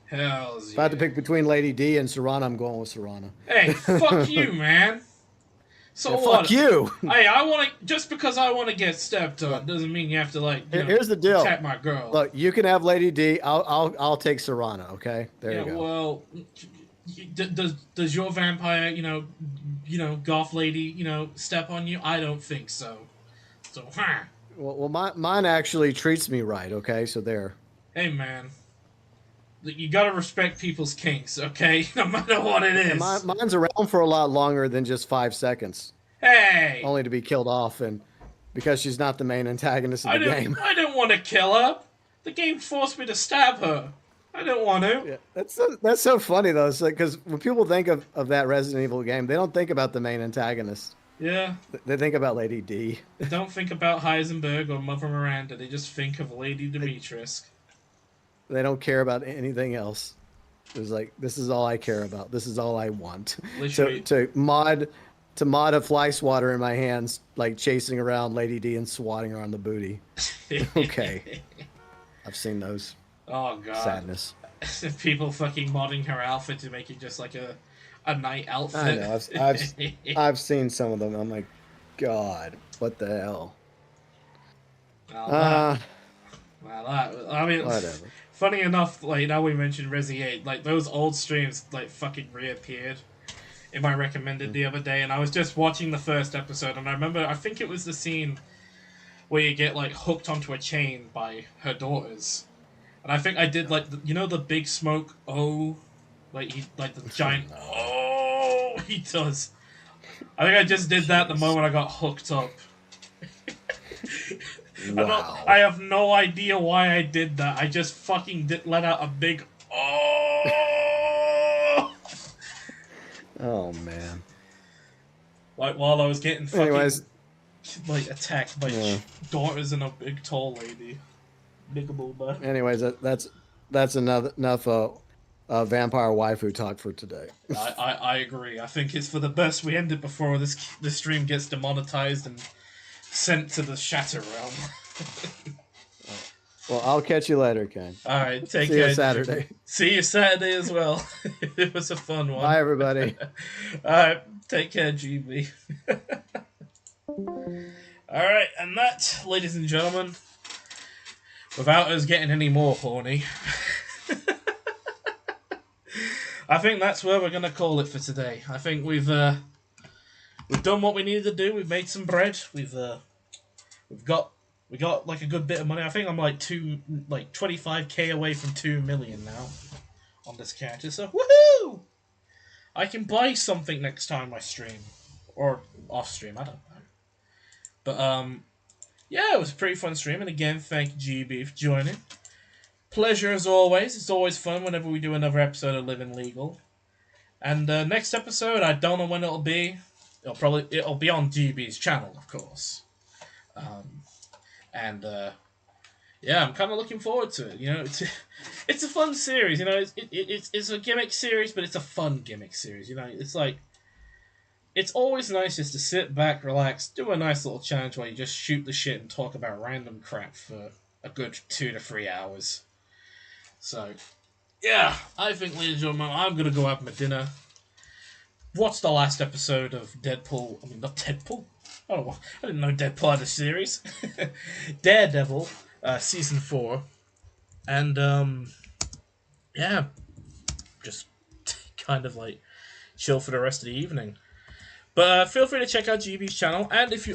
A: Hells
B: If I had to
A: yeah.
B: pick between Lady D and Serana, I'm going with Serana.
A: Hey, fuck you, man. So
B: Yeah,
A: what?
B: fuck you.
A: Hey, I want to just because I want to get stepped on doesn't mean you have to like
B: Here's the deal.
A: attack my girl.
B: Look, you can have Lady D. I'll take Serana. Okay, there
A: Yeah.
B: you go.
A: Well, does your vampire goth lady step on you? I don't think so. So,
B: Well, mine actually treats me right. Okay, so there.
A: hey man, you gotta respect people's kinks, okay? No matter what it
B: And
A: is.
B: mine's around for a lot longer than just 5 seconds,
A: Hey,
B: only to be killed off, and because she's not the main antagonist of the game.
A: I didn't want to kill her. The game forced me to stab her. I didn't want to.
B: Yeah, that's so funny though. It's like because when people think of that Resident Evil game, they don't think about the main antagonist.
A: Yeah.
B: They think about Lady D.
A: They don't think about Heisenberg or Mother Miranda. They just think of Lady Dimitrescu.
B: They don't care about anything else. It's like this is all I care about. This is all I want.
A: Literally.
B: To mod a fly swatter in my hands, like chasing around Lady D and swatting her on the booty. Okay, I've seen those.
A: Oh god.
B: Sadness.
A: People fucking modding her outfit to make it just like a night outfit.
B: I know. I've seen some of them. I'm like, God, what the hell?
A: Well, I mean,
B: Whatever.
A: funny enough, like now we mentioned Resi 8, like those old streams like fucking reappeared in my recommended the other day, and I was just watching the first episode, and I remember I think it was the scene where you get like hooked onto a chain by her daughters, And I think I did like the big smoke. Oh, like the
B: Oh
A: giant.
B: no!
A: Oh, he does. I think I just did that the
B: Jeez!
A: moment I got hooked up. I don't. I
B: Wow!
A: have no idea why I did that. I just fucking let out a big oh,
B: Oh man!
A: like while I was getting fucking
B: Anyways,
A: like attacked by
B: yeah.
A: daughters and a big tall lady. Big booba.
B: Anyways, that's enough vampire waifu talk for today.
A: I agree. I think it's for the best we end it before this stream gets demonetized and sent to the Shatter Realm.
B: Well, I'll catch you later, Ken.
A: Alright, take
B: See you
A: care, GB.
B: Saturday.
A: See you Saturday as well. It was a fun one.
B: Bye, everybody.
A: Alright, take care, GB. Alright, and that, ladies and gentlemen, without us getting any more horny, I think that's where we're gonna call it for today. I think we've done what we needed to do. We've made some bread. We've got we got like a good bit of money. I think I'm like 25k away from 2 million now on this character. So woohoo! I can buy something next time I stream or off stream. I don't know. But yeah, it was a pretty fun stream. And again, thank you, GB, for joining. Pleasure as always. It's always fun whenever we do another episode of Living Legal. And next episode, I don't know when it'll be. It'll be on GB's channel, of course. And yeah, I'm kind of looking forward to it. It's a fun series. It's a gimmick series, but it's a fun gimmick series. It's like it's always nice just to sit back, relax, do a nice little challenge while you just shoot the shit and talk about random crap for a good 2 to 3 hours. So yeah, I think, ladies and gentlemen, I'm gonna go have my dinner. Watch the last episode of Deadpool. I mean, not Deadpool. Oh, I didn't know Deadpool had a series. Daredevil, season 4, and yeah, just kind of like chill for the rest of the evening. But feel free to check out GB's channel, and if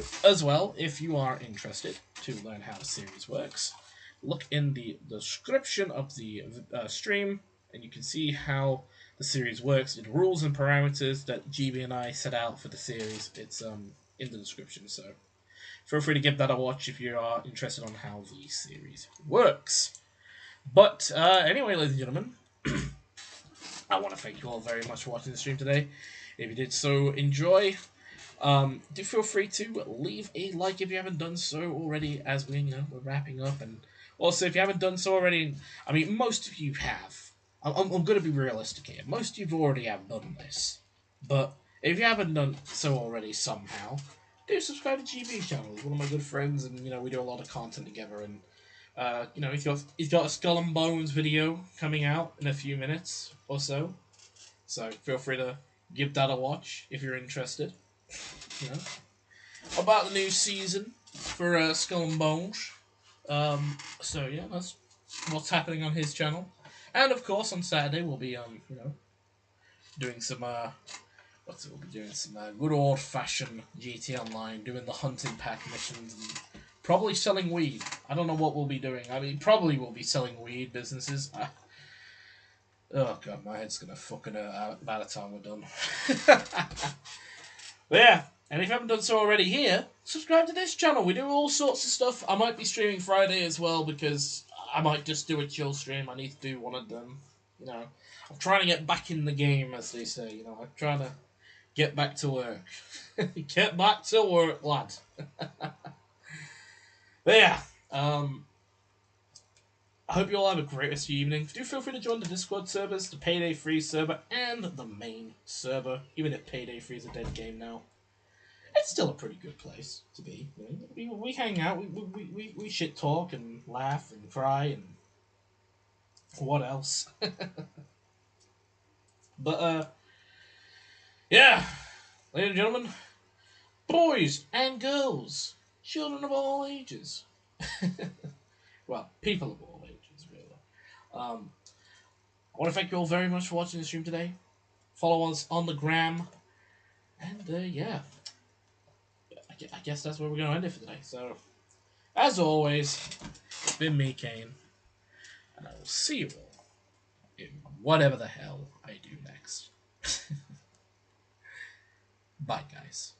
A: you are interested to learn how the series works, look in the description of the stream, and you can see how the series works, the rules and parameters that GB and I set out for the series. It's in the description, so feel free to give that a watch if you are interested on how the series works. But anyway, ladies and gentlemen, I want to thank you all very much for watching the stream today. If you did so enjoy, do feel free to leave a like if you haven't done so already, as we're wrapping up. And also, if you haven't done so already, I mean, most of you have. I'm going to be realistic here. Most of you already have done this. But if you haven't done so already somehow, do subscribe to GB's channel. He's one of my good friends, and we do a lot of content together. And he's got a Skull and Bones video coming out in a few minutes or so. So feel free to give that a watch if you're interested. You know about the new season for Skull and Bones. So yeah, that's what's happening on his channel. And of course, on Saturday we'll be doing some we'll be doing some good old fashioned GT Online, doing the hunting pack missions, and probably selling weed. I don't know what we'll be doing. I mean, probably we'll be selling weed businesses. Oh god, my head's gonna fucking hurt out by the time we're done. But yeah, and if you haven't done so already here, subscribe to this channel. We do all sorts of stuff. I might be streaming Friday as well, because I might just do a chill stream. I need to do one of them. I'm trying to get back in the game, as they say. I'm trying to get back to work. Get back to work, lad. But yeah, I hope you all have a great rest of your evening. Do feel free to join the Discord servers, the Payday Free server, and the main server. Even if Payday Free is a dead game now, it's still a pretty good place to be. We hang out, we shit talk and laugh and cry and what else? But yeah, ladies and gentlemen, boys and girls, children of all ages. Well, people of all ages, really. I want to thank you all very much for watching the stream today. Follow us on the gram. And yeah, I guess that's where we're going to end it for today. So, as always, it's been me, Kane. and I will see you all in whatever the hell I do next. Bye, guys.